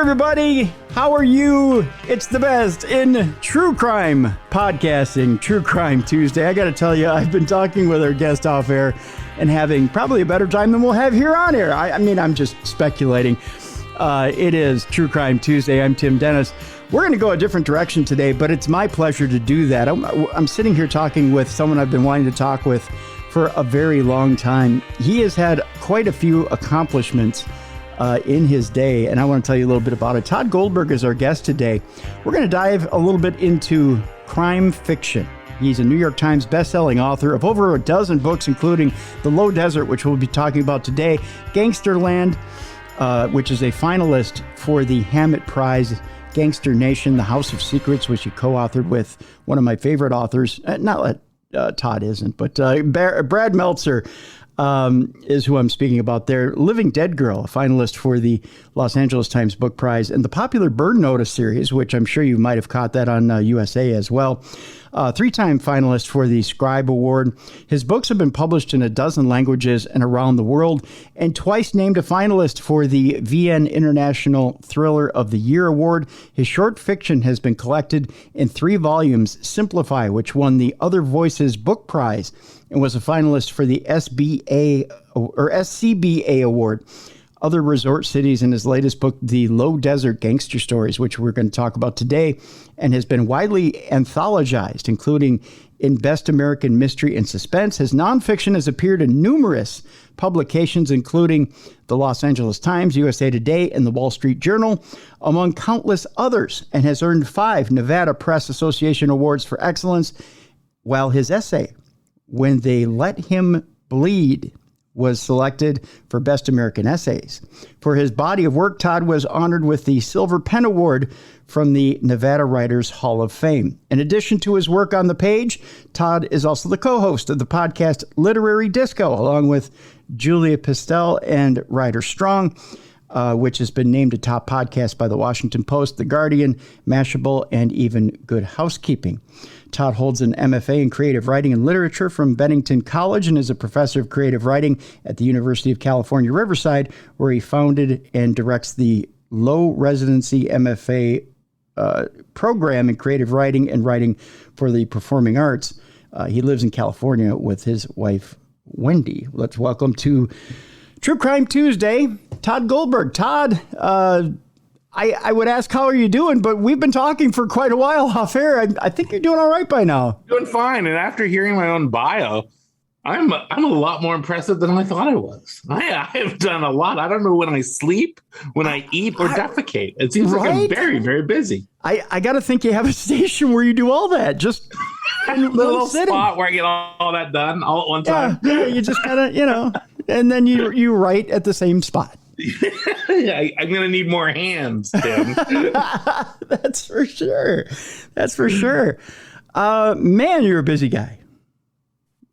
everybody. How are you? It's the best in true crime podcasting, True Crime Tuesday. I got to tell you, I've been talking with our guest off air and having probably a better time than we'll have here on air. I mean, I'm just speculating. It is True Crime Tuesday. I'm Tim Dennis. We're going to go a different direction today, but it's my pleasure to do that. I'm sitting here talking with someone I've been wanting to talk with for a very long time. He has had quite a few accomplishments in his day, and I want to tell you a little bit about it. Tod Goldberg is our guest today. We're going to dive a little bit into crime fiction. He's a New York Times bestselling author of over a dozen books, including The Low Desert, which we'll be talking about today, Gangsterland, which is a finalist for the Hammett Prize, Gangster Nation, The House of Secrets, which he co-authored with one of my favorite authors. Not that Todd isn't, but Brad Meltzer is who I'm speaking about there. Living Dead Girl, a finalist for the Los Angeles Times Book Prize, and the popular Burn Notice series, which I'm sure you might have caught that on USA as well. Three-time finalist for the Scribe Award. His books have been published in a dozen languages and around the world, and twice named a finalist for the VN International Thriller of the Year Award. His short fiction has been collected in 3 volumes, Simplify, which won the Other Voices Book Prize and was a finalist for the SCBA Award. Other resort cities in his latest book, The Low Desert Gangster Stories, which we're going to talk about today, and has been widely anthologized, including in Best American Mystery and Suspense. His nonfiction has appeared in numerous publications, including the Los Angeles Times, USA Today, and the Wall Street Journal, among countless others, and has earned 5 Nevada Press Association Awards for excellence, while his essay, When They Let Him Bleed, was selected for Best American Essays. For his body of work, Tod was honored with the Silver Pen Award from the Nevada Writers Hall of Fame. In addition to his work on the page, Tod is also the co-host of the podcast Literary Disco, along with Julia Pistel and Ryder Strong, which has been named a top podcast by the Washington Post, The Guardian, Mashable, and even Good Housekeeping. Tod holds an MFA in Creative Writing and Literature from Bennington College and is a professor of creative writing at the University of California, Riverside, where he founded and directs the low residency MFA program in creative writing and writing for the performing arts. He lives in California with his wife, Wendy. Let's welcome to True Crime Tuesday, Tod Goldberg. Tod, I would ask, how are you doing? But we've been talking for quite a while off air. I think you're doing all right by now. Doing fine. And after hearing my own bio, I'm a lot more impressive than I thought I was. I have done a lot. I don't know when I sleep, when I eat, or defecate. It seems like I'm very, very busy. I got to think you have a station where you do all that. Just a little spot where I get all that done all at one time. Yeah, you just kind of, and then you write at the same spot. I'm going to need more hands, Tim. That's for sure. That's for sure. Man, you're a busy guy.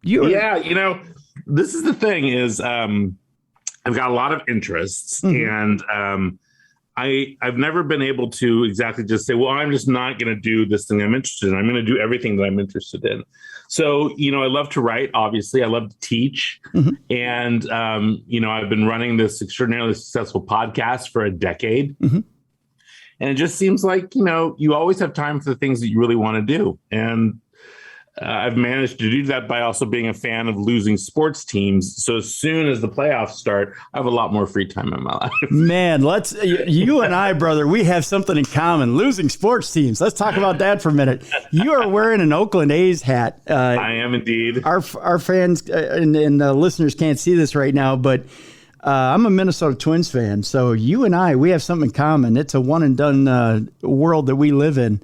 This is the thing is I've got a lot of interests, and I've never been able to exactly just say, well, I'm just not going to do this thing I'm interested in. I'm going to do everything that I'm interested in. So, I love to write, obviously. I love to teach. And, I've been running this extraordinarily successful podcast for a decade. And it just seems like, you always have time for the things that you really want to do. And I've managed to do that by also being a fan of losing sports teams. So as soon as the playoffs start, I have a lot more free time in my life. Man, you and I, brother, we have something in common. Losing sports teams. Let's talk about that for a minute. You are wearing an Oakland A's hat. I am indeed. Our fans and listeners can't see this right now, but I'm a Minnesota Twins fan. So you and I, we have something in common. It's a one and done world that we live in.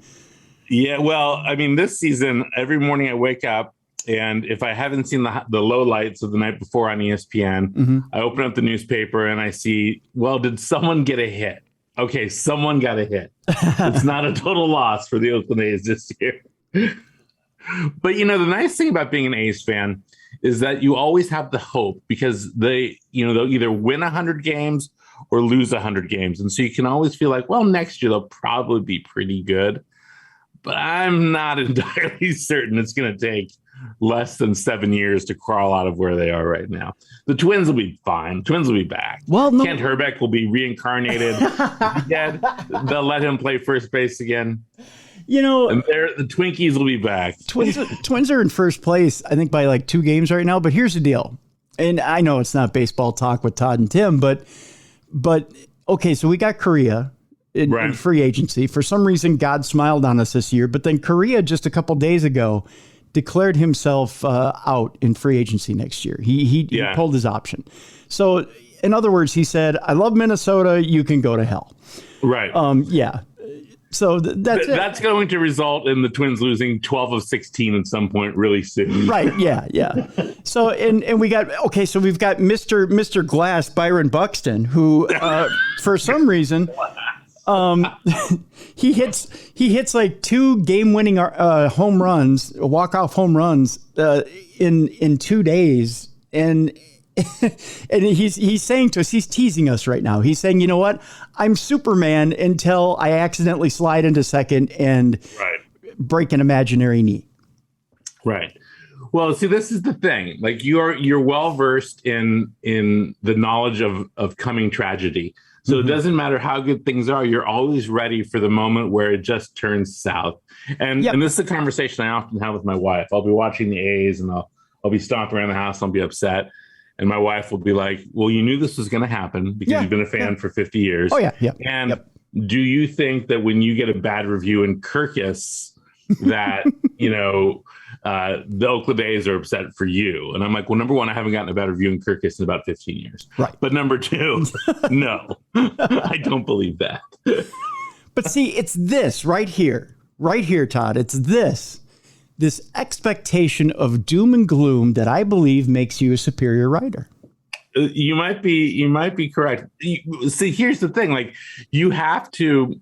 Yeah, well, I mean, this season, every morning I wake up, and if I haven't seen the low lights of the night before on ESPN, I open up the newspaper and I see, well, did someone get a hit? Okay, someone got a hit. It's not a total loss for the Oakland A's this year. But, the nice thing about being an A's fan is that you always have the hope, because they'll either win 100 games or lose 100 games. And so you can always feel like, well, next year they'll probably be pretty good. but I'm not entirely certain it's going to take less than 7 years to crawl out of where they are right now. The Twins will be fine. Twins will be back. Well, no. Kent Herbeck will be reincarnated. Dead. They'll let him play first base again. You know, and the Twinkies will be back. Twins are in first place, I think, by like 2 games right now. But here's the deal. And I know it's not baseball talk with Todd and Tim, but okay, so we got Correa in free agency. For some reason, God smiled on us this year. But then Correa just a couple days ago declared himself out in free agency next year. He pulled his option. So in other words, he said, I love Minnesota. You can go to hell. Right. Yeah. So that's going to result in the Twins losing 12 of 16 at some point really soon. Right. Yeah. So and we've got Mr. Glass, Byron Buxton, who for some reason he hits like 2 game-winning home runs, walk-off home runs in 2 days, and he's saying to us, he's teasing us right now. He's saying, you know what? I'm Superman until I accidentally slide into second and break an imaginary knee. Right. Well, see, this is the thing. Like you're well versed in the knowledge of coming tragedy. So It doesn't matter how good things are. You're always ready for the moment where it just turns south. And this is a conversation I often have with my wife. I'll be watching the A's and I'll be stomping around the house. I'll be upset. And my wife will be like, well, you knew this was going to happen because you've been a fan for 50 years. Oh, yeah. And do you think that when you get a bad review in Kirkus that, the Oakland A's are upset for you? And I'm like, well, number one, I haven't gotten a bad review in Kirkus in about 15 years. Right. But number two, no, I don't believe that. But see, it's this right here, Todd. It's this expectation of doom and gloom that I believe makes you a superior writer. You might be correct. See, here's the thing. Like you have to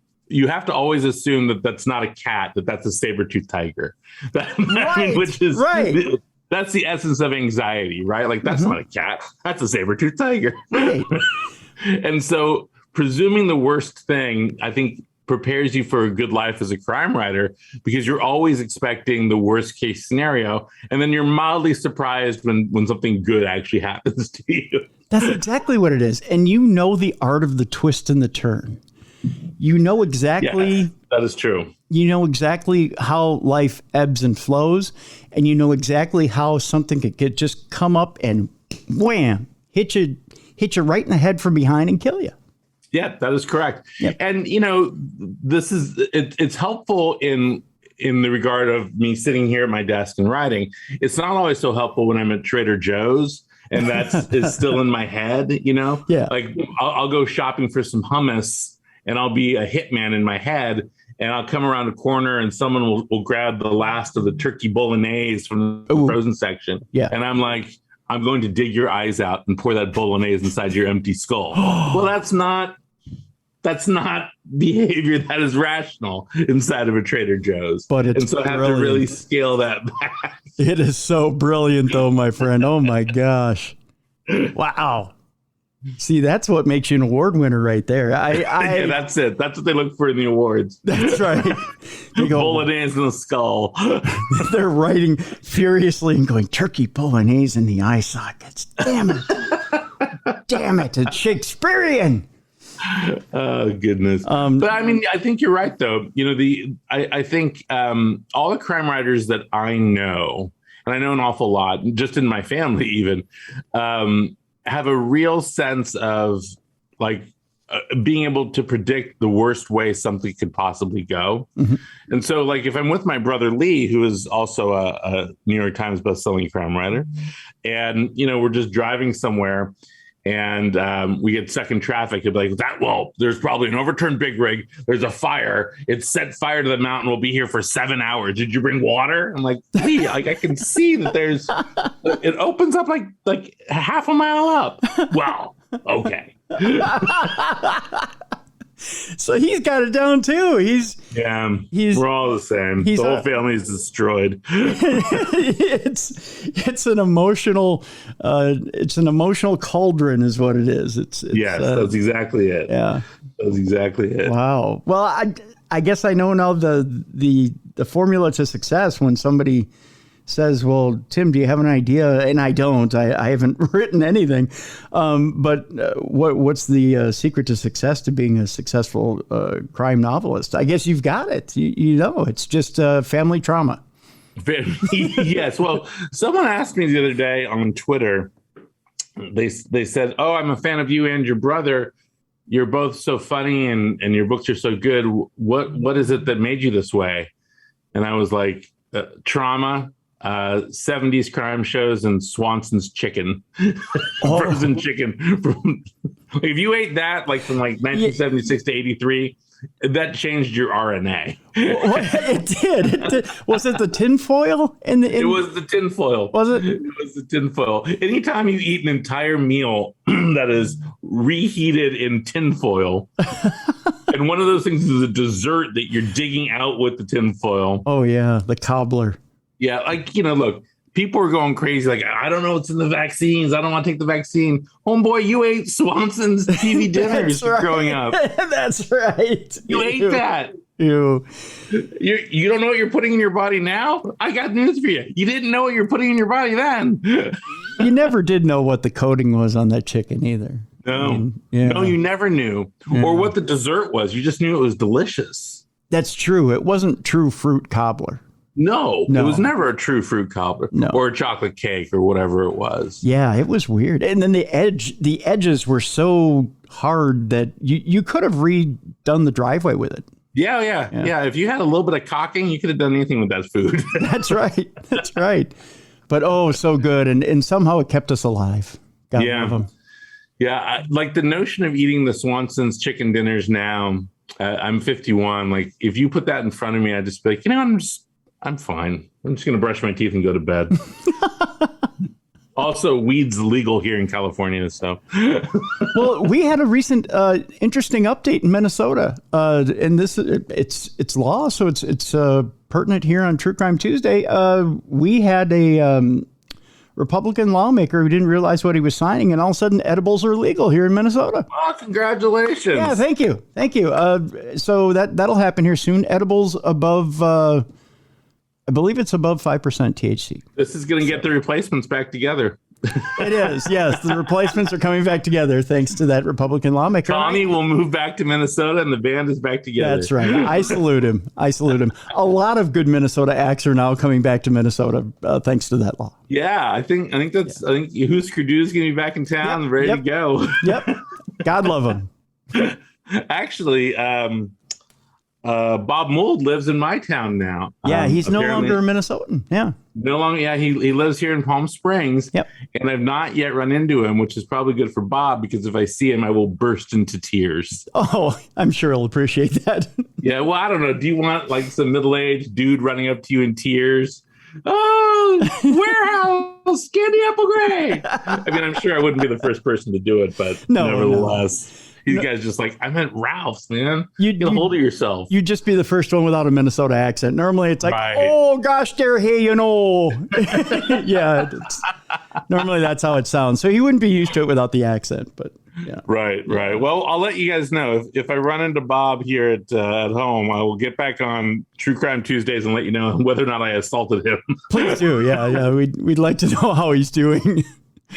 always assume that that's not a cat, that's a saber-toothed tiger. Which is that's the essence of anxiety, right? Like that's not a cat, that's a saber-toothed tiger. Right. And so presuming the worst thing, I think, prepares you for a good life as a crime writer, because you're always expecting the worst case scenario. And then you're mildly surprised when something good actually happens to you. That's exactly what it is. And you know the art of the twist and the turn. You know exactly. That is true. You know exactly how life ebbs and flows. And you know exactly how something could just come up and wham, hit you right in the head from behind and kill you. Yeah, that is correct. Yep. And, it's helpful in the regard of me sitting here at my desk and writing. It's not always so helpful when I'm at Trader Joe's and is still in my head, Yeah. Like I'll go shopping for some hummus and I'll be a hitman in my head, and I'll come around a corner and someone will grab the last of the turkey bolognese from the frozen section. Yeah. And I'm like, I'm going to dig your eyes out and pour that bolognese inside your empty skull. Well, that's not behavior that is rational inside of a Trader Joe's. And so I have to really scale that back. It is so brilliant, though, my friend. Oh, my gosh. Wow. See, that's what makes you an award winner right there. Yeah, that's it. That's what they look for in the awards. That's right. They go, bolognese in the skull. They're writing furiously and going, turkey bolognese in the eye sockets. Damn it. Damn it. It's Shakespearean. Oh, goodness. But I mean, I think you're right, though. I think all the crime writers that I know, and I know an awful lot, just in my family even, have a real sense of like being able to predict the worst way something could possibly go. Mm-hmm. And so like if I'm with my brother Lee, who is also a New York Times bestselling crime writer, and we're just driving somewhere and we get stuck in traffic, it'd be like, there's probably an overturned big rig. There's a fire. It's set fire to the mountain. We'll be here for 7 hours. Did you bring water? I'm like, Lee, I can see that it opens up like half a mile up. Well, okay. So he's got it down too. We're all the same. The whole family is destroyed. It's an emotional cauldron is what it is. Yes, that's exactly it. Yeah, that's exactly it. Wow. Well, I guess I know now the the formula to success when somebody says, well, Tim, do you have an idea? And I don't. I haven't written anything. But what's the secret to success, to being a successful crime novelist? I guess you've got it. You know, it's just family trauma. Yes. Well, someone asked me the other day on Twitter, they said, oh, I'm a fan of you and your brother. You're both so funny and your books are so good. What is it that made you this way? And I was like, trauma. 70s crime shows and Swanson's chicken, frozen chicken. If you ate that like from like 1976 to 83, that changed your RNA. It did. Was it the tinfoil? It was the tinfoil. Was it? It was the tinfoil. Anytime you eat an entire meal that is reheated in tinfoil, and one of those things is a dessert that you're digging out with the tinfoil. Oh yeah, the cobbler. Yeah, like, look, people are going crazy. Like, I don't know what's in the vaccines. I don't want to take the vaccine. Homeboy, you ate Swanson's TV dinners growing up. That's right. You ate that. You don't know what you're putting in your body now? I got news for you. You didn't know what you're putting in your body then. You never did know what the coating was on that chicken either. No. No, you never knew. Yeah. Or what the dessert was. You just knew it was delicious. That's true. It wasn't true fruit cobbler. No, it was never a true fruit cobbler or a chocolate cake or whatever it was. Yeah, it was weird. And then the edges were so hard that you could have redone the driveway with it. Yeah. If you had a little bit of caulking, you could have done anything with that food. That's right. But so good. And somehow it kept us alive. God love them. Yeah, like the notion of eating the Swanson's chicken dinners now, I'm 51. Like, if you put that in front of me, I'd just be like, I'm fine. I'm just going to brush my teeth and go to bed. Also, weed's legal here in California, so. Well, we had a recent interesting update in Minnesota, and it's law, so it's pertinent here on True Crime Tuesday. We had a Republican lawmaker who didn't realize what he was signing, and all of a sudden, edibles are legal here in Minnesota. Oh, congratulations! Yeah, thank you. So that'll happen here soon. Edibles above. I believe it's above 5% THC. This is going to get the replacements back together. It is, yes. The replacements are coming back together thanks to that Republican lawmaker. Tommy will move back to Minnesota and the band is back together. That's right. I salute him. A lot of good Minnesota acts are now coming back to Minnesota thanks to that law. Yeah, I think Husker Du is going to be back in town and ready to go. Yep. God love him. Actually, Bob Mould lives in my town now. Yeah, he's no longer a Minnesotan. Yeah. No longer. Yeah, he lives here in Palm Springs. Yep. And I've not yet run into him, which is probably good for Bob, because if I see him, I will burst into tears. Oh, I'm sure he'll appreciate that. Yeah, well, I don't know. Do you want like some middle-aged dude running up to you in tears? Oh, warehouse, candy apple gray. I mean, I'm sure I wouldn't be the first person to do it, but nevertheless. These guys just like, I meant Ralph's, man. Get a hold of yourself. You'd just be the first one without a Minnesota accent. Normally it's like, oh, gosh, there, hey, Yeah, normally that's how it sounds. So he wouldn't be used to it without the accent, but yeah. Right. Well, I'll let you guys know. If I run into Bob here at home, I will get back on True Crime Tuesdays and let you know whether or not I assaulted him. Please do. Yeah. We'd like to know how he's doing.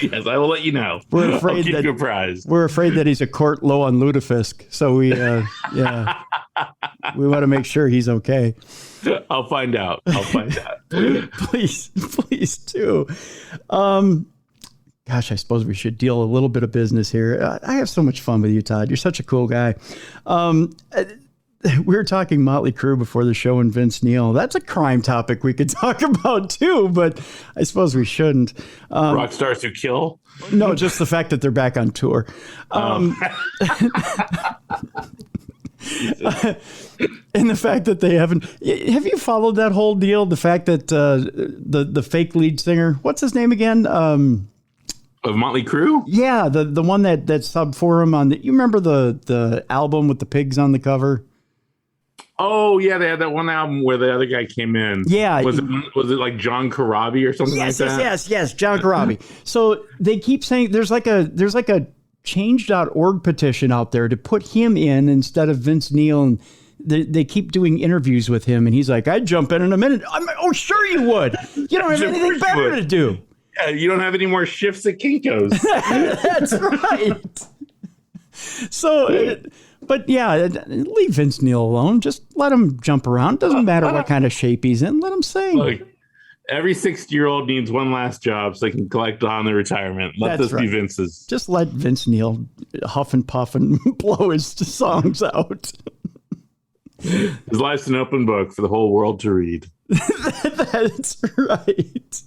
Yes, I will let you know. We're afraid you apprised. We're afraid that he's a court low on lutefisk, so we we want to make sure he's okay. I'll find out. Please do. Gosh, I suppose we should deal a little bit of business here. I have so much fun with you, Todd. You're such a cool guy. We were talking Motley Crue before the show and Vince Neil. That's a crime topic we could talk about too, but I suppose we shouldn't. Rock stars who kill? No, just the fact that they're back on tour. And the fact that they haven't. Have you followed that whole deal? The fact that the fake lead singer, what's his name again? Of Motley Crue? Yeah, the one that sub for him on the. You remember the album with the pigs on the cover? Oh yeah, they had that one album where the other guy came in. Yeah, was it like John Corabi or something like that? Yes, John Corabi. So they keep saying there's like a change.org petition out there to put him in instead of Vince Neil, and they keep doing interviews with him, and he's like, "I'd jump in a minute." I'm like, "Oh, sure you would. You don't have anything better to do." Yeah, you don't have any more shifts at Kinko's. That's right. So, but yeah, leave Vince Neil alone. Just let him jump around. Doesn't matter what kind of shape he's in. Let him sing. Look, every 60-year-old needs one last job so they can collect on their retirement. Let this be Vince's. Just let Vince Neil huff and puff and blow his songs out. His life's an open book for the whole world to read. That's right.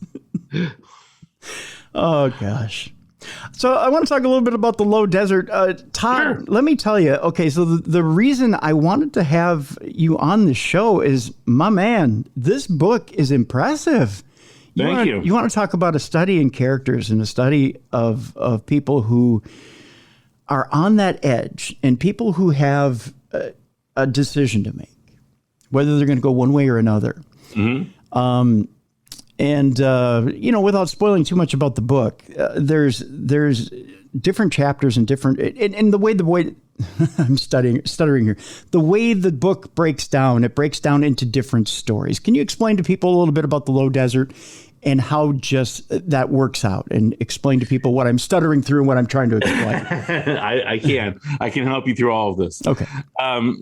Oh, gosh. So I want to talk a little bit about the Low Desert. Tod, sure. Let me tell you. Okay, so the reason I wanted to have you on the show is, my man, this book is impressive. Thank you. You want to talk about a study in characters and a study of people who are on that edge and people who have a decision to make, whether they're going to go one way or another. Mm-hmm. And without spoiling too much about the book, there's different chapters and different, and the way I'm stuttering here. The way the book breaks down, it breaks down into different stories. Can you explain to people a little bit about the Low Desert and how just that works out, and explain to people what I'm stuttering through and what I'm trying to explain? I can help you through all of this. Okay.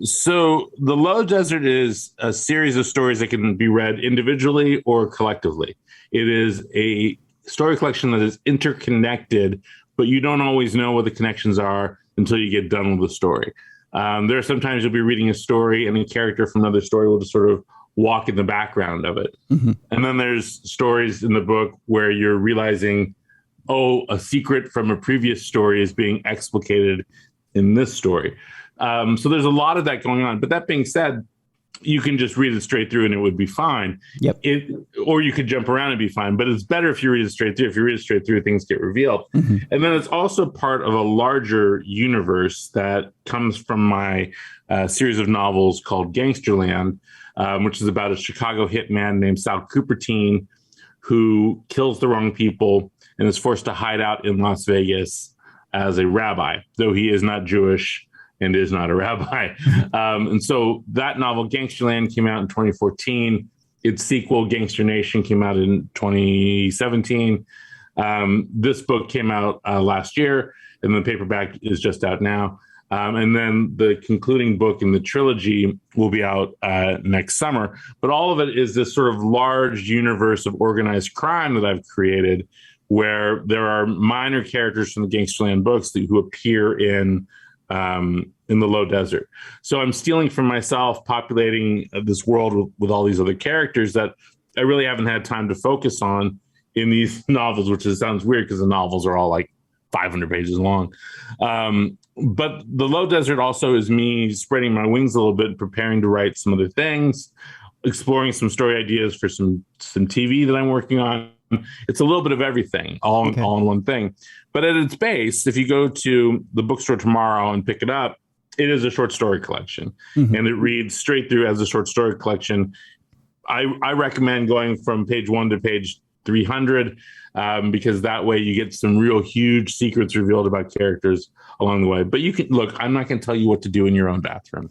So the Low Desert is a series of stories that can be read individually or collectively. It is a story collection that is interconnected, but you don't always know what the connections are until you get done with the story. There are sometimes you'll be reading a story and a character from another story will just sort of walk in the background of it. Mm-hmm. And then there's stories in the book where you're realizing, a secret from a previous story is being explicated in this story. So there's a lot of that going on. But that being said, you can just read it straight through and it would be fine. Yep. Or you could jump around and be fine. But it's better if you read it straight through. If you read it straight through, things get revealed. Mm-hmm. And then it's also part of a larger universe that comes from my series of novels called Gangsterland, which is about a Chicago hitman named Sal Cupertine who kills the wrong people and is forced to hide out in Las Vegas as a rabbi, though he is not Jewish and is not a rabbi. And so that novel, Gangsterland, came out in 2014. Its sequel, Gangster Nation, came out in 2017. This book came out last year, and the paperback is just out now. And then the concluding book in the trilogy will be out next summer. But all of it is this sort of large universe of organized crime that I've created, where there are minor characters from the Gangsterland books who appear in the Low Desert. So I'm stealing from myself, populating this world with all these other characters that I really haven't had time to focus on in these novels, which sounds weird because the novels are all like 500 pages long. But the Low Desert also is me spreading my wings a little bit, preparing to write some other things, exploring some story ideas for some TV that I'm working on. It's a little bit of everything, all in one thing. But at its base, if you go to the bookstore tomorrow and pick it up, it is a short story collection. Mm-hmm. And it reads straight through as a short story collection. I recommend going from page 1 to page 300 because that way you get some real huge secrets revealed about characters along the way. But you can look, I'm not going to tell you what to do in your own bathroom.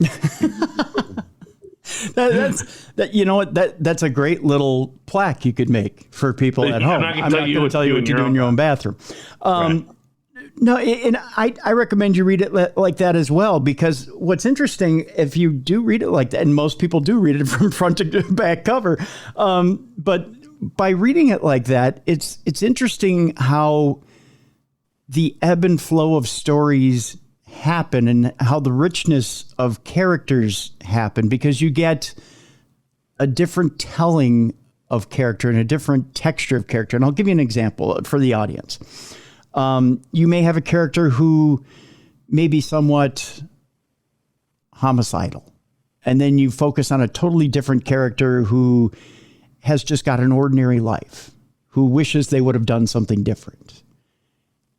That's a great little plaque you could make for people at home. I'm not going to tell you what to do in your own bathroom. Right. No, and I recommend you read it like that as well, because what's interesting, if you do read it like that, and most people do read it from front to back cover, but by reading it like that, it's interesting how the ebb and flow of stories happen and how the richness of characters happen, because you get a different telling of character and a different texture of character. And I'll give you an example for the audience. You may have a character who may be somewhat homicidal, and then you focus on a totally different character who has just got an ordinary life, who wishes they would have done something different.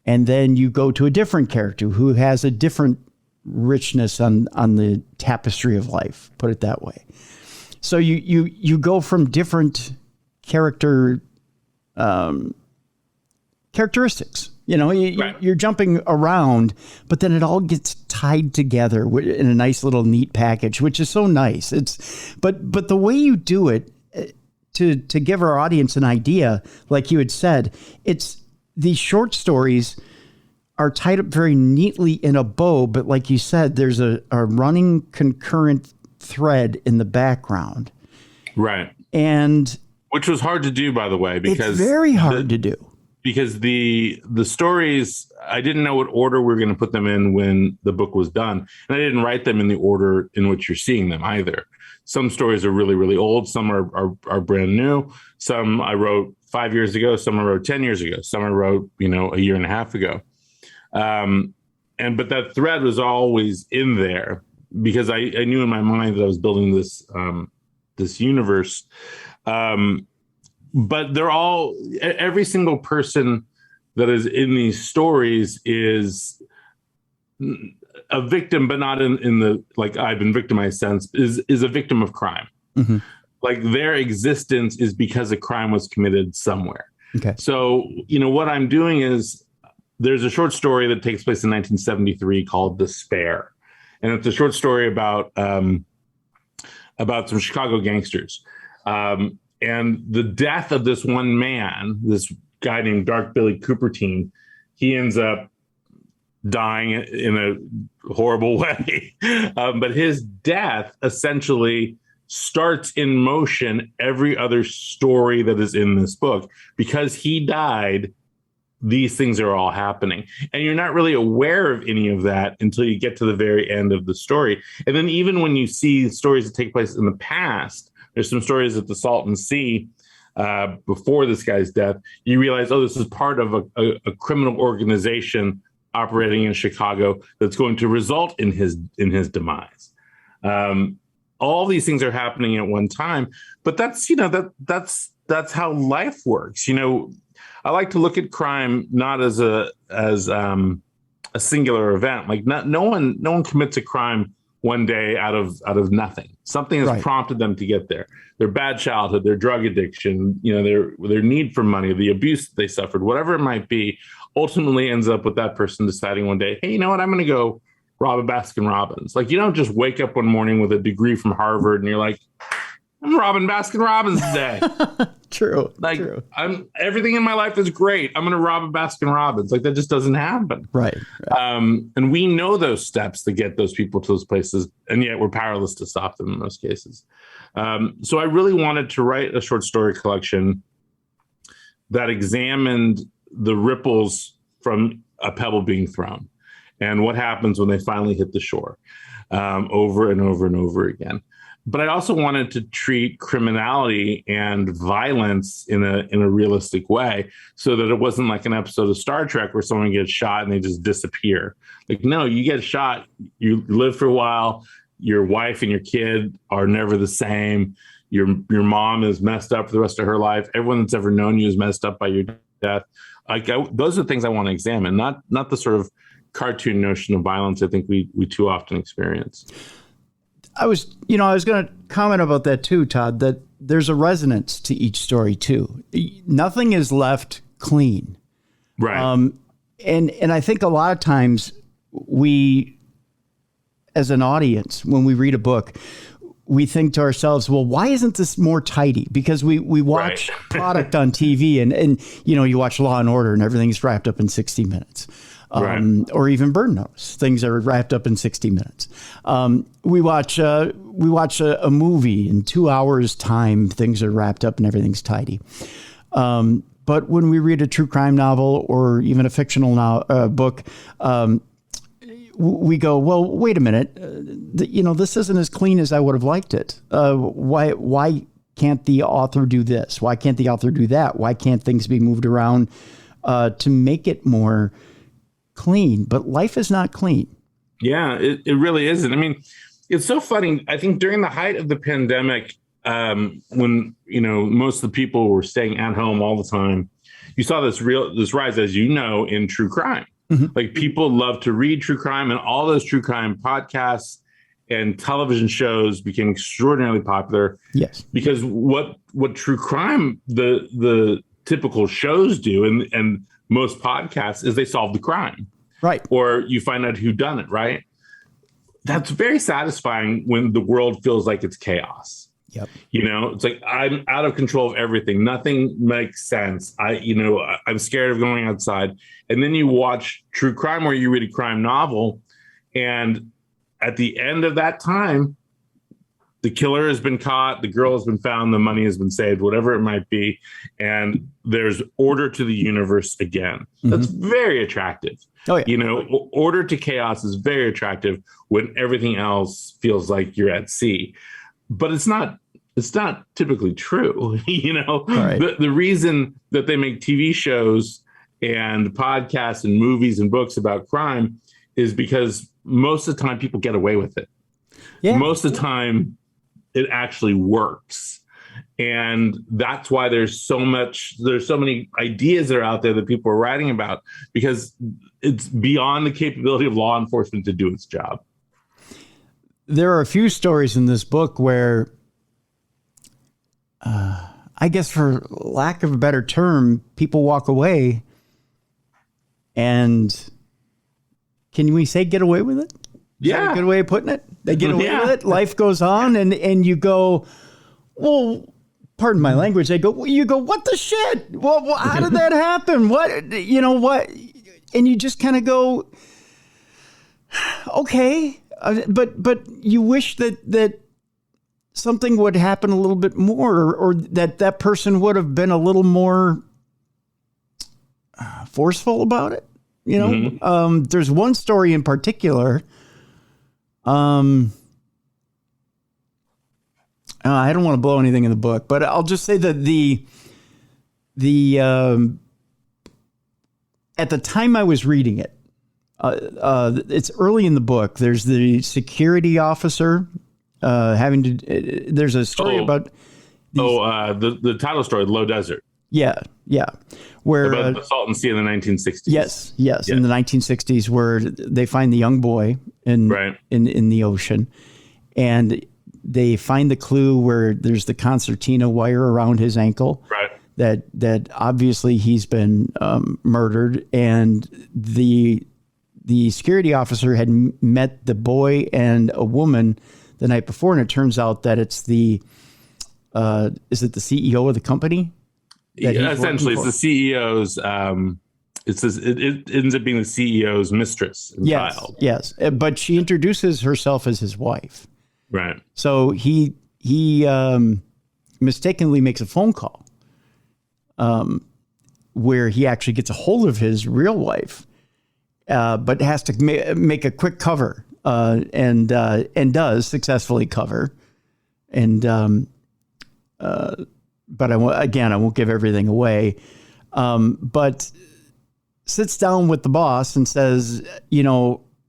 And then you go to a different character who has a different richness on the tapestry of life, put it that way. So you go from different characteristics, You're jumping around, but then it all gets tied together in a nice little neat package, which is so nice. But the way you do it, to give our audience an idea, like you had said, it's these short stories are tied up very neatly in a bow, but like you said, there's a running concurrent thread in the background. Right. And which was hard to do, by the way, because it's very hard to do. Because the stories, I didn't know what order we were going to put them in when the book was done. And I didn't write them in the order in which you're seeing them either. Some stories are really, really old. Some are brand new. Some I wrote 5 years ago. Some I wrote 10 years ago. Some I wrote, a year and a half ago. But that thread was always in there because I knew in my mind that I was building this universe. But they're all, every single person that is in these stories is a victim, but not in the, like, I've been victimized sense, is a victim of crime. Mm-hmm. Like, their existence is because a crime was committed somewhere. Okay. So, what I'm doing is, there's a short story that takes place in 1973 called Despair. And it's a short story about some Chicago gangsters. And the death of this one man, this guy named Dark Billy Cupertine, he ends up dying in a horrible way. But his death essentially starts in motion every other story that is in this book. Because he died, these things are all happening. And you're not really aware of any of that until you get to the very end of the story. And then even when you see stories that take place in the past, there's some stories at the Salton Sea before this guy's death, you realize, this is part of a criminal organization operating in Chicago that's going to result in his demise. All these things are happening at one time, but that's how life works. I like to look at crime not as a singular event. Like, no one commits a crime one day out of nothing. Something has prompted them to get there. Their bad childhood, their drug addiction, their need for money, the abuse that they suffered, whatever it might be, ultimately ends up with that person deciding one day, hey, you know what, I'm going to go rob a Baskin Robbins. Like, you don't just wake up one morning with a degree from Harvard and you're like, I'm robbing Baskin Robbins today. True. Everything in my life is great. I'm going to rob a Baskin Robbins. Like, that just doesn't happen. Right. And we know those steps to get those people to those places, and yet we're powerless to stop them in most cases. So I really wanted to write a short story collection that examined the ripples from a pebble being thrown and what happens when they finally hit the shore, over and over and over again. But I also wanted to treat criminality and violence in a realistic way, so that it wasn't like an episode of Star Trek where someone gets shot and they just disappear. Like, no, you get shot, you live for a while, your wife and your kid are never the same. Your mom is messed up for the rest of her life. Everyone that's ever known you is messed up by your death. Those are things I want to examine, not the sort of cartoon notion of violence I think we too often experience. I was going to comment about that too, Tod, that there's a resonance to each story too. Nothing is left clean. Right. And I think a lot of times we, as an audience, when we read a book, we think to ourselves, well, why isn't this more tidy? Because we watch product on TV and you watch Law and Order and everything's wrapped up in 60 minutes. Or even Burn Notice. Things are wrapped up in 60 minutes. We watch a movie in 2 hours time. Things are wrapped up and everything's tidy. But when we read a true crime novel or even a fictional book, we go, well, wait a minute. This isn't as clean as I would have liked it. Why can't the author do this? Why can't the author do that? Why can't things be moved around to make it more clean? But life is not clean. Yeah, it really isn't. I mean, it's so funny. I think during the height of the pandemic, when most of the people were staying at home all the time, you saw this rise, as in true crime. Mm-hmm. Like, people love to read true crime, and all those true crime podcasts and television shows became extraordinarily popular. Yes, because what true crime the typical shows do, and most podcasts is they solve the crime. Right. Or you find out who done it, right? That's very satisfying when the world feels like it's chaos. Yep. It's like I'm out of control of everything. Nothing makes sense. I'm scared of going outside. And then you watch true crime or you read a crime novel. And at the end of that time, the killer has been caught, the girl has been found, the money has been saved, whatever it might be. And there's order to the universe again. That's very attractive. Oh, yeah. Order to chaos is very attractive when everything else feels like you're at sea. But it's not typically true. Right. The reason that they make TV shows and podcasts and movies and books about crime is because most of the time people get away with it. Yeah. Most of the time it actually works. And that's why there's so many ideas that are out there that people are writing about, because it's beyond the capability of law enforcement to do its job. There are a few stories in this book where, I guess for lack of a better term, people walk away and can we say get away with it? Is that a good way of putting it? They get away with it. Life goes on and you go, well, pardon my language. You go, what the shit? Well, how did that happen? What? And you just kind of go, okay. But you wish that something would happen a little bit more, or that person would have been a little more forceful about it. There's one story in particular. I don't want to blow anything in the book, but I'll just say that at the time I was reading it, it's early in the book. There's the security officer there's a story about the title story, Low Desert. Yeah. Where about the Salton Sea in the 1960s. Yes, in the 1960s, where they find the young boy in the ocean, and they find the clue where there's the concertina wire around his ankle. Right. That obviously he's been murdered, and the security officer had met the boy and a woman the night before, and it turns out that it's is it the CEO of the company? Essentially, it's the CEO's. It ends up being the CEO's mistress and child. Yes, but she introduces herself as his wife. Right. So he mistakenly makes a phone call, where he actually gets a hold of his real wife, but has to make a quick cover, and does successfully cover, and. But I won't give everything away. But sits down with the boss and says,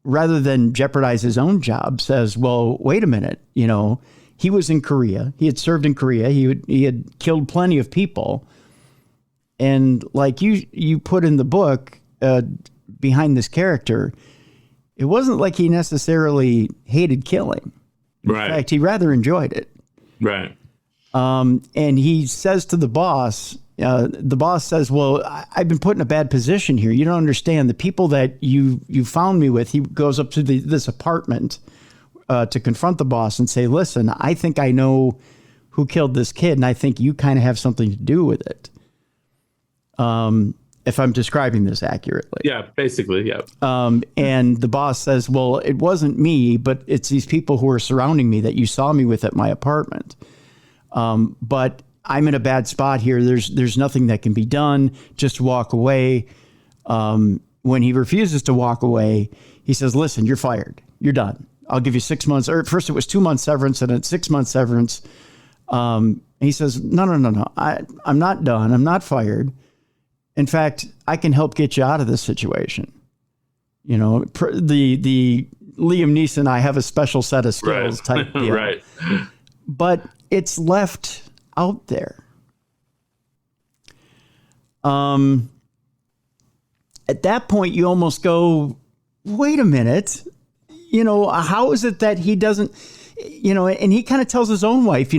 rather than jeopardize his own job, says, well, wait a minute. He was in Korea. He had served in Korea. He had killed plenty of people. And like you put in the book, behind this character, it wasn't like he necessarily hated killing. In fact, he rather enjoyed it. Right. And he says to the boss says, well, I've been put in a bad position here. You don't understand. The people that you found me with, he goes up to this apartment to confront the boss and say, listen, I think I know who killed this kid, and I think you kind of have something to do with it. If I'm describing this accurately. Yeah, basically, yeah. And the boss says, well, it wasn't me, but it's these people who are surrounding me that you saw me with at my apartment. But I'm in a bad spot here. There's nothing that can be done. Just walk away. When he refuses to walk away, he says, listen, you're fired. You're done. I'll give you 6 months. Or at first it was 2 months severance and then 6 months severance. He says, no. I'm not done. I'm not fired. In fact, I can help get you out of this situation. The Liam Neeson, I have a special set of skills type deal. Right. But it's left out there. At that point, you almost go, wait a minute. How is it that he doesn't, and he kind of tells his own wife,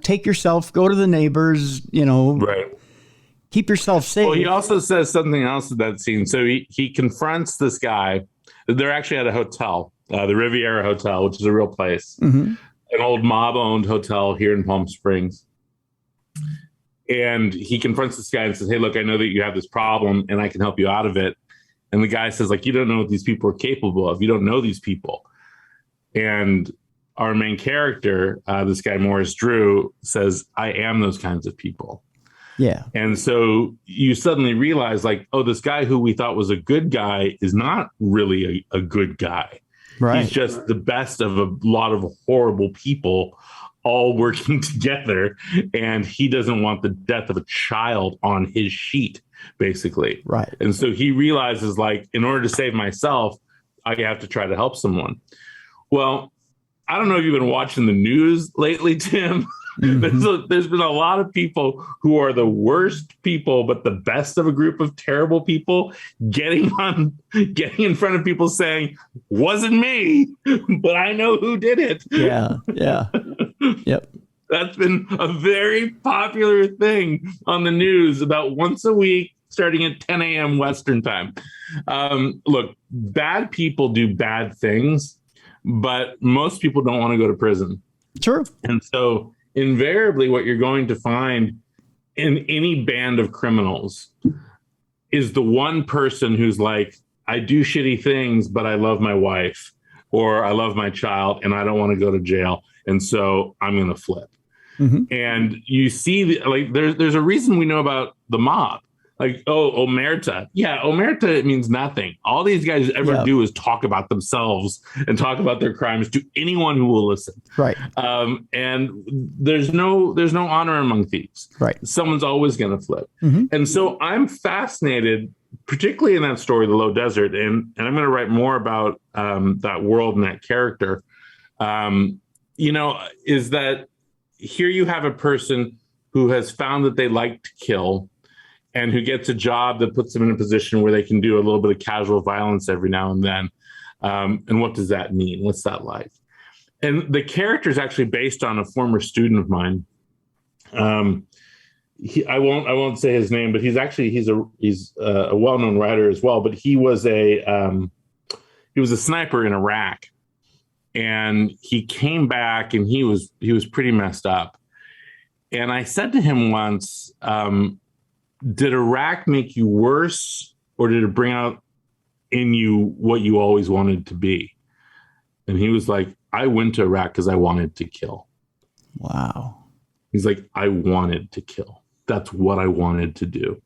take yourself, go to the neighbors, right. keep yourself safe. Well, he also says something else in that scene. So he confronts this guy. They're actually at a hotel, the Riviera Hotel, which is a real place, an old mob-owned hotel here in Palm Springs. And he confronts this guy and says, hey, look, I know that you have this problem and I can help you out of it. And the guy says, like, you don't know what these people are capable of. You don't know these people. And our main character, this guy, Morris Drew, says, I am those kinds of people. Yeah. And so you suddenly realize, like, oh, this guy who we thought was a good guy is not really a good guy. Right. He's just the best of a lot of horrible people all working together. And he doesn't want the death of a child on his sheet, basically. Right. And so he realizes, like, in order to save myself, I have to try to help someone. Well, I don't know if you've been watching the news lately, Tim. There's been a lot of people who are the worst people, but the best of a group of terrible people getting in front of people saying, wasn't me, but I know who did it. Yeah. Yeah. Yep. That's been a very popular thing on the news about once a week, starting at 10 a.m. Western time. Look, bad people do bad things, but most people don't want to go to prison. True. And so invariably what you're going to find in any band of criminals is the one person who's like, I do shitty things, but I love my wife or I love my child and I don't want to go to jail. And so I'm going to flip. And you see, like, there's a reason we know about the mob. Like, oh, omerta. Yeah, omerta means nothing. All these guys ever do is talk about themselves and talk about their crimes to anyone who will listen. Right. And there's no honor among thieves. Right. Someone's always going to flip. And so I'm fascinated, particularly in that story, The Low Desert, and I'm going to write more about that world and that character, is that here you have a person who has found that they like to kill and who gets a job that puts them in a position where they can do a little bit of casual violence every now and then. And what does that mean? What's that like? And the character is actually based on a former student of mine. I won't say his name, but he's a well-known writer as well. But he was a sniper in Iraq, and he came back and he was pretty messed up. And I said to him once, did Iraq make you worse, or did it bring out in you what you always wanted to be? And he was like, I went to Iraq because I wanted to kill. Wow. He's like, I wanted to kill. That's what I wanted to do.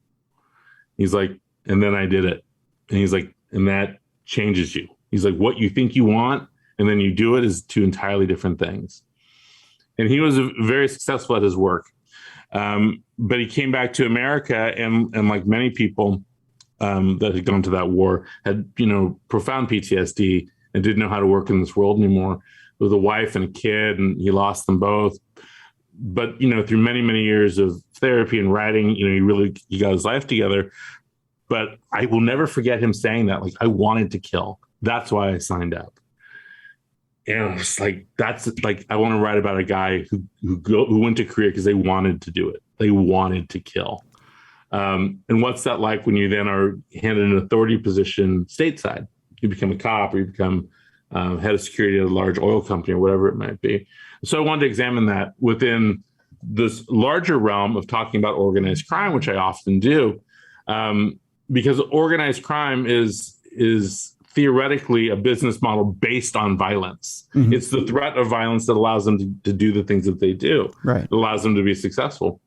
He's like, and then I did it. And he's like, and that changes you. He's like, what you think you want, and then you do it is two entirely different things. And he was very successful at his work. But he came back to America and like many people that had gone to that war had, profound PTSD and didn't know how to work in this world anymore, with a wife and a kid, and he lost them both. But, through many, many years of therapy and writing, he got his life together. But I will never forget him saying that, like, I wanted to kill. That's why I signed up. And I was like, I want to write about a guy who went to Korea because they wanted to do it. They wanted to kill. And what's that like when you then are handed an authority position stateside? You become a cop, or you become head of security at a large oil company, or whatever it might be. So I wanted to examine that within this larger realm of talking about organized crime, which I often do, because organized crime is theoretically a business model based on violence. It's the threat of violence that allows them to do the things that they do. Right. It allows them to be successful.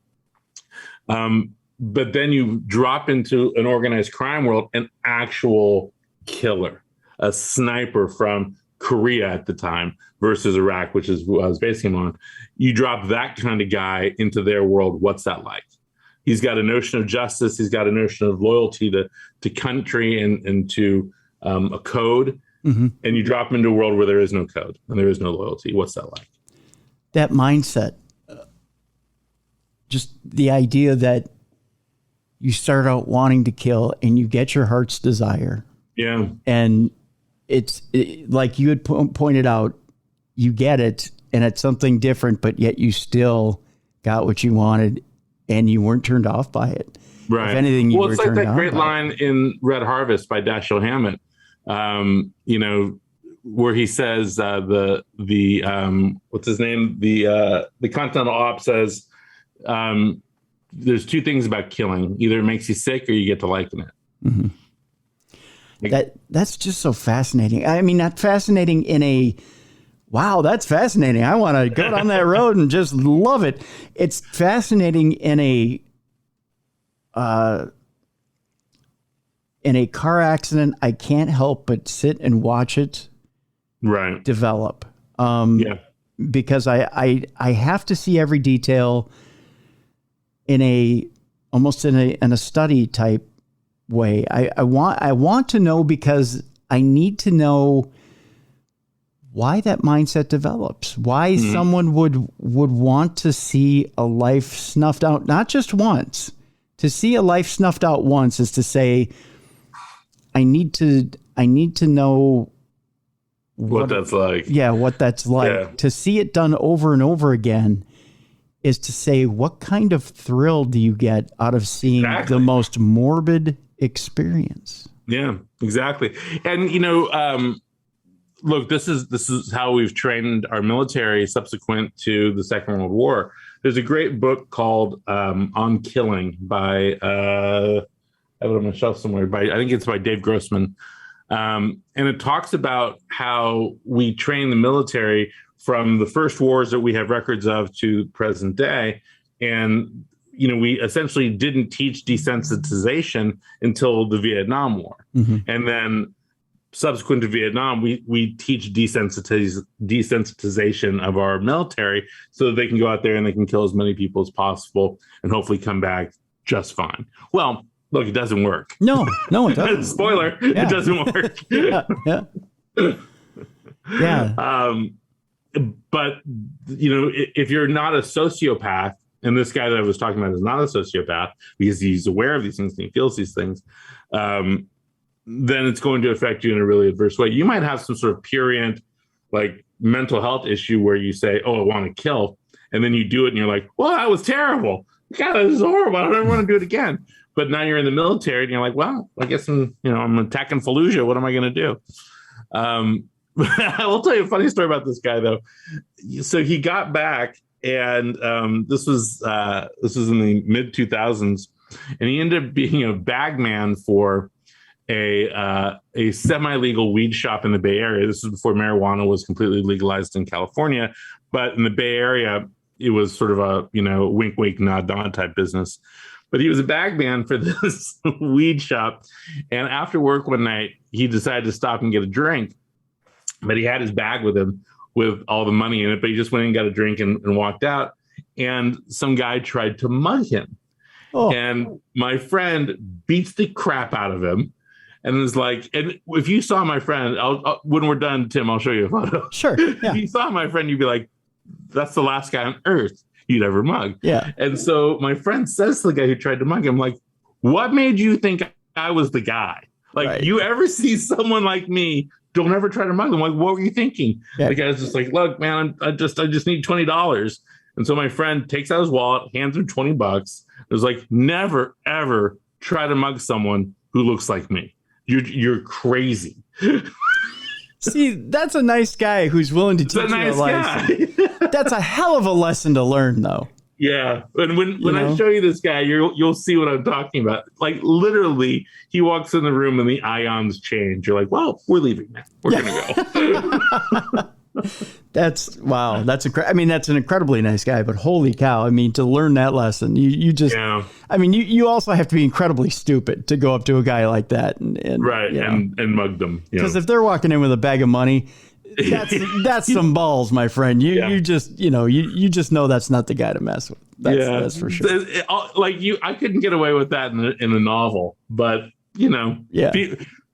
But then you drop into an organized crime world, an actual killer, a sniper from Korea at the time versus Iraq, which is who I was basing him on. You drop that kind of guy into their world. What's that like? He's got a notion of justice. He's got a notion of loyalty to country and to a code. And you drop him into a world where there is no code and there is no loyalty. What's that like? That mindset, just the idea that you start out wanting to kill and you get your heart's desire. Yeah. And like you had pointed out, you get it and it's something different, but yet you still got what you wanted. and you weren't turned off by it. Right. If anything, you were it's like turned that on great by line in Red Harvest by Dashiell Hammett, where he says the what's his name? The Continental Op says there's two things about killing: either it makes you sick or you get to liking it. Mm-hmm. That's just so fascinating. I mean, not fascinating in a wow, that's fascinating. I want to go down that road and just love it. It's fascinating in a car accident. I can't help but sit and watch it develop. Because I have to see every detail in almost in a study type way. I want to know because I need to know why that mindset develops, why someone would want to see a life snuffed out, not just once. To see a life snuffed out once is to say, I need to know what that's like. Yeah, what that's like. Yeah. To see it done over and over again is to say, what kind of thrill do you get out of seeing the most morbid experience? Yeah, exactly. And look, this is how we've trained our military subsequent to the Second World War. There's a great book called On Killing by I have it on my shelf somewhere. I think it's by Dave Grossman, and it talks about how we train the military from the first wars that we have records of to present day, and we essentially didn't teach desensitization until the Vietnam War, and then subsequent to Vietnam, we teach desensitization of our military so that they can go out there and they can kill as many people as possible and hopefully come back just fine. Well, look, it doesn't work. No, it doesn't. Spoiler, it doesn't work. Yeah. But if you're not a sociopath, and this guy that I was talking about is not a sociopath because he's aware of these things and he feels these things, then it's going to affect you in a really adverse way. You might have some sort of purient, like mental health issue where you say, "Oh, I want to kill," and then you do it, and you're like, "Well, that was terrible. God, this is horrible. I don't want to do it again." But now you're in the military, and you're like, "Well, I guess I'm attacking Fallujah. What am I going to do?" I will tell you a funny story about this guy, though. So he got back, and this was in the mid 2000s, and he ended up being a bagman for a semi-legal weed shop in the Bay Area. This was before marijuana was completely legalized in California, but in the Bay Area, it was sort of a wink, wink, nod, nod type business. But he was a bagman for this weed shop, and after work one night, he decided to stop and get a drink. But he had his bag with him with all the money in it, but he just went and got a drink and walked out. And some guy tried to mug him. Oh. And my friend beats the crap out of him. And was like, and if you saw my friend, when we're done, Tim, I'll show you a photo. Sure. Yeah. If you saw my friend, you'd be like, that's the last guy on earth you'd ever mug. Yeah. And so my friend says to the guy who tried to mug him, like, what made you think I was the guy? Like, You ever see someone like me, don't ever try to mug them. Like, what were you thinking? Yeah. The guy's just like, look, man, I just need $20. And so my friend takes out his wallet, hands him $20. It was like, never, ever try to mug someone who looks like me. You're crazy. See, that's a nice guy who's willing to teach you a lesson. That's a hell of a lesson to learn, though. Yeah, and when I show you this guy, you'll see what I'm talking about. Like literally, he walks in the room and the ions change. You're like, well, we're leaving now. We're gonna go. That's wow. That's that's an incredibly nice guy. But holy cow! I mean, to learn that lesson, you just. Yeah. I mean, you also have to be incredibly stupid to go up to a guy like that and mug them. Because if they're walking in with a bag of money, that's some balls, my friend. You just you just know that's not the guy to mess with. That's for sure. I couldn't get away with that in a novel, but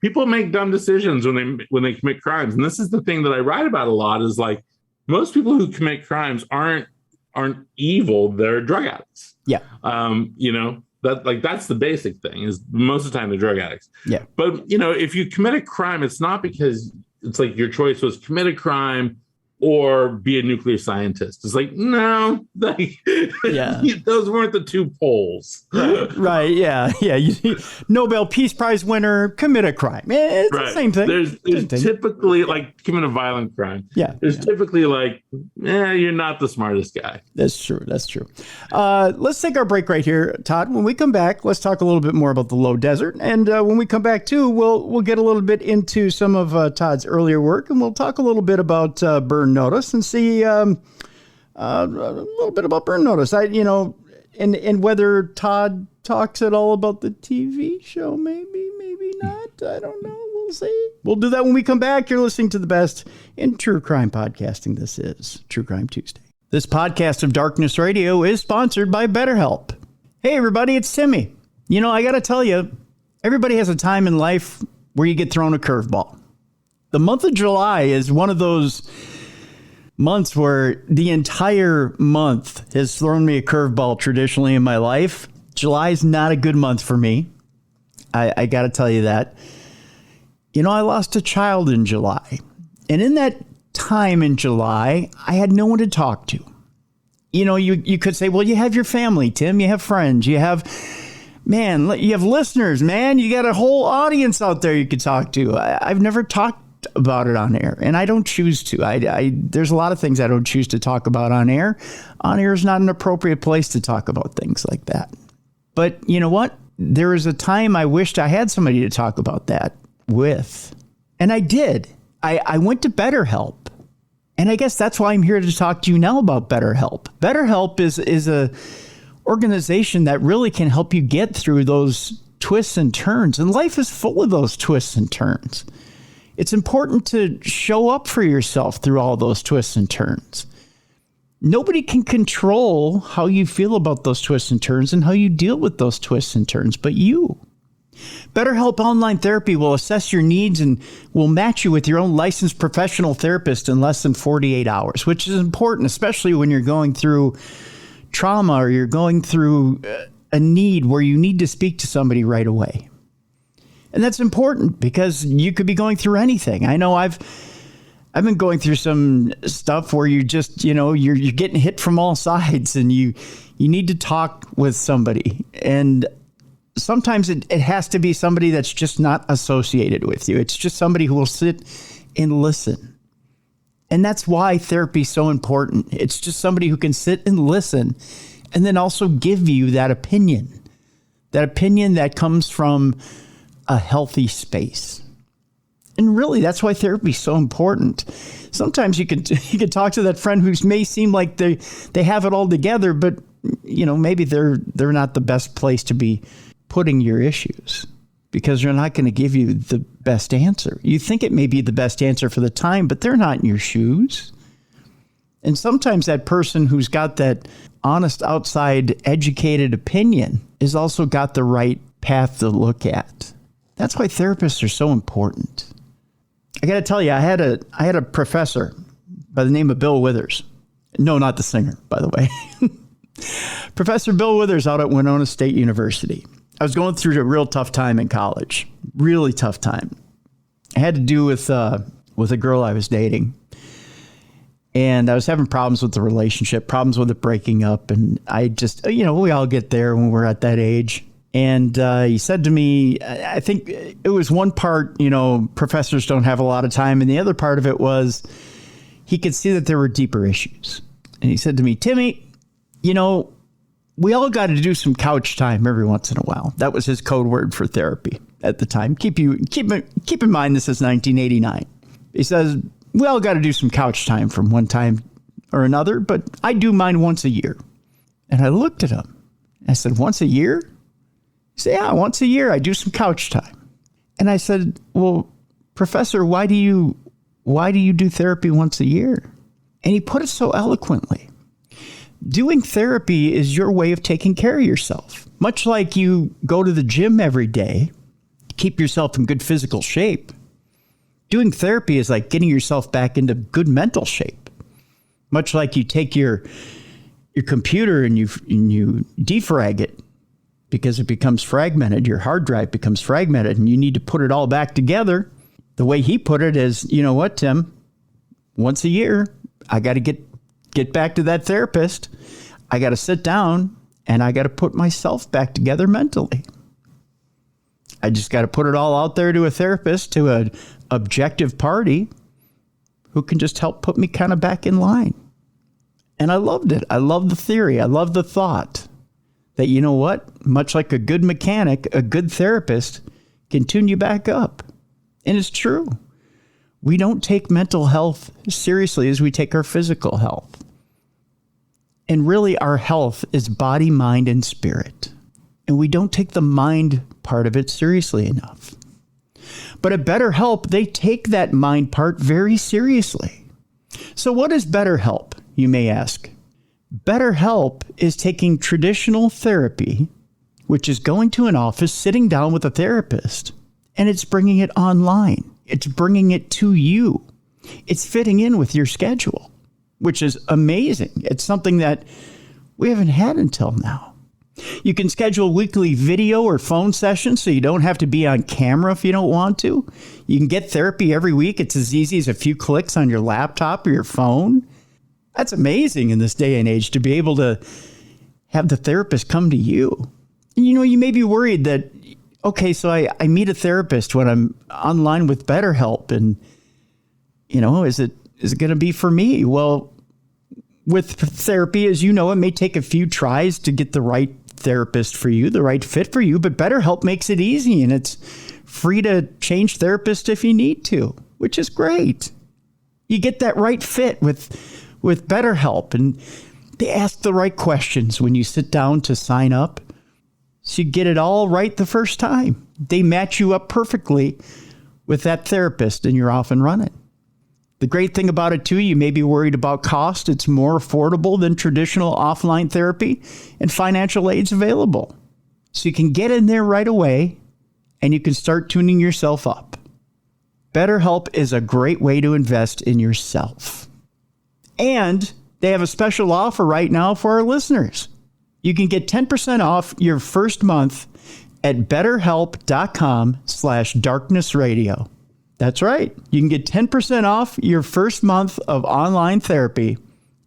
people make dumb decisions when they commit crimes, and this is the thing that I write about a lot. Is like most people who commit crimes aren't evil; they're drug addicts. Yeah. That's the basic thing. Is most of the time they're drug addicts. Yeah. But if you commit a crime, it's not because it's like your choice was commit a crime, or be a nuclear scientist. It's like, no, like, those weren't the two poles. Right. Yeah. Nobel Peace Prize winner, commit a crime. It's the same thing. There's typically like commit a violent crime. Yeah. There's typically like, you're not the smartest guy. That's true. Let's take our break right here, Todd. When we come back, let's talk a little bit more about the low desert. And when we come back too, we'll get a little bit into some of Todd's earlier work, and we'll talk a little bit about Burn Notice and see a little bit about Burn Notice. And whether Todd talks at all about the TV show, maybe not. I don't know. We'll see. We'll do that when we come back. You're listening to the best in true crime podcasting. This is True Crime Tuesday. This podcast of Darkness Radio is sponsored by BetterHelp. Hey, everybody, it's Timmy. I got to tell you, everybody has a time in life where you get thrown a curveball. The month of July is one of those months where the entire month has thrown me a curveball traditionally in my life. July is not a good month for me. I got to tell you that. I lost a child in July. And in that time in July, I had no one to talk to. You could say, well, you have your family, Tim. You have friends. You have listeners, man. You got a whole audience out there you could talk to. I've never talked about it on air, and I don't choose to. There's a lot of things I don't choose to talk about on air. On air is not an appropriate place to talk about things like that. But you know what? There was a time I wished I had somebody to talk about that with, and I did. I went to BetterHelp, and I guess that's why I'm here to talk to you now about BetterHelp. BetterHelp is a organization that really can help you get through those twists and turns, and life is full of those twists and turns. It's important to show up for yourself through all those twists and turns. Nobody can control how you feel about those twists and turns and how you deal with those twists and turns, but you. BetterHelp Online Therapy will assess your needs and will match you with your own licensed professional therapist in less than 48 hours, which is important, especially when you're going through trauma or you're going through a need where you need to speak to somebody right away. And that's important because you could be going through anything. I know I've been going through some stuff where you just, you're getting hit from all sides and you need to talk with somebody. And sometimes it has to be somebody that's just not associated with you. It's just somebody who will sit and listen. And that's why therapy is so important. It's just somebody who can sit and listen and then also give you that opinion that comes from a healthy space. And really, that's why therapy is so important. Sometimes you can talk to that friend who may seem like they have it all together, but maybe they're not the best place to be putting your issues because they're not going to give you the best answer. You think it may be the best answer for the time, but they're not in your shoes. And sometimes that person who's got that honest outside educated opinion is also got the right path to look at. That's why therapists are so important. I got to tell you, I had a professor by the name of Bill Withers. No, not the singer, by the way. Professor Bill Withers out at Winona State University. I was going through a real tough time in college. Really tough time. I had to do with a girl I was dating. And I was having problems with the relationship, problems with it breaking up. And I just, we all get there when we're at that age. And he said to me, I think it was one part, professors don't have a lot of time. And the other part of it was he could see that there were deeper issues. And he said to me, Timmy, we all got to do some couch time every once in a while. That was his code word for therapy at the time. Keep in mind, this is 1989. He says, we all got to do some couch time from one time or another, but I do mine once a year. And I looked at him. I said, once a year? He said, yeah, once a year I do some couch time. And I said, well, Professor, why do you do therapy once a year? And he put it so eloquently. Doing therapy is your way of taking care of yourself. Much like you go to the gym every day to keep yourself in good physical shape. Doing therapy is like getting yourself back into good mental shape. Much like you take your computer and you defrag it because it becomes fragmented. Your hard drive becomes fragmented and you need to put it all back together. The way he put it is, you know what, Tim? Once a year, I got to get back to that therapist. I got to sit down and I got to put myself back together mentally. I just got to put it all out there to a therapist, to an objective party who can just help put me kind of back in line. And I loved it. I love the theory. I love the thought that, you know what? Much like a good mechanic, a good therapist can tune you back up. And it's true. We don't take mental health seriously as we take our physical health. And really, our health is body, mind, and spirit. And we don't take the mind part of it seriously enough. But at BetterHelp, they take that mind part very seriously. So what is BetterHelp, you may ask? BetterHelp is taking traditional therapy, which is going to an office, sitting down with a therapist, and it's bringing it online. It's bringing it to you. It's fitting in with your schedule, which is amazing. It's something that we haven't had until now. You can schedule weekly video or phone sessions so you don't have to be on camera if you don't want to. You can get therapy every week. It's as easy as a few clicks on your laptop or your phone. That's amazing in this day and age, to be able to have the therapist come to you. You know, you may be worried that, okay, so I meet a therapist when I'm online with BetterHelp, and, you know, is it going to be for me? Well, with therapy, as you know, it may take a few tries to get the right therapist for you, the right fit for you, but BetterHelp makes it easy, and it's free to change therapist if you need to, which is great. You get that right fit with BetterHelp, and they ask the right questions when you sit down to sign up, so you get it all right the first time. They match you up perfectly with that therapist, and you're off and running. The great thing about it, too, you may be worried about cost. It's more affordable than traditional offline therapy, and financial aid's available. So you can get in there right away, and you can start tuning yourself up. BetterHelp is a great way to invest in yourself. And they have a special offer right now for our listeners. You can get 10% off your first month at betterhelp.com/darknessradio. That's right. You can get 10% off your first month of online therapy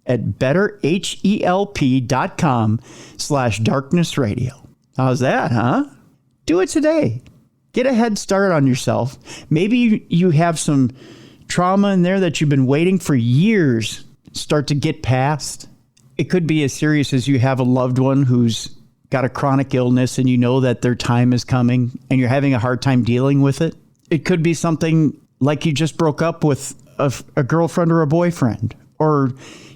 at betterhelp.com/darknessradio. How's that, huh? Do it today. Get a head start on yourself. Maybe you have some trauma in there that you've been waiting for years start to get past. It could be as serious as you have a loved one who's got a chronic illness and you know that their time is coming and you're having a hard time dealing with it. It could be something like you just broke up with a girlfriend or a boyfriend, or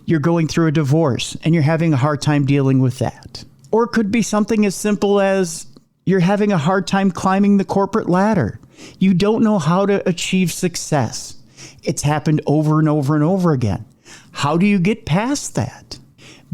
you're going through a divorce and you're having a hard time dealing with that. Or it could be something as simple as you're having a hard time climbing the corporate ladder. You don't know how to achieve success. It's happened over and over and over again. How do you get past that?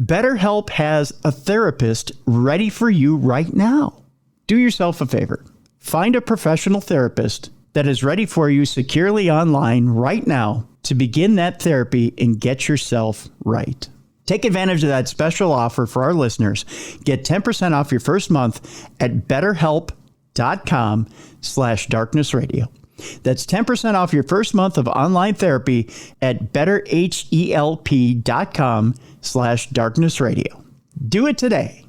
BetterHelp has a therapist ready for you right now. Do yourself a favor. Find a professional therapist that is ready for you securely online right now to begin that therapy and get yourself right. Take advantage of that special offer for our listeners. Get 10% off your first month at betterhelp.com/darknessradio. That's 10% off your first month of online therapy at betterhelp.com/darknessradio. Do it today.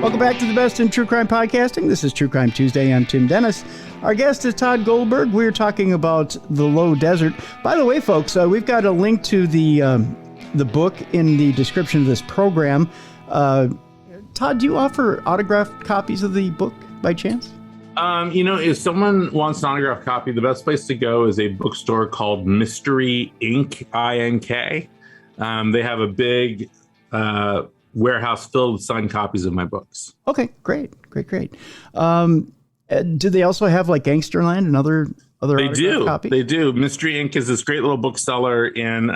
Welcome back to the best in true crime podcasting. This is True Crime Tuesday. I'm Tim Dennis. Our guest is Tod Goldberg. We're talking about the Low Desert. By the way, folks, we've got a link to the book in the description of this program. Tod, do you offer autographed copies of the book by chance? If someone wants an autographed copy, the best place to go is a bookstore called Mystery Inc. INK. They have a big warehouse filled with signed copies of my books. Okay, great. Do they also have like Gangsterland and other They do. copies? They do. Mystery Inc. is this great little bookseller in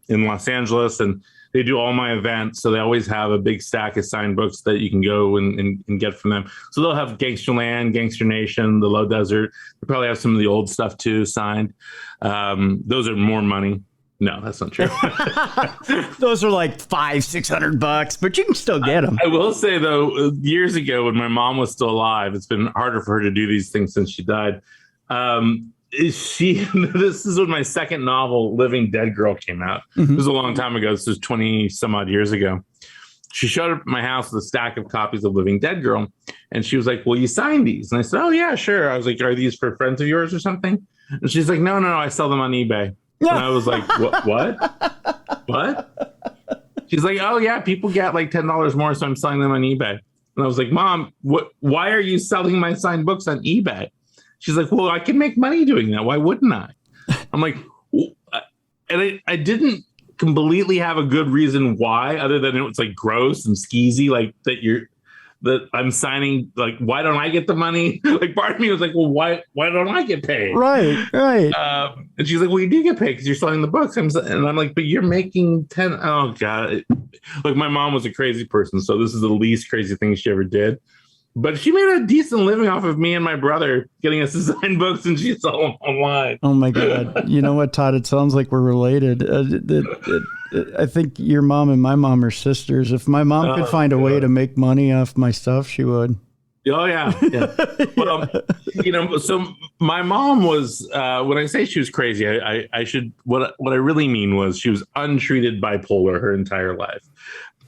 Los Angeles, and they do all my events. So they always have a big stack of signed books that you can go and get from them. So they'll have Gangsterland, Gangster Nation, The Low Desert. They probably have some of the old stuff too signed. Those are more money. No, that's not true. Those are like $500-600, but you can still get them. I will say though, years ago when my mom was still alive, it's been harder for her to do these things since she died. This is when my second novel, Living Dead Girl, came out. Mm-hmm. It was a long time ago. This was 20 some odd years ago. She showed up at my house with a stack of copies of Living Dead Girl, and she was like, "Will you sign these?" And I said, "Oh yeah, sure." I was like, "Are these for friends of yours or something?" And she's like, "No, I sell them on eBay." And I was like, what? She's like, "Oh yeah, people get like $10 more, so I'm selling them on eBay." And I was like, "Mom, why are you selling my signed books on eBay?" She's like, "Well, I can make money doing that. Why wouldn't I?" I'm like, and I didn't completely have a good reason why, other than it was like gross and skeezy, like that I'm signing, like, why don't I get the money? Like, part of me was like, well, why don't I get paid? Right. And she's like, well, you do get paid because you're selling the books. And I'm like, but you're making 10. Oh God. Like, my mom was a crazy person. So this is the least crazy thing she ever did. But she made a decent living off of me and my brother getting us to sign books, and she sold them online. Oh my God. You know what, Todd? It sounds like we're related. I think your mom and my mom are sisters. If my mom could find a way to make money off my stuff, she would. Oh, yeah. Well, so my mom was, when I say she was crazy, I should, what I really mean was she was untreated bipolar her entire life.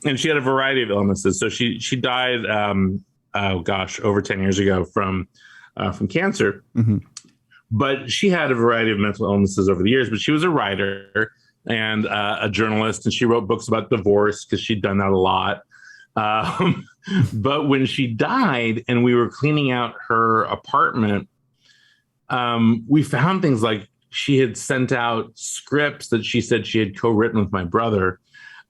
And she had a variety of illnesses. So she died, over 10 years ago from cancer. Mm-hmm. But she had a variety of mental illnesses over the years. But she was a writer and a journalist, and she wrote books about divorce because she'd done that a lot. But when she died and we were cleaning out her apartment, we found things like she had sent out scripts that she said she had co-written with my brother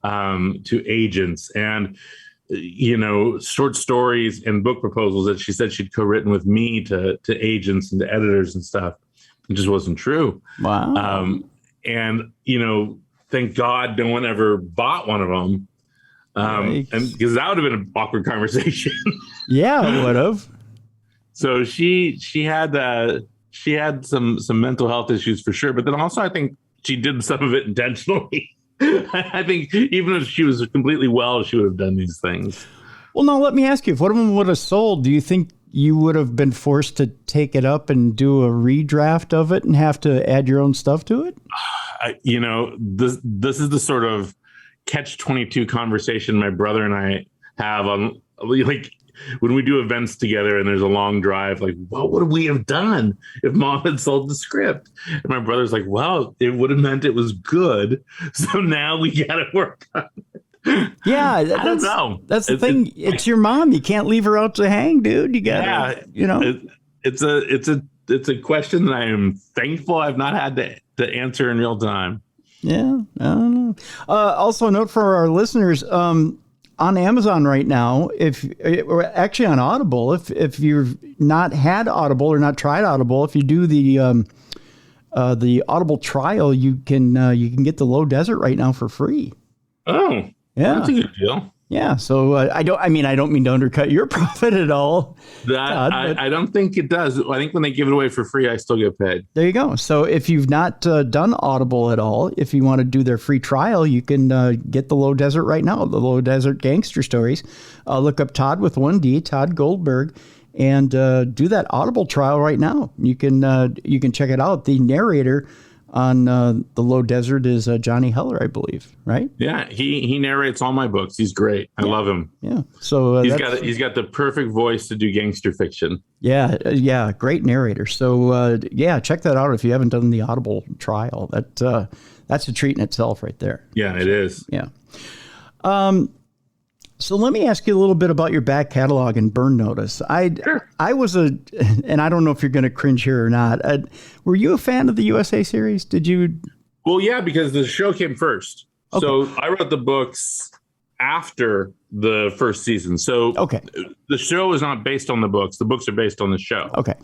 to agents, and short stories and book proposals that she said she'd co-written with me to agents and to editors and stuff. It just wasn't true. Wow. And thank God no one ever bought one of them. And because that would have been an awkward conversation. Yeah, it would have. So she had some mental health issues for sure, but then also I think she did some of it intentionally. I think even if she was completely well, she would have done these things. Well, now let me ask you: if one of them would have sold, do you think you would have been forced to take it up and do a redraft of it and have to add your own stuff to it? This is the sort of catch-22 conversation my brother and I have on, like, when we do events together and there's a long drive, like, what would we have done if Mom had sold the script? And my brother's like, well, it would have meant it was good. So now we got to work on it. Yeah. I don't know. That's the thing. It's your mom. You can't leave her out to hang, dude. You got to, It's a question that I am thankful I've not had to answer in real time. Yeah. I don't know. Also, a note for our listeners, on Amazon right now, or actually on Audible, if you've not had Audible or not tried Audible, if you do the Audible trial, you can get the Low Desert right now for free. Oh, yeah, that's a good deal. Yeah, so I don't mean to undercut your profit at all. I don't think it does. I think when they give it away for free, I still get paid. There you go. So if you've not done Audible at all, if you want to do their free trial, you can get the Low Desert right now, the Low Desert Gangster Stories. Look up Tod with 1D, Tod Goldberg, and do that Audible trial right now. You can check it out. The narrator on the Low Desert is Johnny Heller, I believe, right? Yeah, he narrates all my books. He's great. I love him. Yeah, so he's got the perfect voice to do gangster fiction. Yeah, great narrator. So check that out if you haven't done the Audible trial. That's a treat in itself, right there. Yeah, it is. Yeah. So let me ask you a little bit about your back catalog and Burn Notice. Sure. And I don't know if you're going to cringe here or not. Were you a fan of the USA series? Did you? Well, yeah, because the show came first. Okay. So I wrote the books after the first season. So the show is not based on the books. The books are based on the show. Okay.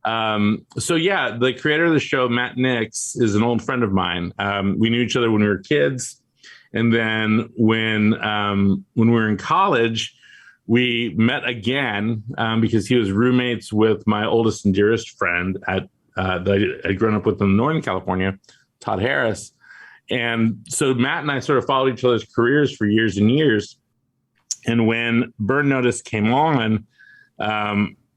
So yeah, the creator of the show, Matt Nix, is an old friend of mine. We knew each other when we were kids. And then when we were in college, we met again because he was roommates with my oldest and dearest friend that I'd grown up with in Northern California, Todd Harris. And so Matt and I sort of followed each other's careers for years and years. And when Burn Notice came on,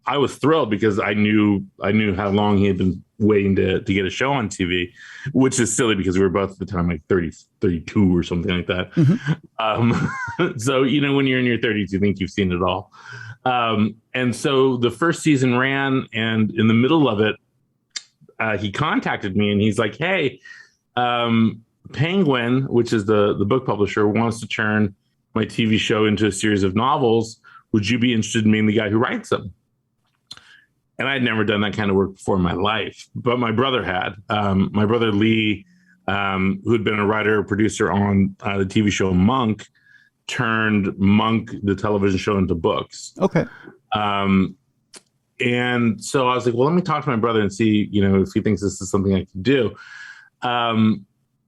I was thrilled because I knew how long he had been waiting to get a show on TV, which is silly because we were both at the time like 30, 32 or something like that. So, when you're in your 30s, you think you've seen it all. And so the first season ran, and in the middle of it, he contacted me and he's like, hey, Penguin, which is the book publisher, wants to turn my TV show into a series of novels. Would you be interested in being the guy who writes them? And I'd never done that kind of work before in my life, but my brother had. My brother Lee, who had been a writer, producer on the TV show Monk, turned Monk, the television show, into books. Okay. And so I was like, well, let me talk to my brother and see, if he thinks this is something I can do.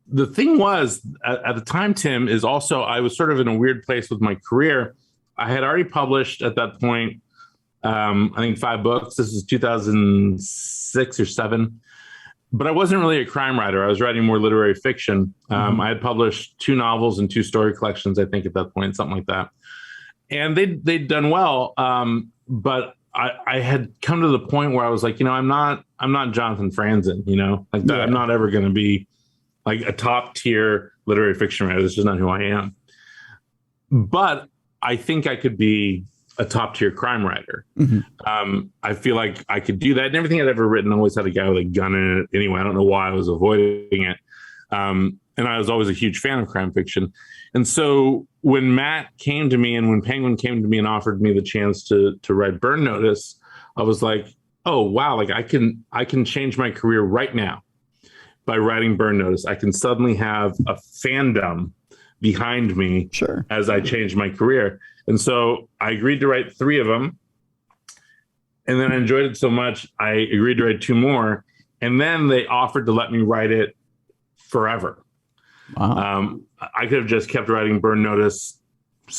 The thing was, at the time, Tim, is also I was sort of in a weird place with my career. I had already published at that point, I think 5 books. This is 2006 or 7. But I wasn't really a crime writer. I was writing more literary fiction. I had published 2 novels and 2 story collections, I think, at that point, something like that. And they'd done well. But I had come to the point where I was like, I'm not Jonathan Franzen, I'm not ever going to be like a top tier literary fiction writer. This is just not who I am. But I think I could be a top tier crime writer. I feel like I could do that. And everything I'd ever written always had a guy with a gun in it. Anyway, I don't know why I was avoiding it. And I was always a huge fan of crime fiction. And so when Matt came to me and when Penguin came to me and offered me the chance to write Burn Notice, I was like, oh, wow, like I can change my career right now by writing Burn Notice. I can suddenly have a fandom behind me as I change my career. And so I agreed to write 3 of them. And then I enjoyed it so much, I agreed to write 2 more. And then they offered to let me write it forever. Wow. I could have just kept writing Burn Notice.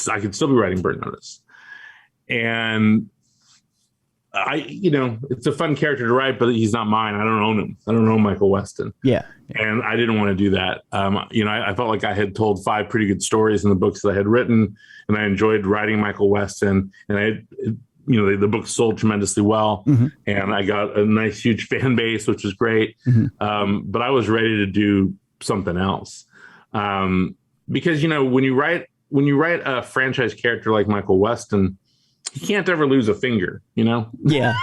I could still be writing Burn Notice. And it's a fun character to write, but he's not mine. I don't own him. I don't own Michael Weston. Yeah. And I didn't want to do that. I felt like I had told 5 pretty good stories in the books that I had written, and I enjoyed writing Michael Weston. And the book sold tremendously well, and I got a nice, huge fan base, which was great. But I was ready to do something else. Because, when you write a franchise character like Michael Weston, he can't ever lose a finger, Yeah,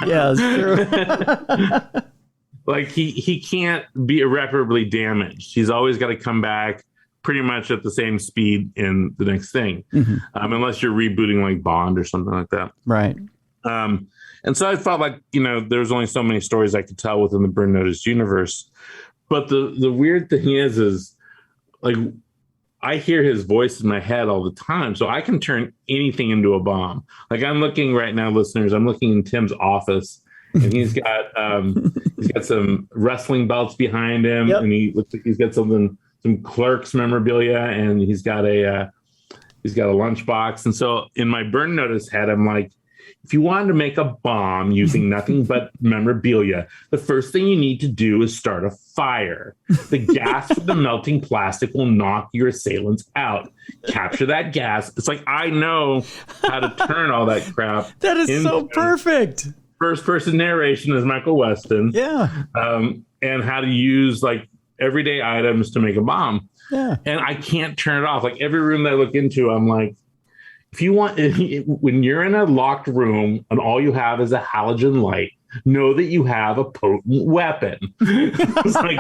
that's true. Like he can't be irreparably damaged. He's always got to come back pretty much at the same speed in the next thing, unless you're rebooting like Bond or something like that. Right. And so I felt like, there's only so many stories I could tell within the Burn Notice universe. But the weird thing is like, I hear his voice in my head all the time, so I can turn anything into a bomb. Like I'm looking right now, listeners, I'm looking in Tim's office, and he's got some wrestling belts behind him, and he looks like he's got some Clerks memorabilia, and he's got a lunchbox. And so in my Burn Notice head, I'm like, if you wanted to make a bomb using nothing but memorabilia, the first thing you need to do is start a fire. The gas from the melting plastic will knock your assailants out. Capture that gas. It's like, I know how to turn all that crap. That is so perfect. First person narration is Michael Weston. Yeah. And how to use like everyday items to make a bomb. Yeah. And I can't turn it off. Like every room that I look into, I'm like, when you're in a locked room and all you have is a halogen light, know that you have a potent weapon. It's like,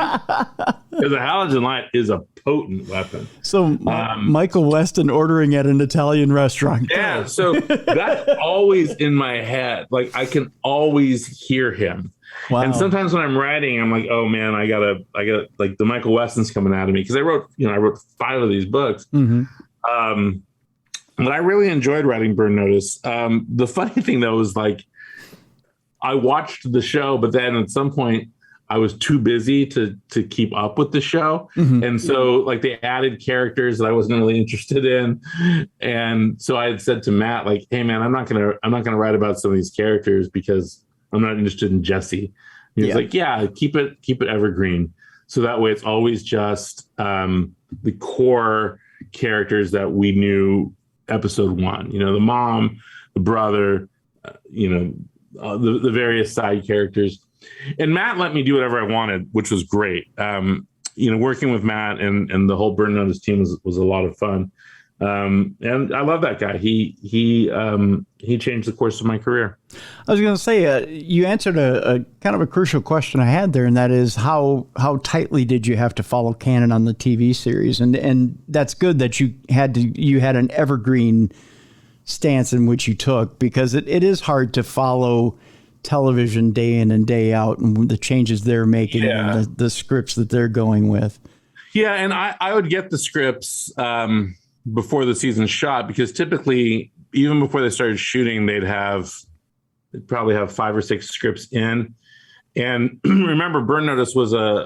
because a halogen light is a potent weapon. So Michael Weston ordering at an Italian restaurant. Yeah. So that's always in my head. Like I can always hear him. Wow. And sometimes when I'm writing, I'm like, oh man, I got like the Michael Weston's coming out of me. Cause I wrote 5 of these books. But I really enjoyed writing Burn Notice. The funny thing, though, is like I watched the show, but then at some point I was too busy to keep up with the show. And so like they added characters that I wasn't really interested in. And so I had said to Matt, like, hey man, I'm not gonna write about some of these characters because I'm not interested in Jesse. He was like, yeah, keep it evergreen. So that way it's always just the core characters that we knew episode 1, the mom, the brother, the various side characters. And Matt let me do whatever I wanted, which was great. Working with Matt and the whole Burn Notice team was a lot of fun. And I love that guy. He changed the course of my career. I was going to say, you answered a kind of a crucial question I had there, and that is how tightly did you have to follow canon on the TV series? And that's good that you had an evergreen stance in which you took, because it is hard to follow television day in and day out and the changes they're making and the scripts that they're going with. Yeah, and I would get the scripts before the season shot, because typically, even before they started shooting, they'd probably have 5 or 6 scripts in. And remember, Burn Notice was a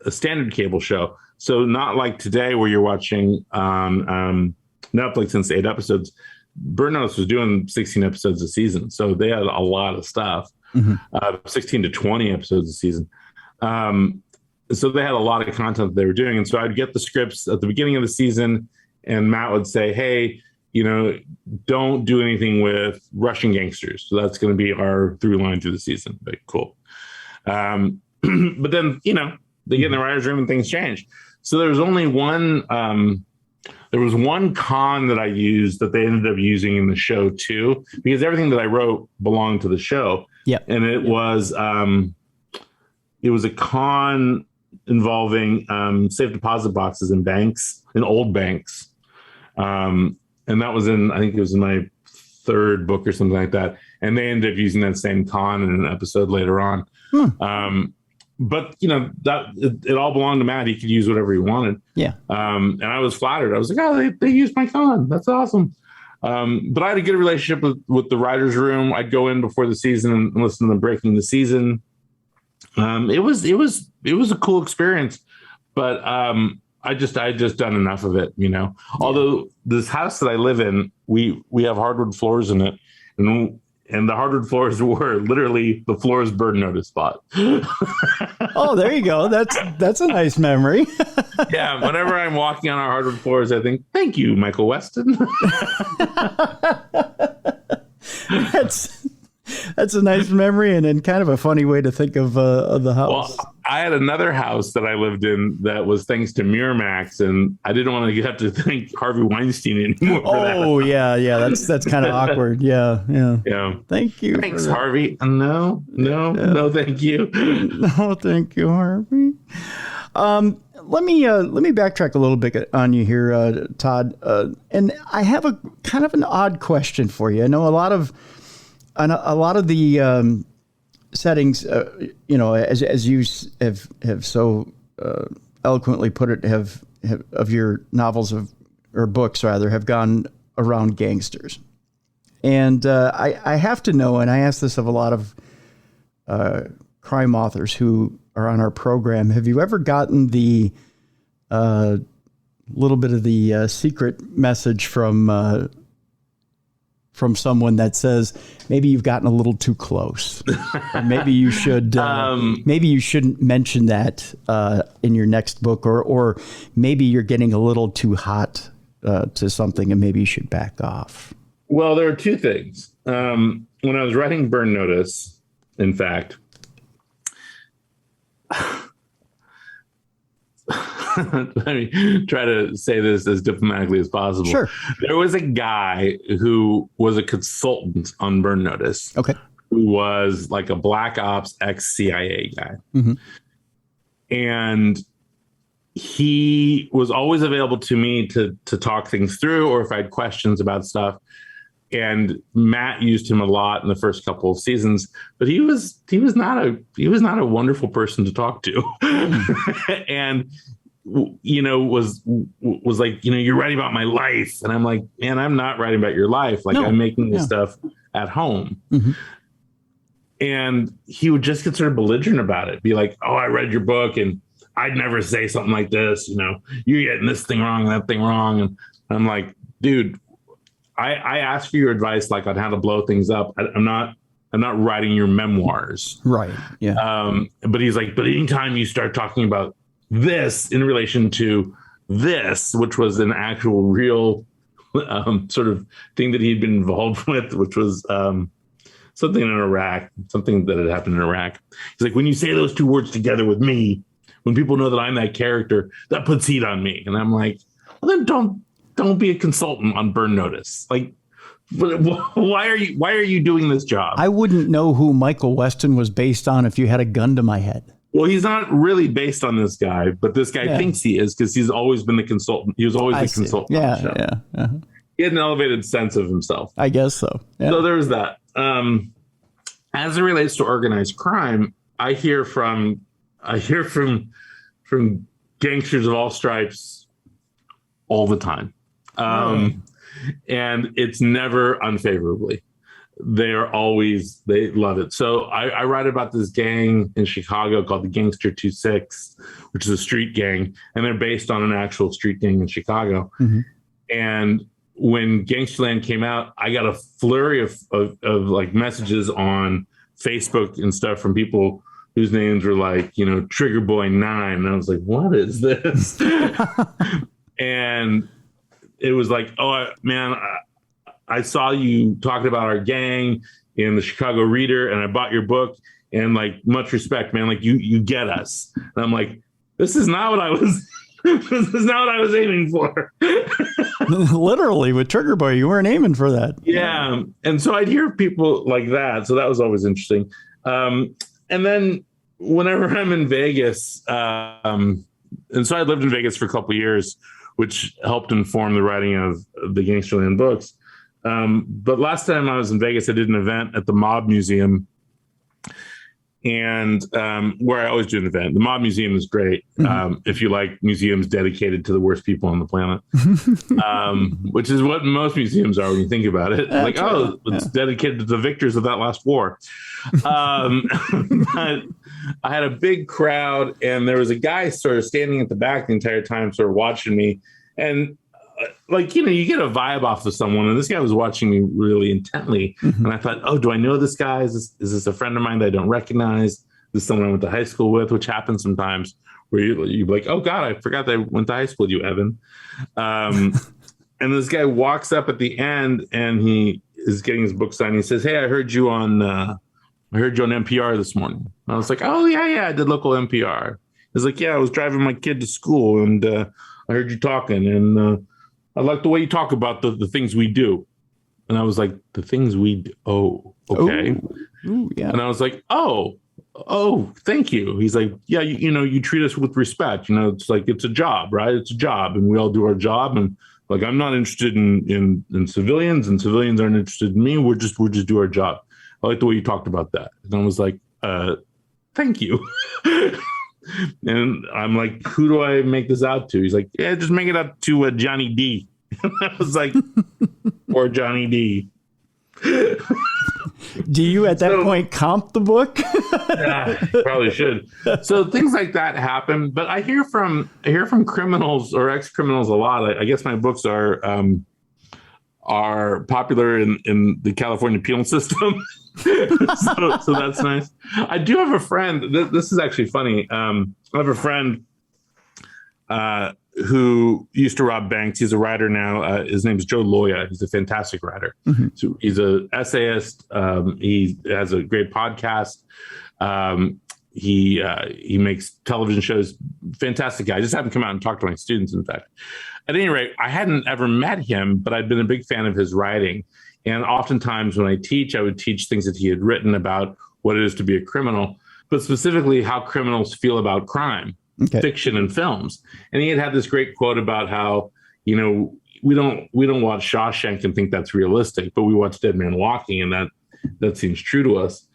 standard cable show, so not like today where you're watching on Netflix and 8 episodes. Burn Notice was doing 16 episodes a season, so they had a lot of stuff, 16 to 20 episodes a season. So they had a lot of content they were doing. And so I'd get the scripts at the beginning of the season, and Matt would say, hey, don't do anything with Russian gangsters. So that's going to be our through line through the season. Like, cool. But then, they get in the writer's room and things change. So there was only one con that I used that they ended up using in the show too, because everything that I wrote belonged to the show. Yeah. And it was a con involving safe deposit boxes in banks, in old banks. And that was I think it was in my 3rd book or something like that. And they ended up using that same con in an episode later on. But it all belonged to Matt. He could use whatever he wanted. Yeah. And I was flattered. I was like, oh, they used my con. That's awesome. But I had a good relationship with the writer's room. I'd go in before the season and listen to them breaking the season. It was a cool experience, but I just done enough of it, Although this house that I live in, we have hardwood floors in it, and the hardwood floors were literally the floor's Burn Notice spot. Oh, there you go. That's a nice memory. Yeah, whenever I'm walking on our hardwood floors, I think, thank you, Michael Weston. That's a nice memory, and kind of a funny way to think of the house. Well, I had another house that I lived in that was thanks to Miramax, and I didn't want to have to thank Harvey Weinstein anymore. Oh, yeah. That's kind of awkward. Yeah. Thank you. Thanks, Harvey. No, thank you. No, thank you, Harvey. Let me backtrack a little bit on you here, Tod. And I have a kind of an odd question for you. I know a lot of the settings, as you have so eloquently put it, have of your novels or books rather, have gone around gangsters. And I have to know, and I ask this of a lot of crime authors who are on our program, have you ever gotten the little bit of the secret message from someone that says maybe you've gotten a little too close, or maybe you should maybe you shouldn't mention that in your next book, or maybe you're getting a little too hot to something and maybe you should back off? Well, there are 2 things. When I was writing Burn Notice, in fact, let me try to say this as diplomatically as possible. Sure. There was a guy who was a consultant on Burn Notice. Okay. Who was like a black ops ex-CIA guy. Mm-hmm. And he was always available to me to talk things through, or if I had questions about stuff. And Matt used him a lot in the first couple of seasons, but he was not a wonderful person to talk to. And was like, you're writing about my life. And I'm like, man, I'm not writing about your life. Like, no, I'm making this stuff at home. Mm-hmm. And he would just get sort of belligerent about it, be like, oh, I read your book and I'd never say something like this. You're getting this thing wrong and that thing wrong. And I'm like, dude, I asked for your advice, like on how to blow things up. I'm not writing your memoirs. Right. Yeah. But he's like, but anytime you start talking about this in relation to this, which was an actual real sort of thing that he'd been involved with, which was something in Iraq, something that had happened in Iraq. He's like, when you say those two words together with me, when people know that I'm that character, that puts heat on me. And I'm like, well, then don't be a consultant on Burn Notice. Like, why are you doing this job? I wouldn't know who Michael Weston was based on if you had a gun to my head. Well, he's not really based on this guy, but this guy thinks he is because he's always been the consultant. He was always the consultant. Yeah, on the show. yeah. Uh-huh. He had an elevated sense of himself. I guess so. Yeah. So there's that. As it relates to organized crime, I hear from gangsters of all stripes all the time. And it's never unfavorably. They love it. So I write about this gang in Chicago called the Gangster 26, which is a street gang, and they're based on an actual street gang in Chicago. Mm-hmm. And when Gangsterland came out, I got a flurry of like messages on Facebook and stuff from people whose names were like, Trigger Boy 9. And I was like, what is this? And it was like, oh, man, I saw you talking about our gang in the Chicago Reader, and I bought your book, and like, much respect, man. Like, you get us. And I'm like, this is not what I was. This is not what I was aiming for. Literally, with Trigger Boy, you weren't aiming for that. Yeah, and so I'd hear people like that. So that was always interesting. And then whenever I'm in Vegas, and so I lived in Vegas for a couple of years, which helped inform the writing of the Gangsterland books. But last time I was in Vegas, I did an event at the Mob Museum, and where I always do an event. The Mob Museum is great if you like museums dedicated to the worst people on the planet, which is what most museums are when you think about it. Like, it's dedicated to the victors of that last war. But I had a big crowd, and there was a guy sort of standing at the back the entire time, sort of watching me. And you get a vibe off of someone, and this guy was watching me really intently. Mm-hmm. And I thought, oh, do I know this guy? Is this a friend of mine that I don't recognize? Is this someone I went to high school with? Which happens sometimes, where you're like, oh God, I forgot that I went to high school with you, Evan. And this guy walks up at the end, and he is getting his book signed. He says, hey, I heard you on NPR this morning. And I was like, oh yeah, I did local NPR. He's like, yeah, I was driving my kid to school, and I heard you talking, and I like the way you talk about the things we do. And I was like, the things we do? Oh, okay. Ooh, yeah. And I was like, oh, thank you. He's like, yeah, you treat us with respect. It's like, it's a job, right? It's a job, and we all do our job. And like, I'm not interested in civilians, and civilians aren't interested in me. We're just do our job. I like the way you talked about that. And I was like, thank you. And I'm like, who do I make this out to? He's like, yeah, just make it out to Johnny D. I was like, or Johnny D. Do you at that point comp the book? Yeah, probably should. So things like that happen. But I hear from criminals or ex-criminals a lot. I guess my books are popular in the California penal system. so that's nice. I do have a friend. This is actually funny. I have a friend who used to rob banks. He's a writer now. His name is Joe Loya. He's a fantastic writer. Mm-hmm. So he's an essayist. He has a great podcast. He makes television shows. Fantastic guy. I just had him come out and talk to my students, in fact. At any rate, I hadn't ever met him, but I'd been a big fan of his writing. And oftentimes when I teach, I would teach things that he had written about what it is to be a criminal, but specifically how criminals feel about crime, fiction and films. And he had this great quote about how, we don't watch Shawshank and think that's realistic, but we watch Dead Man Walking, and that seems true to us.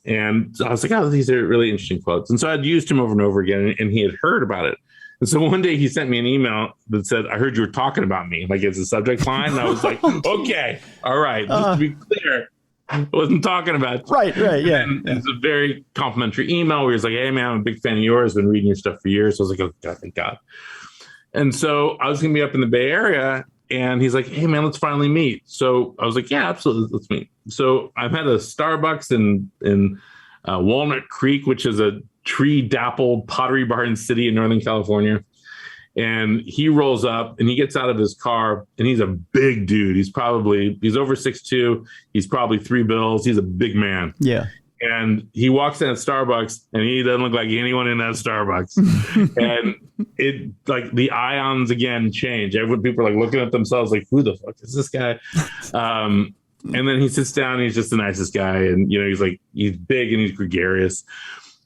And I was like, oh, these are really interesting quotes. And so I'd used him over and over again, and he had heard about it. And so one day he sent me an email that said, I heard you were talking about me, like it's a subject line. And I was like, okay, all right. Just to be clear, wasn't talking about you. Right, yeah. And it's a very complimentary email where he's like, hey, man, I'm a big fan of yours. Been reading your stuff for years. So I was like, oh, God, thank God. And so I was going to be up in the Bay Area. And he's like, hey, man, let's finally meet. So I was like, yeah, absolutely. Let's meet. So I'm at a Starbucks in Walnut Creek, which is a tree-dappled Pottery Barn city in Northern California. And he rolls up and he gets out of his car, and he's a big dude. He's over 6'2". He's probably 3 bills. He's a big man. Yeah. And he walks in at Starbucks, and he doesn't look like anyone in that Starbucks. And it, like, the ions again change. People are like looking at themselves like, who the fuck is this guy? And then he sits down, and he's just the nicest guy. And, he's big and he's gregarious.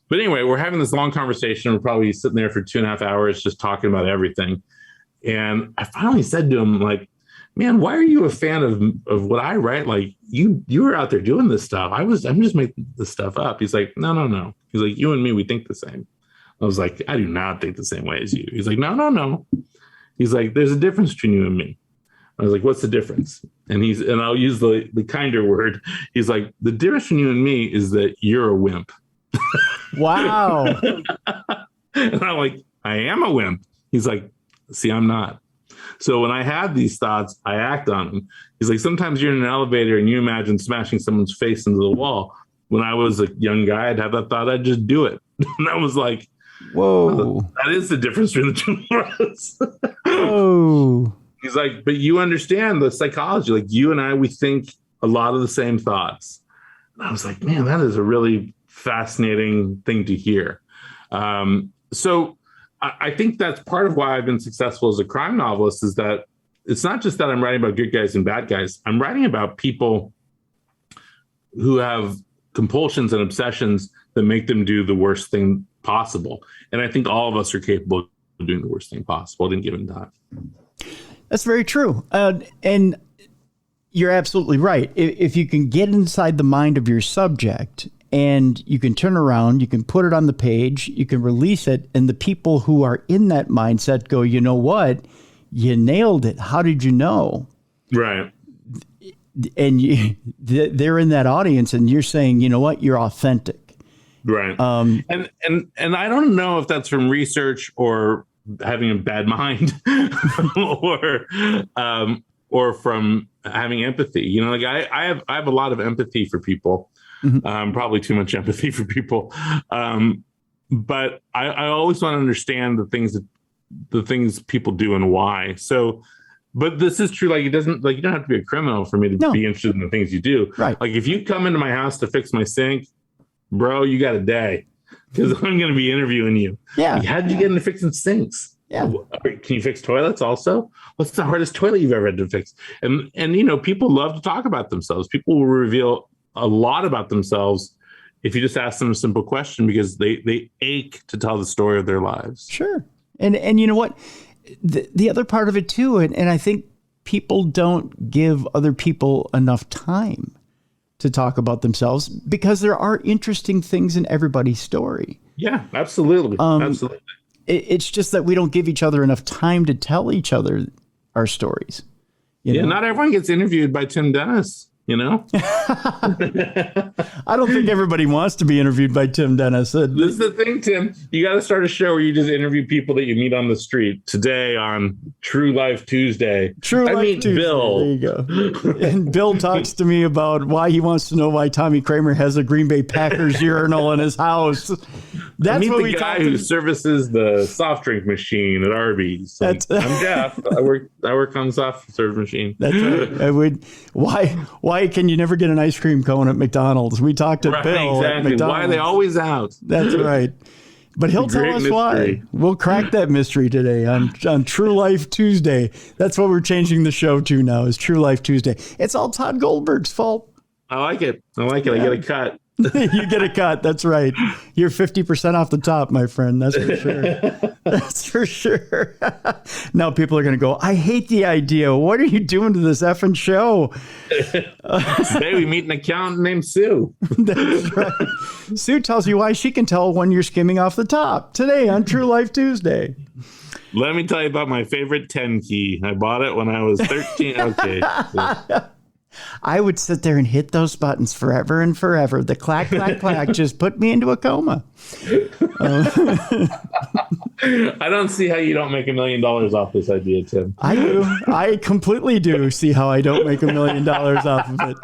But anyway, we're having this long conversation. We're probably sitting there for 2.5 hours just talking about everything. And I finally said to him, like, man, why are you a fan of what I write? Like, you were out there doing this stuff. I'm just making this stuff up. He's like, no. He's like, you and me, we think the same. I was like, I do not think the same way as you. He's like, no. He's like, there's a difference between you and me. I was like, what's the difference? And I'll use the kinder word. He's like, the difference between you and me is that you're a wimp. Wow. And I'm like, I am a wimp. He's like, see, I'm not. So when I have these thoughts, I act on them. He's like, sometimes you're in an elevator and you imagine smashing someone's face into the wall. When I was a young guy, I'd have that thought, I'd just do it. And I was like, whoa, that is the difference between the two of us. Whoa. He's like, but you understand the psychology. Like, you and I, we think a lot of the same thoughts. And I was like, man, that is a really fascinating thing to hear. So I think that's part of why I've been successful as a crime novelist, is that it's not just that I'm writing about good guys and bad guys. I'm writing about people who have compulsions and obsessions that make them do the worst thing possible. And I think all of us are capable of doing the worst thing possible at any given time. That's very true. And you're absolutely right. If you can get inside the mind of your subject and you can turn around, you can put it on the page, you can release it, and the people who are in that mindset go, you know what? You nailed it. How did you know? Right. And they're in that audience, and you're saying, you know what? You're authentic. Right. And I don't know if that's from research or having a bad mind or from having empathy. Like I have a lot of empathy for people. Mm-hmm. Probably too much empathy for people. But I always want to understand the things people do and why. So, but this is true. Like, you don't have to be a criminal for me to be interested in the things you do. Right. Like, if you come into my house to fix my sink, bro, you got a day, because I'm going to be interviewing you. Yeah. Like, how did you get into fixing sinks? Yeah. Can you fix toilets also? What's the hardest toilet you've ever had to fix? And people love to talk about themselves. People will reveal a lot about themselves if you just ask them a simple question, because they ache to tell the story of their lives. Sure. And you know what? The other part of it too, and I think people don't give other people enough time to talk about themselves, because there are interesting things in everybody's story. Yeah, absolutely. Absolutely. It's just that we don't give each other enough time to tell each other our stories. You know? Not everyone gets interviewed by Tim Dennis. I don't think everybody wants to be interviewed by Tim Dennis. This is the thing, Tim. You got to start a show where you just interview people that you meet on the street. Today on True Life Tuesday, I meet Bill. There you go. And Bill talks to me about why he wants to know why Tommy Kramer has a Green Bay Packers urinal in his house. That's I meet the guy who services the soft drink machine at Arby's. I'm Jeff. I work on the soft serve machine. That's right. Why can you never get an ice cream cone at McDonald's? We talked to Bill at McDonald's. Why are they always out? That's right. But he'll tell us why. We'll crack that mystery today on True Life Tuesday. That's what we're changing the show to now, is True Life Tuesday. It's all Tod Goldberg's fault. I like it. Yeah. I get a cut. You get a cut. That's right. You're 50% off the top, my friend. That's for sure. That's for sure. Now people are going to go, I hate the idea. What are you doing to this effing show? Today we meet an accountant named Sue. That's right. Sue tells you why she can tell when you're skimming off the top. Today on True Life Tuesday. Let me tell you about my favorite 10 key. I bought it when I was 13. Okay. I would sit there and hit those buttons forever and forever. The clack, clack, clack just put me into a coma. I don't see how you don't make $1 million off this idea, Tim. I do. I completely do see how I don't make $1 million off of it.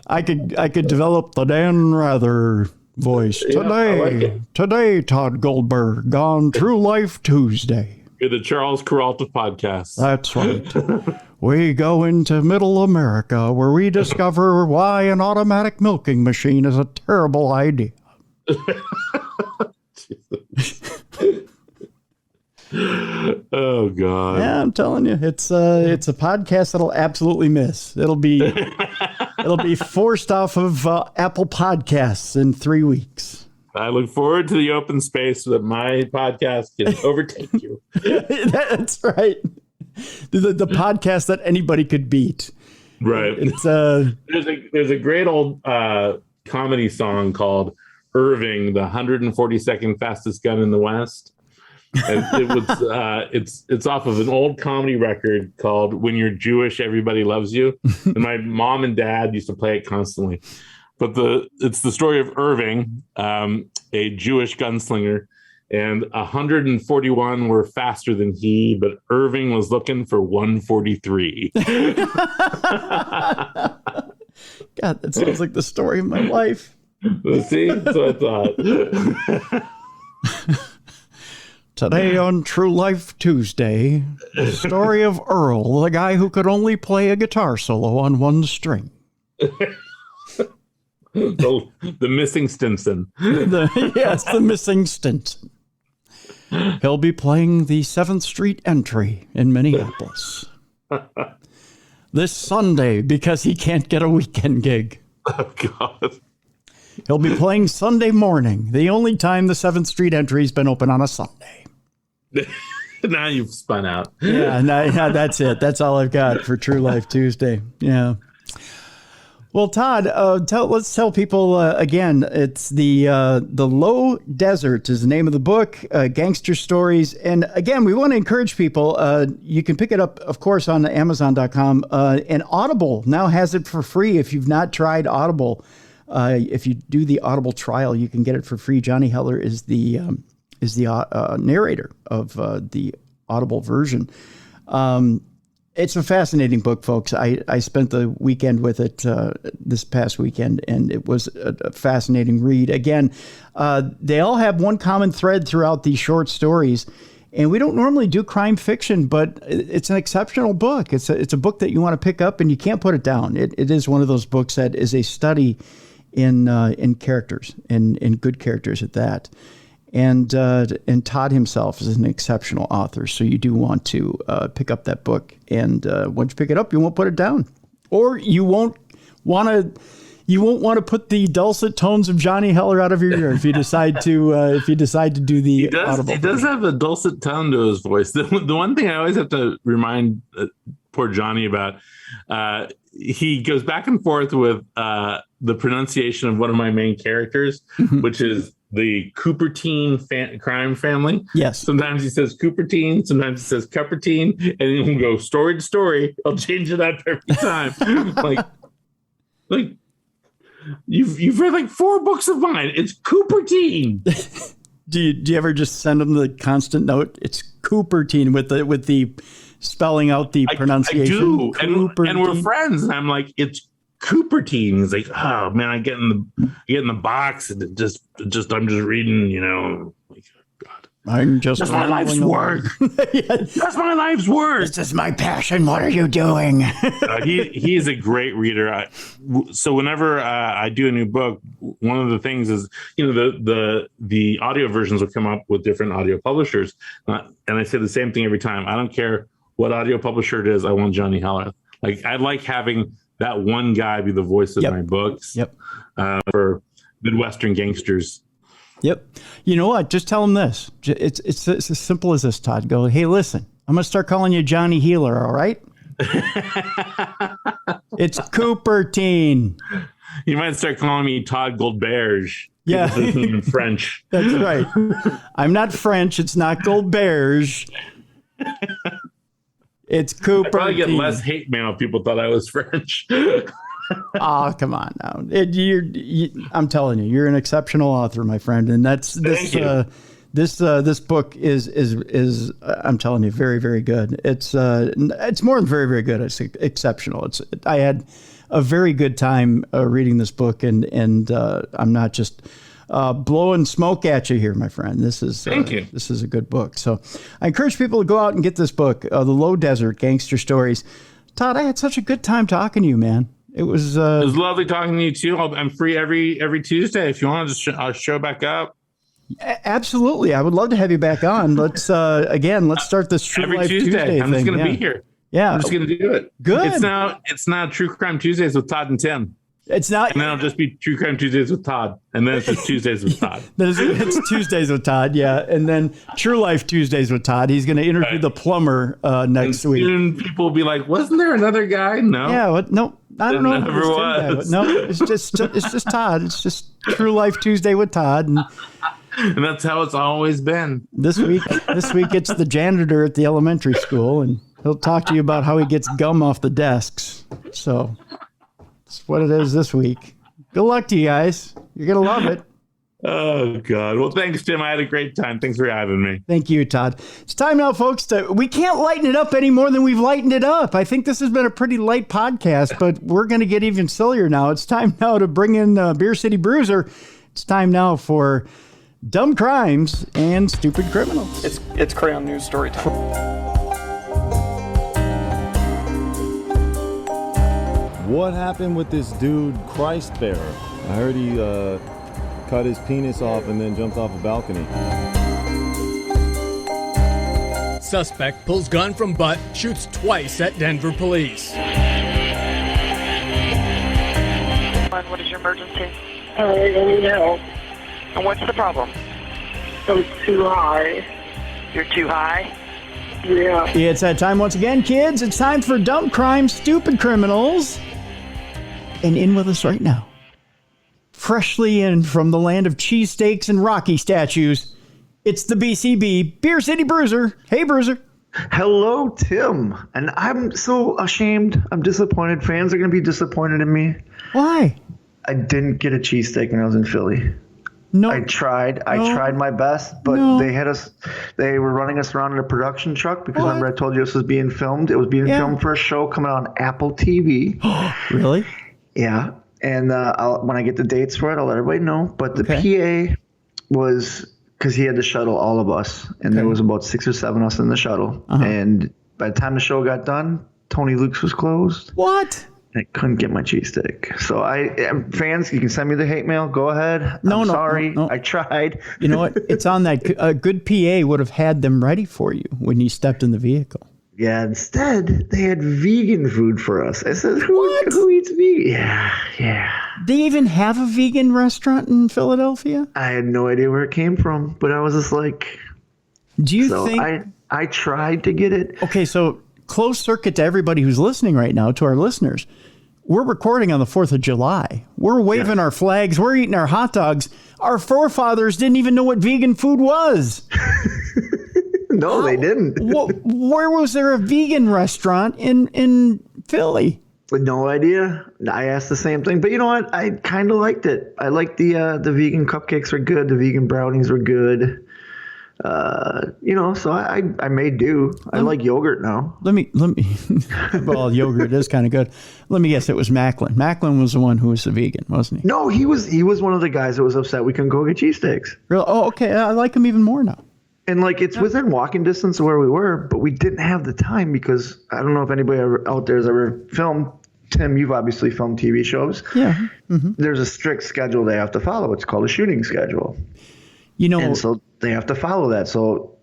I could develop the Dan Rather voice today. Today, Tod Goldberg on True Life Tuesday. You're the Charles Peralta podcast. That's right. We go into middle America where we discover why an automatic milking machine is a terrible idea. Oh God! Yeah, I'm telling you, it's a podcast that'll absolutely miss. It'll be forced off of Apple Podcasts in 3 weeks. I look forward to the open space so that my podcast can overtake you. That's right. The podcast that anybody could beat. Right. It's there's a great old comedy song called Irving, the 142nd fastest gun in the West. And it's off of an old comedy record called When You're Jewish, Everybody Loves You. And my mom and dad used to play it constantly. But it's the story of Irving, a Jewish gunslinger, and 141 were faster than he, but Irving was looking for 143. God, that sounds like the story of my life. See, that's what I thought. Today on True Life Tuesday, the story of Earl, the guy who could only play a guitar solo on one string. The missing Stinson. Yes, the missing Stinson. He'll be playing the 7th Street Entry in Minneapolis this Sunday because he can't get a weekend gig. Oh, God. He'll be playing Sunday morning, the only time the 7th Street Entry's been open on a Sunday. Now you've spun out. Yeah, that's it. That's all I've got for True Life Tuesday. Yeah. Well, Tod, let's tell people again. It's the Low Desert is the name of the book, Gangster Stories. And again, we want to encourage people. You can pick it up, of course, on Amazon.com. And Audible now has it for free. If you've not tried Audible, if you do the Audible trial, you can get it for free. Johnny Heller is the narrator of the Audible version. It's a fascinating book, folks. I spent the weekend with it this past weekend, and it was a fascinating read. Again, they all have one common thread throughout these short stories, and we don't normally do crime fiction, but it's an exceptional book. It's a book that you want to pick up, and you can't put it down. It is one of those books that is a study in characters, and in good characters at that. And Tod himself is an exceptional author, so you do want to pick up that book. And once you pick it up, you won't put it down, or you won't want to put the dulcet tones of Johnny Heller out of your ear if you decide to do the Audible. He does have a dulcet tone to his voice. The one thing I always have to remind poor Johnny about, he goes back and forth with the pronunciation of one of my main characters, which is the Cupertine crime family. Yes. Sometimes he says Cupertine, sometimes he says Cupertine, and then he'll go story to story. I'll change it up every time. like you've read like 4 books of mine. It's Cupertine. Do you ever just send him the constant note? It's Cupertine with the spelling out the pronunciation. I do, and we're friends. And I'm like, it's Cupertine. He's like, oh man, I get in the box and I'm just reading, like, God. That's my life's work. That's my life's work. This is my passion. What are you doing? He is a great reader. So whenever I do a new book, one of the things is, the audio versions will come up with different audio publishers, and I say the same thing every time. I don't care what audio publisher it is. I want Johnny Heller. Like, I like having that one guy be the voice of my books. Yep. For Midwestern gangsters. Yep. You know what? Just tell him this. It's as simple as this, Tod. Go, hey, listen, I'm going to start calling you Johnny Healer, all right? It's Cupertine. You might start calling me Tod Goldberg. Yeah. In French. That's right. I'm not French. It's not Goldberg. It's Cooper. I'd probably get less hate mail if people thought I was French. Oh, come on now. I'm telling you, you're an exceptional author, my friend. And this book is I'm telling you, very, very good. It's more than very, very good. It's exceptional. I had a very good time reading this book, and I'm not just blowing smoke at you here, my friend. Thank you. This is a good book. So I encourage people to go out and get this book, The Low Desert Gangster Stories. Tod, I had such a good time talking to you, man. It was lovely talking to you too. I'm free every Tuesday if you want to show back up. Absolutely, I would love to have you back on. Let's start this True every Life Tuesday. I'm just going to be here. Yeah, I'm just going to do it. Good. It's now True Crime Tuesdays with Tod and Tim. It's not, and then it'll just be True Crime Tuesdays with Tod, and then it's just Tuesdays with Tod. It's Tuesdays with Tod, yeah, and then True Life Tuesdays with Tod. He's going to interview the plumber next week. Soon people will be like, "Wasn't there another guy?" No. Yeah. No. I don't know. If never was. No, it's just Tod. It's just True Life Tuesday with Tod, and that's how it's always been. This week it's the janitor at the elementary school, and he'll talk to you about how he gets gum off the desks. So that's what it is this week. Good luck to you guys. You're gonna love it. Oh, God. Well, thanks, Tim. I had a great time. Thanks for having me. Thank you, Tod. It's time now, folks. We can't lighten it up any more than we've lightened it up. I think this has been a pretty light podcast, but we're going to get even sillier now. It's time now to bring in Beer City Bruiser. It's time now for Dumb Crimes and Stupid Criminals. It's Crayon News story time. What happened with this dude, Christ Bearer? I heard he cut his penis off and then jumped off a balcony. Suspect pulls gun from butt, shoots twice at Denver police. What is your emergency? I need help. And what's the problem? I'm too high. You're too high? Yeah. It's that time once again, kids. It's time for Dumb Crimes, Stupid Criminals. And in with us right now, freshly in from the land of cheesesteaks and Rocky statues, it's the BCB, Beer City Bruiser. Hey, Bruiser. Hello, Tim. And I'm so ashamed. I'm disappointed. Fans are going to be disappointed in me. Why? I didn't get a cheesesteak when I was in Philly. No. I tried my best, but they were running us around in a production truck because remember I told you this was being filmed? It was being filmed for a show coming on Apple TV. Really? Yeah. And when I get the dates for it, I'll let everybody know. But the PA was, because he had to shuttle all of us, and there was about 6 or 7 of us in the shuttle. And by the time the show got done, Tony Luke's was closed. What? I couldn't get my cheesesteak. So fans, you can send me the hate mail. Go ahead. I'm sorry. I tried. You know what? It's on that. A good PA would have had them ready for you when you stepped in the vehicle. Yeah, instead, they had vegan food for us. I said, who eats vegan? Yeah. They even have a vegan restaurant in Philadelphia? I had no idea where it came from, but I was just like... Do you think... I tried to get it. Okay, so closed circuit to everybody who's listening right now, to our listeners. We're recording on the 4th of July. We're waving our flags. We're eating our hot dogs. Our forefathers didn't even know what vegan food was. No, they didn't. Where was there a vegan restaurant in Philly? With no idea. I asked the same thing, but you know what? I kind of liked it. I liked the vegan cupcakes were good. The vegan brownies were good. So I made do. I like yogurt now. Let me. Well, yogurt is kind of good. Let me guess. It was Macklin. Macklin was the one who was the vegan, wasn't he? No, he was one of the guys that was upset we couldn't go get cheesesteaks. Really? Oh, okay. I like him even more now. And it's within walking distance of where we were, but we didn't have the time because I don't know if anybody out there has ever filmed. Tim, you've obviously filmed TV shows. Yeah. Mm-hmm. There's a strict schedule they have to follow. It's called a shooting schedule. And so they have to follow that. So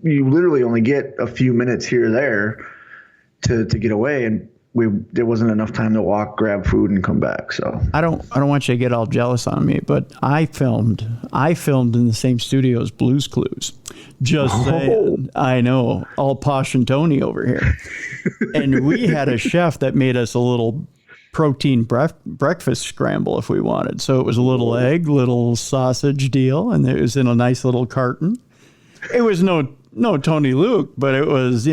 you literally only get a few minutes here or there to get away, and there wasn't enough time to walk, grab food, and come back. So I don't want you to get all jealous on me, but I filmed in the same studio as Blue's Clues. Just saying. I know, all posh and Tony over here, and we had a chef that made us a little protein breakfast scramble if we wanted. So it was a little egg, little sausage deal, and it was in a nice little carton. It was no Tony Luke, but it was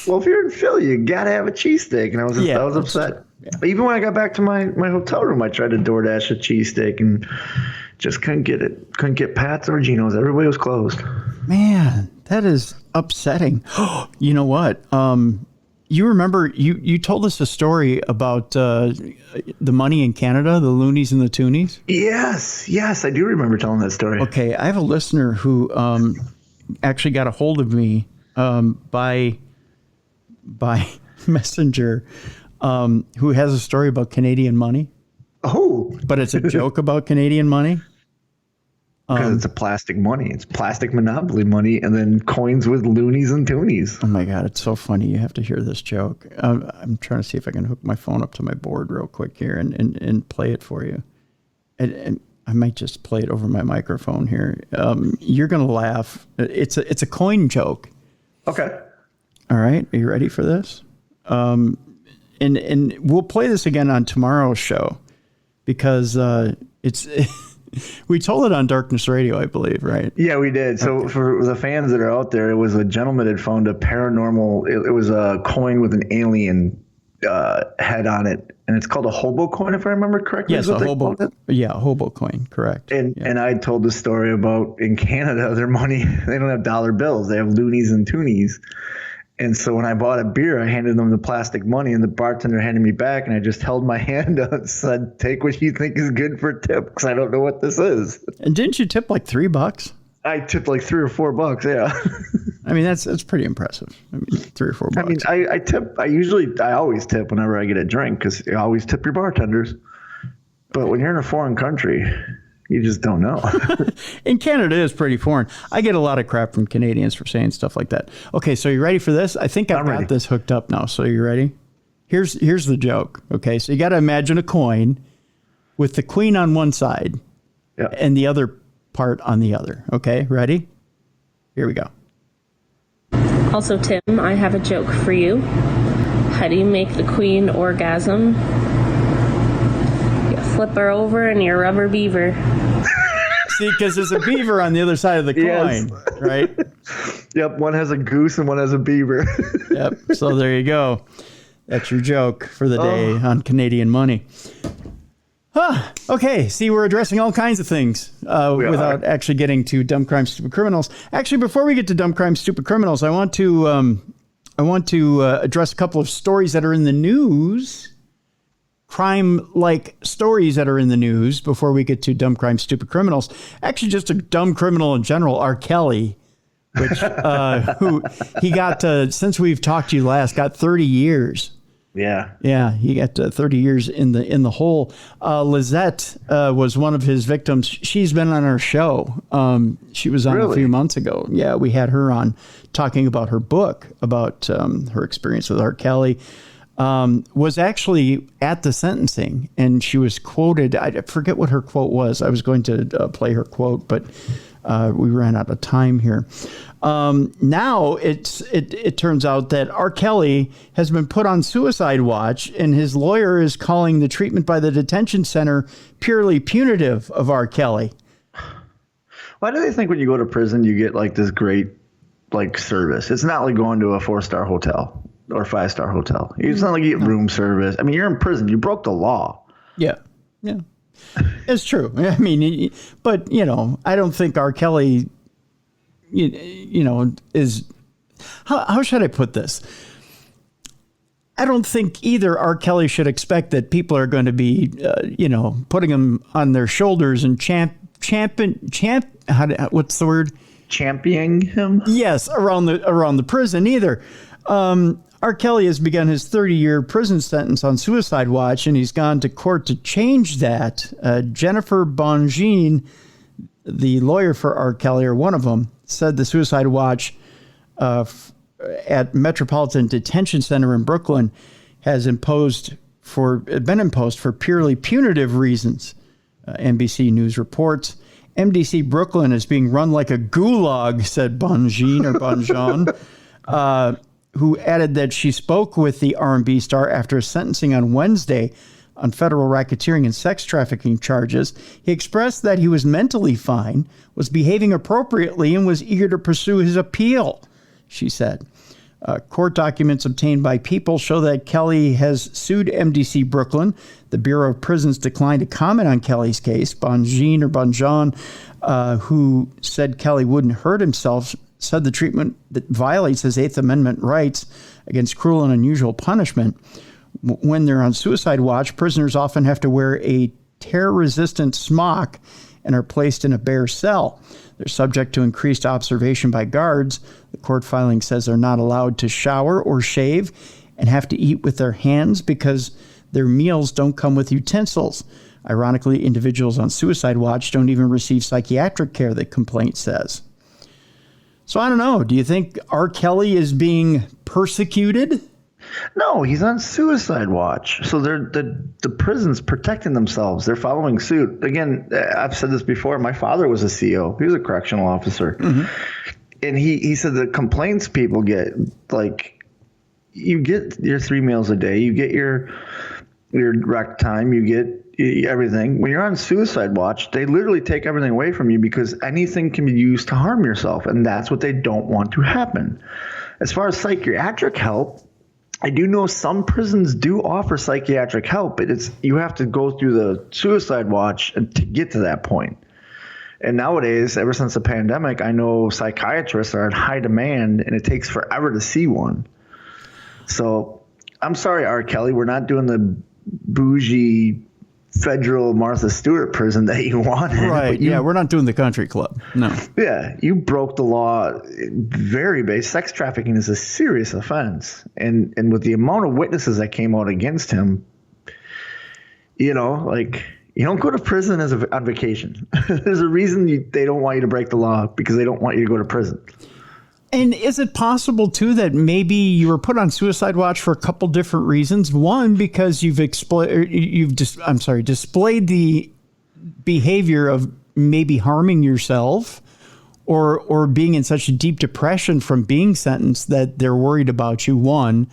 Well, if you're in Philly, you gotta have a cheesesteak, and I was upset. Yeah. Even when I got back to my hotel room, I tried to DoorDash a cheesesteak and just couldn't get it. Couldn't get Pat's or Geno's. Everybody was closed. Man, that is upsetting. You know what? You remember you told us a story about the money in Canada, the loonies and the toonies? Yes, I do remember telling that story. Okay, I have a listener who actually got a hold of me by Messenger, who has a story about Canadian money. Oh, but it's a joke about Canadian money. Because it's a plastic money. It's plastic monopoly money, and then coins with loonies and toonies. Oh my God, it's so funny. You have to hear this joke. I'm trying to see if I can hook my phone up to my board real quick here and play it for you. And I might just play it over my microphone here. You're gonna laugh. It's a coin joke. Okay. All right. Are you ready for this? And we'll play this again on tomorrow's show because it's. We told it on Darkness Radio, I believe, right? Yeah, we did. So for the fans that are out there, it was a gentleman had found a paranormal. It was a coin with an alien head on it, and it's called a hobo coin, if I remember correctly. Yes, a hobo. Yeah, a hobo coin, correct. And I told the story about in Canada, their money, they don't have dollar bills; they have loonies and toonies. And so when I bought a beer, I handed them the plastic money, and the bartender handed me back, and I just held my hand out and said, "Take what you think is good for a tip, because I don't know what this is." And didn't you tip like $3? I tipped like $3 or $4, yeah. I mean, that's pretty impressive. I mean, $3 or $4. I mean, I tip. I always tip whenever I get a drink, because you always tip your bartenders. But when you're in a foreign country, you just don't know. And Canada is pretty foreign. I get a lot of crap from Canadians for saying stuff like that. Okay, so you ready for this? I think I've got this hooked up now. So you ready? Here's the joke. Okay, so you got to imagine a coin with the queen on one side and the other part on the other. Okay, ready? Here we go. Also, Tim, I have a joke for you. How do you make the queen orgasm? You flip her over and you're a rubber beaver. See, because there's a beaver on the other side of the coin, right? Yep, one has a goose and one has a beaver. Yep, so there you go. That's your joke for the day on Canadian money. Okay, see, we're addressing all kinds of things without actually getting to dumb crime, stupid criminals. Actually, before we get to dumb crime, stupid criminals, I want to address a couple of stories that are in the news. Crime-like stories that are in the news before we get to dumb crime, stupid criminals. Actually, just a dumb criminal in general, R. Kelly, which who he got since we've talked to you last, got 30 years. Yeah, he got 30 years in the hole. Lizette was one of his victims. She's been on our show. She was on a few months ago. Yeah, we had her on talking about her book, about her experience with R. Kelly. Was actually at the sentencing, and she was quoted. I forget what her quote was. I was going to play her quote, but we ran out of time here. Now it turns out that R. Kelly has been put on suicide watch, and his lawyer is calling the treatment by the detention center purely punitive of R. Kelly. Why do they think when you go to prison you get like this great like service? It's not like going to a 4-star hotel or 5-star hotel. It's not like you get room service. I mean, you're in prison. You broke the law. Yeah. It's true. I mean, but, I don't think R. Kelly, is... How should I put this? I don't think either R. Kelly should expect that people are going to be, putting him on their shoulders and what's the word? Championing him? Yes, around the prison either. R. Kelly has begun his 30-year prison sentence on suicide watch, and he's gone to court to change that. Jennifer Bongine, the lawyer for R. Kelly, or one of them, said the suicide watch at Metropolitan Detention Center in Brooklyn has been imposed for purely punitive reasons. NBC News reports. MDC Brooklyn is being run like a gulag, said Bongine or Bonjon. Who added that she spoke with the R&B star after sentencing on Wednesday on federal racketeering and sex trafficking charges. He expressed that he was mentally fine, was behaving appropriately, and was eager to pursue his appeal, she said. Court documents obtained by People show that Kelly has sued MDC Brooklyn. The Bureau of Prisons declined to comment on Kelly's case. Bonjean, who said Kelly wouldn't hurt himself, said the treatment that violates his Eighth Amendment rights against cruel and unusual punishment. When they're on suicide watch, prisoners often have to wear a tear-resistant smock and are placed in a bare cell. They're subject to increased observation by guards. The court filing says they're not allowed to shower or shave and have to eat with their hands because their meals don't come with utensils. Ironically, individuals on suicide watch don't even receive psychiatric care, the complaint says. So I don't know. Do you think R. Kelly is being persecuted? No, he's on suicide watch. So the prison's protecting themselves. They're following suit. Again, I've said this before. My father was a CO. He was a correctional officer. Mm-hmm. And he said the complaints people get, like, you get your 3 meals a day. You get your rec time. You get everything. When you're on suicide watch, they literally take everything away from you because anything can be used to harm yourself. And that's what they don't want to happen. As far as psychiatric help, I do know some prisons do offer psychiatric help, but you have to go through the suicide watch to get to that point. And nowadays, ever since the pandemic, I know psychiatrists are in high demand, and it takes forever to see one. So I'm sorry, R. Kelly, we're not doing the bougie federal Martha Stewart prison that you wanted. Right. Yeah, we're not doing the country club. No. Yeah, you broke the law. Very base. Sex trafficking is a serious offense. And with the amount of witnesses that came out against him, you don't go to prison on vacation. There's a reason they don't want you to break the law, because they don't want you to go to prison. And is it possible, too, that maybe you were put on suicide watch for a couple different reasons? One, because you've displayed the behavior of maybe harming yourself or being in such a deep depression from being sentenced that they're worried about you, one.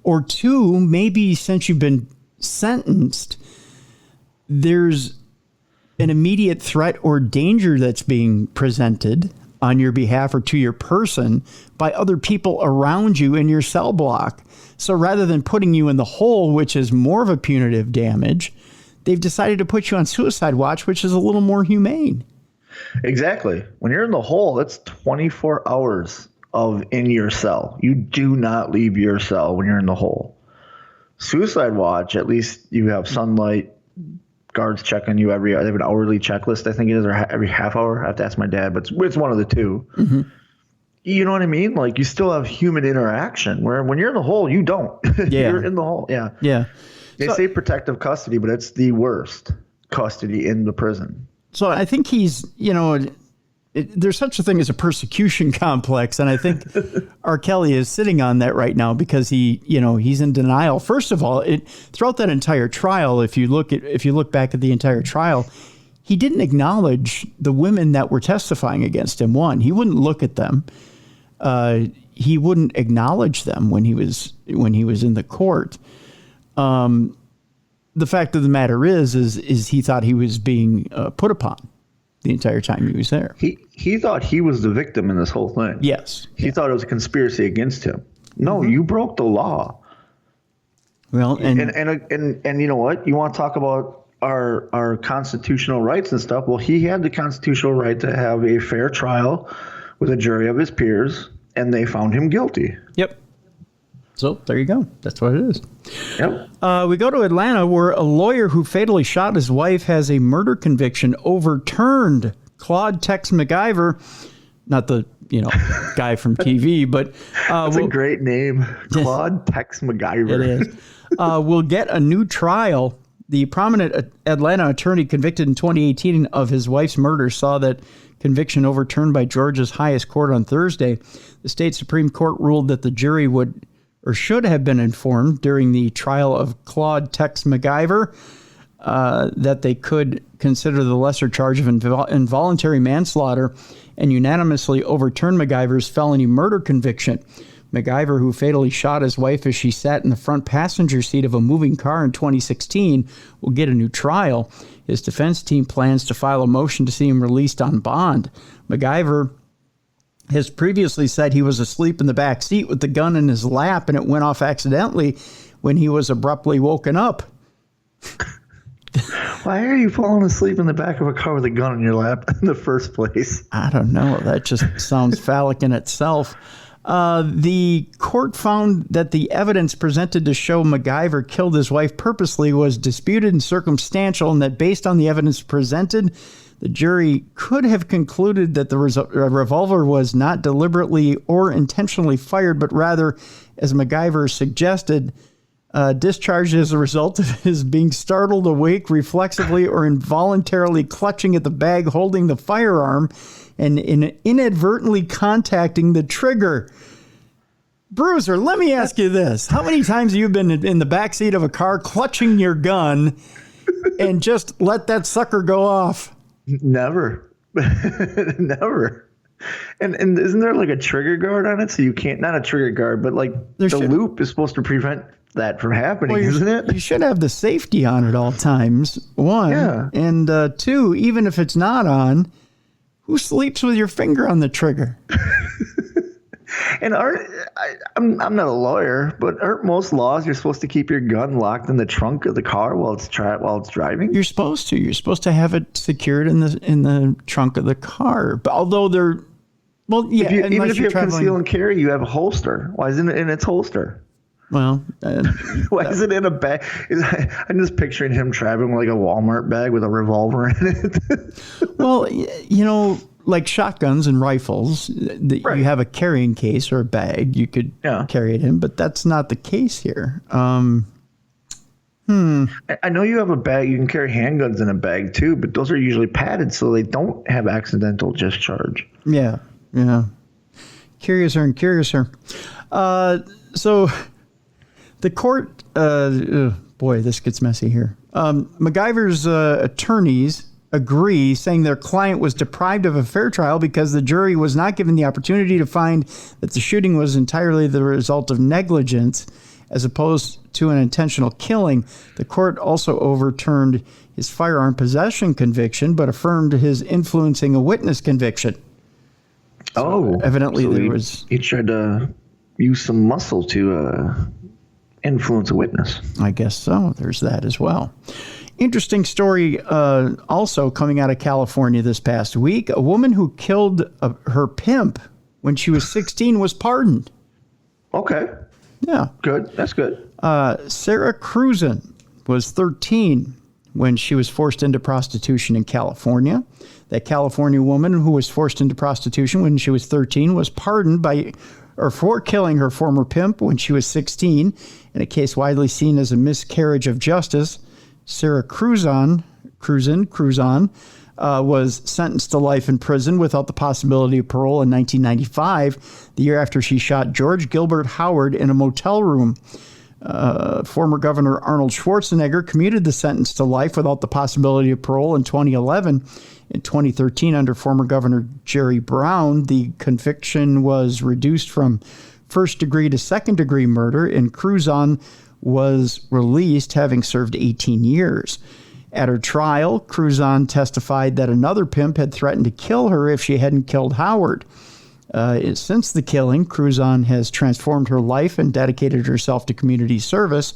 Or two, maybe since you've been sentenced, there's an immediate threat or danger that's being presented on your behalf or to your person by other people around you in your cell block. So rather than putting you in the hole, which is more of a punitive damage, they've decided to put you on suicide watch, which is a little more humane. Exactly. When you're in the hole, that's 24 hours of in your cell. You do not leave your cell when you're in the hole. Suicide watch, at least you have sunlight. Guards check on you they have an hourly checklist, I think it is, or every half hour. I have to ask my dad, but it's one of the two. Mm-hmm. You know what I mean? Like, you still have human interaction, where when you're in the hole, you don't. Yeah. You're in the hole. Yeah. Yeah. They say protective custody, but it's the worst custody in the prison. So I think he's, there's such a thing as a persecution complex. And I think R. Kelly is sitting on that right now because he's in denial. First of all, throughout that entire trial, if you look back at the entire trial, he didn't acknowledge the women that were testifying against him. One, he wouldn't look at them. He wouldn't acknowledge them when he was in the court. The fact of the matter is he thought he was being put upon the entire time he was there. He thought he was the victim in this whole thing. Yes. He thought it was a conspiracy against him. No, you broke the law. Well, and you know what? You want to talk about our constitutional rights and stuff? Well, he had the constitutional right to have a fair trial with a jury of his peers, and they found him guilty. Yep. So there you go. That's what it is. Yep. We go to Atlanta, where a lawyer who fatally shot his wife has a murder conviction overturned. Claude Tex MacGyver, not the guy from TV, but that's a great name, Claude Tex MacGyver. It is. Will get a new trial. The prominent Atlanta attorney convicted in 2018 of his wife's murder saw that conviction overturned by Georgia's highest court on Thursday. The state Supreme Court ruled that the jury would or should have been informed during the trial of Claude Tex MacGyver that they could consider the lesser charge of involuntary manslaughter and unanimously overturn MacGyver's felony murder conviction. MacGyver, who fatally shot his wife as she sat in the front passenger seat of a moving car in 2016, will get a new trial. His defense team plans to file a motion to see him released on bond. MacGyver has previously said he was asleep in the back seat with the gun in his lap and it went off accidentally when he was abruptly woken up. Why are you falling asleep in the back of a car with a gun in your lap in the first place? I don't know. That just sounds phallic in itself. The court found that the evidence presented to show MacGyver killed his wife purposely was disputed and circumstantial, and that based on the evidence presented, the jury could have concluded that the revolver was not deliberately or intentionally fired, but rather, as MacGyver suggested, discharged as a result of his being startled awake reflexively or involuntarily clutching at the bag holding the firearm and inadvertently contacting the trigger. Bruiser, let me ask you this. How many times have you been in the backseat of a car clutching your gun and just let that sucker go off? Never. Never. And isn't there like a trigger guard on it? So you can't, not a trigger guard, but like loop is supposed to prevent that from happening, isn't it? You should have the safety on at all times, one. Yeah. And two, even if it's not on, who sleeps with your finger on the trigger? And I'm not a lawyer, but aren't most laws you're supposed to keep your gun locked in the trunk of the car while it's driving? You're supposed to. You're supposed to have it secured in the trunk of the car. But although they're, well, yeah. Even if you have conceal and carry, you have a holster. Why isn't it in its holster? Well, why is it in a bag? I'm just picturing him traveling with like a Walmart bag with a revolver in it. Well, you know, like shotguns and rifles, you have a carrying case or a bag. You could carry it in, but that's not the case here. I know you have a bag. You can carry handguns in a bag too, but those are usually padded so they don't have accidental discharge. Yeah. Curiouser and curiouser. So the court, boy, this gets messy here. MacGyver's attorneys agree, saying their client was deprived of a fair trial because the jury was not given the opportunity to find that the shooting was entirely the result of negligence as opposed to an intentional killing. The court also overturned his firearm possession conviction, but affirmed his influencing a witness conviction. So evidently he tried to use some muscle to influence a witness. I guess so. There's that as well. Interesting story also coming out of California this past week. A woman who killed her pimp when she was 16 was pardoned. Okay. Yeah. Good. That's good. Sarah Cruzan was 13 when she was forced into prostitution in California. That California woman who was forced into prostitution when she was 13 was pardoned for killing her former pimp when she was 16 in a case widely seen as a miscarriage of justice. Sarah Cruzan was sentenced to life in prison without the possibility of parole in 1995, the year after she shot George Gilbert Howard in a motel room. Former Governor Arnold Schwarzenegger commuted the sentence to life without the possibility of parole in 2011. In 2013, under former Governor Jerry Brown, the conviction was reduced from first-degree to second-degree murder, and Cruzan was released, having served 18 years. At her trial, Cruzan testified that another pimp had threatened to kill her if she hadn't killed Howard. Since the killing, Cruzan has transformed her life and dedicated herself to community service.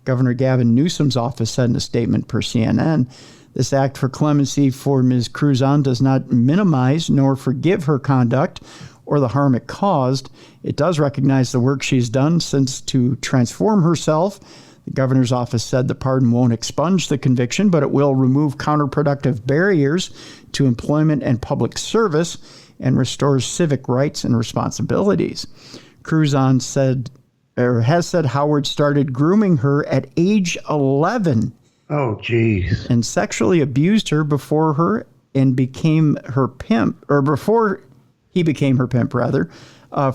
Governor Gavin Newsom's office said in a statement per CNN. This act for clemency for Ms. Cruzan does not minimize nor forgive her conduct or the harm it caused. It does recognize the work she's done since to transform herself. The governor's office said the pardon won't expunge the conviction, but it will remove counterproductive barriers to employment and public service and restores civic rights and responsibilities. Cruzan has said Howard started grooming her at age 11. Oh, geez. And sexually abused her before he became her pimp,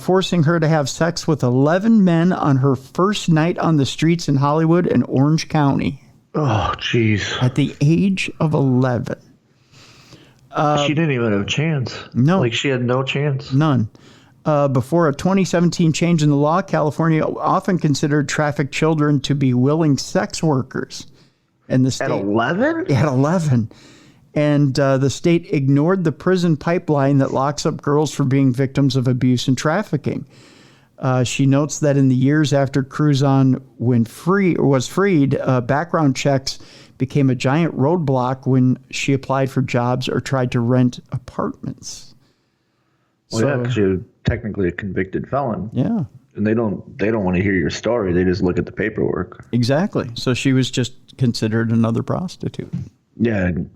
forcing her to have sex with 11 men on her first night on the streets in Hollywood and Orange County. Oh, jeez. At the age of 11. She didn't even have a chance. No. Like, she had no chance. None. Before a 2017 change in the law, California often considered trafficked children to be willing sex workers. And the state, at 11? At 11. And the state ignored the prison pipeline that locks up girls for being victims of abuse and trafficking. She notes that in the years after Cruzan was freed, background checks became a giant roadblock when she applied for jobs or tried to rent apartments. Well, yeah, because you're technically a convicted felon. Yeah. And they don't want to hear your story. They just look at the paperwork. Exactly. So she was just considered another prostitute. Yeah. And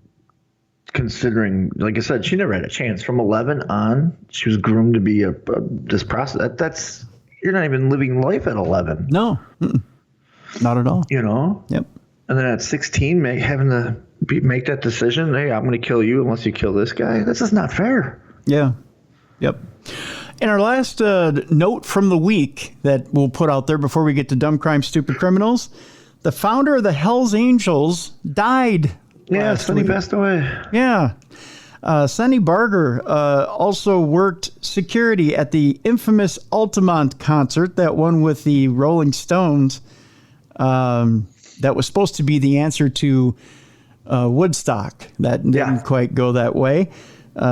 considering, like I said, she never had a chance. From 11 on, she was groomed to be this prostitute. That's you're not even living life at 11. No. Not at all. You know? Yep. And then at 16, having to make that decision, hey, I'm going to kill you unless you kill this guy. This is not fair. Yeah. Yep. And our last note from the week that we'll put out there before we get to Dumb Crime, Stupid Criminals, the founder of the Hells Angels died. Yeah, Sonny passed away. Yeah. Sonny Barger also worked security at the infamous Altamont concert, that one with the Rolling Stones. That was supposed to be the answer to Woodstock. That didn't quite go that way.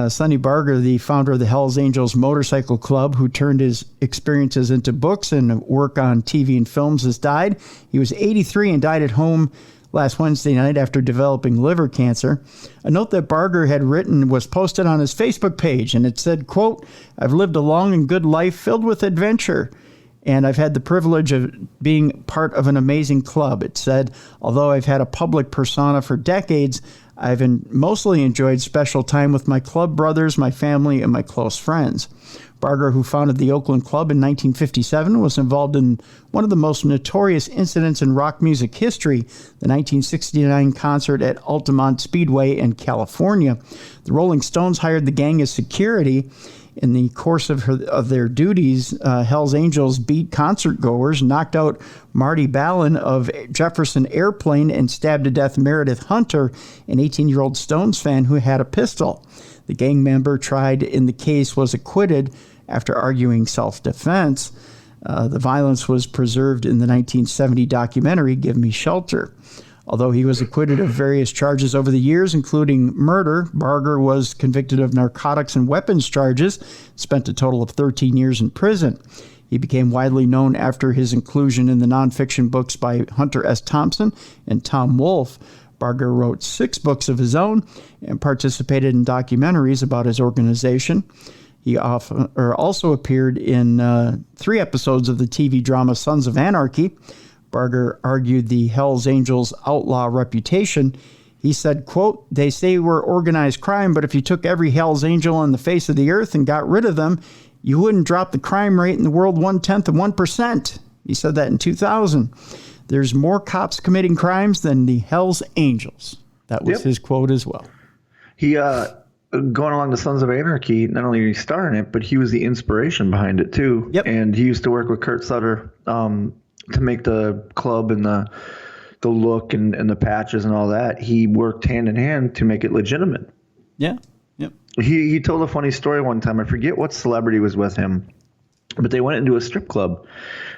Sonny Barger, the founder of the Hells Angels Motorcycle Club, who turned his experiences into books and work on TV and films, has died. He was 83 and died at home last Wednesday night after developing liver cancer. A note that Barger had written was posted on his Facebook page, and it said, quote, "I've lived a long and good life filled with adventure, and I've had the privilege of being part of an amazing club." It said, "Although I've had a public persona for decades, I've mostly enjoyed special time with my club brothers, my family, and my close friends." Barger, who founded the Oakland Club in 1957, was involved in one of the most notorious incidents in rock music history, the 1969 concert at Altamont Speedway in California. The Rolling Stones hired the gang as security. In the course of their duties, Hells Angels beat concert goers, knocked out Marty Balin of Jefferson Airplane, and stabbed to death Meredith Hunter, an 18-year-old Stones fan who had a pistol. The gang member tried in the case was acquitted after arguing self-defense. The violence was preserved in the 1970 documentary Give Me Shelter. Although he was acquitted of various charges over the years, including murder, Barger was convicted of narcotics and weapons charges, spent a total of 13 years in prison. He became widely known after his inclusion in the nonfiction books by Hunter S. Thompson and Tom Wolfe. Barger wrote 6 books of his own and participated in documentaries about his organization. He also appeared in 3 episodes of the TV drama Sons of Anarchy. Barger argued the Hells Angels' outlaw reputation. He said, quote, "They say we're organized crime, but if you took every Hells Angel on the face of the earth and got rid of them, you wouldn't drop the crime rate in the world 1/10 of 1%. He said that in 2000. "There's more cops committing crimes than the Hells Angels." That was his quote as well. He, going along to Sons of Anarchy, not only did he star in it, but he was the inspiration behind it too. Yep. And he used to work with Kurt Sutter to make the club and the look and the patches and all that. He worked hand in hand to make it legitimate. Yeah. Yep. He told a funny story one time. I forget what celebrity was with him, but they went into a strip club,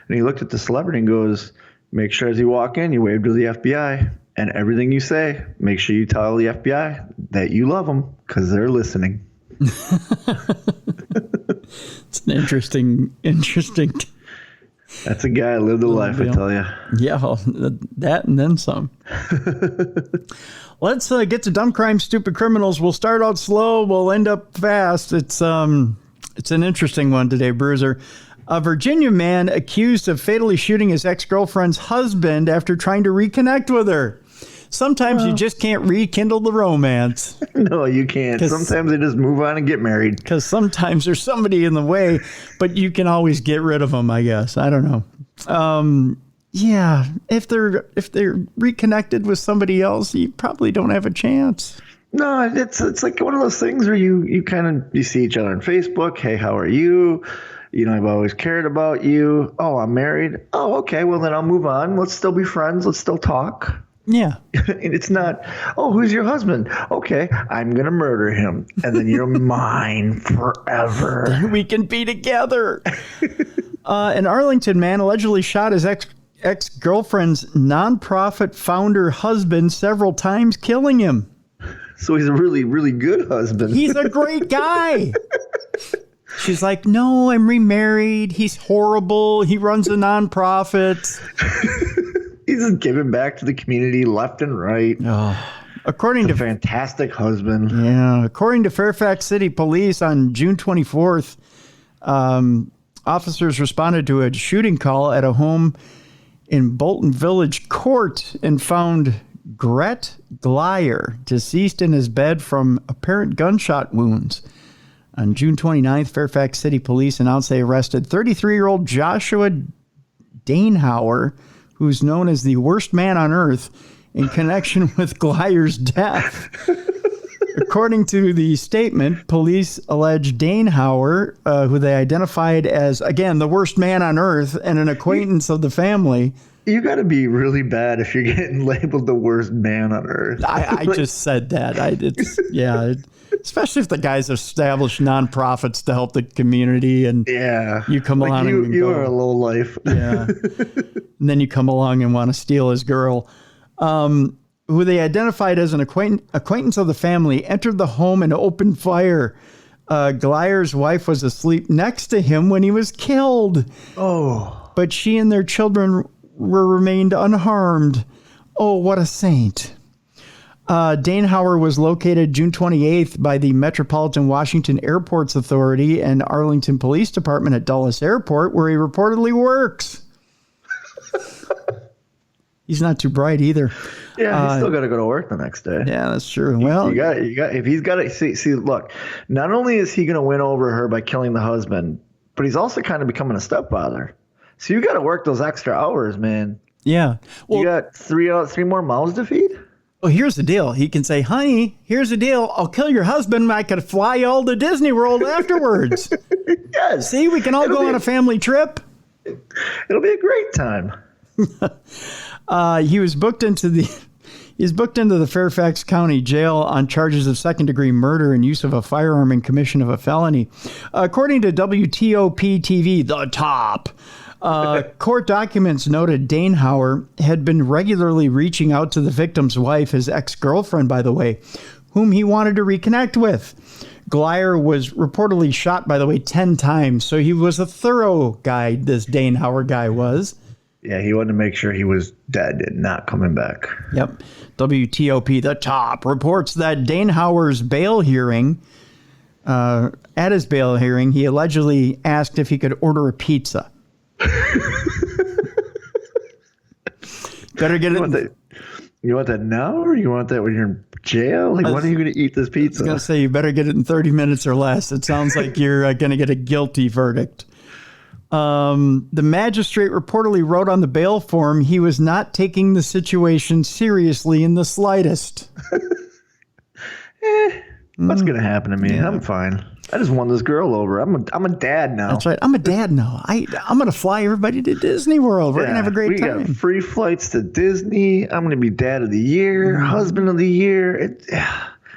and he looked at the celebrity and goes, "Make sure as you walk in, you wave to the FBI, and everything you say, make sure you tell the FBI that you love them because they're listening." It's an interesting. That's a guy who lived a life, I tell you. Yeah, that and then some. Let's get to Dumb Crime, Stupid Criminals. We'll start out slow. We'll end up fast. It's an interesting one today, Bruiser. A Virginia man accused of fatally shooting his ex-girlfriend's husband after trying to reconnect with her. Sometimes you just can't rekindle the romance. No, you can't. Sometimes they just move on and get married. Because sometimes there's somebody in the way, but you can always get rid of them, I guess. I don't know. Yeah, if they're reconnected with somebody else, you probably don't have a chance. No, it's like one of those things where you see each other on Facebook. Hey, how are you? You know, I've always cared about you. Oh, I'm married. Oh, okay. Well, then I'll move on. Let's still be friends. Let's still talk. Yeah. And it's not, oh, who's your husband? Okay, I'm going to murder him. And then you're mine forever. Then we can be together. An Arlington man allegedly shot his ex-girlfriend's nonprofit founder husband several times, killing him. So he's a really, really good husband. He's a great guy. She's like, no, I'm remarried. He's horrible. He runs a nonprofit. He's just giving back to the community left and right. Oh, according to fantastic husband. Yeah. According to Fairfax City Police on June 24th, officers responded to a shooting call at a home in Bolton Village Court and found Gret Glyer deceased in his bed from apparent gunshot wounds. On June 29th, Fairfax City Police announced they arrested 33-year-old Joshua Danehauer, who's known as the worst man on earth, in connection with Glyer's death. According to the statement, police allege Danehauer, who they identified as, again, the worst man on earth and an acquaintance of the family. You got to be really bad if you're getting labeled the worst man on earth. I just said that. Especially if the guy's established nonprofits to help the community, and you come along and you are a low life. Yeah, and then you come along and want to steal his girl, who they identified as an acquaintance of the family, entered the home and opened fire. Glyer's wife was asleep next to him when he was killed. Oh, but she and their children remained unharmed. Oh, what a saint. Danehauer was located June 28th by the Metropolitan Washington Airports Authority and Arlington Police Department at Dulles Airport, where he reportedly works. He's not too bright either. Yeah, he's still got to go to work the next day. Yeah, that's true. Well, you got if he's got to see, look, not only is he going to win over her by killing the husband, but he's also kind of becoming a stepfather. So you got to work those extra hours, man. Yeah. Well, you got three more mouths to feed. Well, here's the deal. He can say, honey, here's the deal. I'll kill your husband. I could fly you all to Disney World afterwards. Yes. See, we can all go on a family trip. It'll be a great time. He was booked into the Fairfax County Jail on charges of second-degree murder and use of a firearm in commission of a felony. According to WTOP TV, The Top, court documents noted Danehauer had been regularly reaching out to the victim's wife, his ex-girlfriend, by the way, whom he wanted to reconnect with. Glyer was reportedly shot, by the way, 10 times. So he was a thorough guy, this Danehauer guy was. Yeah, he wanted to make sure he was dead and not coming back. Yep. WTOP, The Top, reports that Danehauer's bail hearing, at his bail hearing, he allegedly asked if he could order a pizza. Better get it. You want that now, or you want that when you're in jail? Like, when are you going to eat this pizza? I was going to say, you better get it in 30 minutes or less. It sounds like you're going to get a guilty verdict. The magistrate reportedly wrote on the bail form he was not taking the situation seriously in the slightest. What's going to happen to me? Yeah. I'm fine. I just won this girl over. I'm a dad now. That's right. I'm a dad now. I'm going to fly everybody to Disney World. We're going to have a great time. We got free flights to Disney. I'm going to be dad of the year, husband of the year.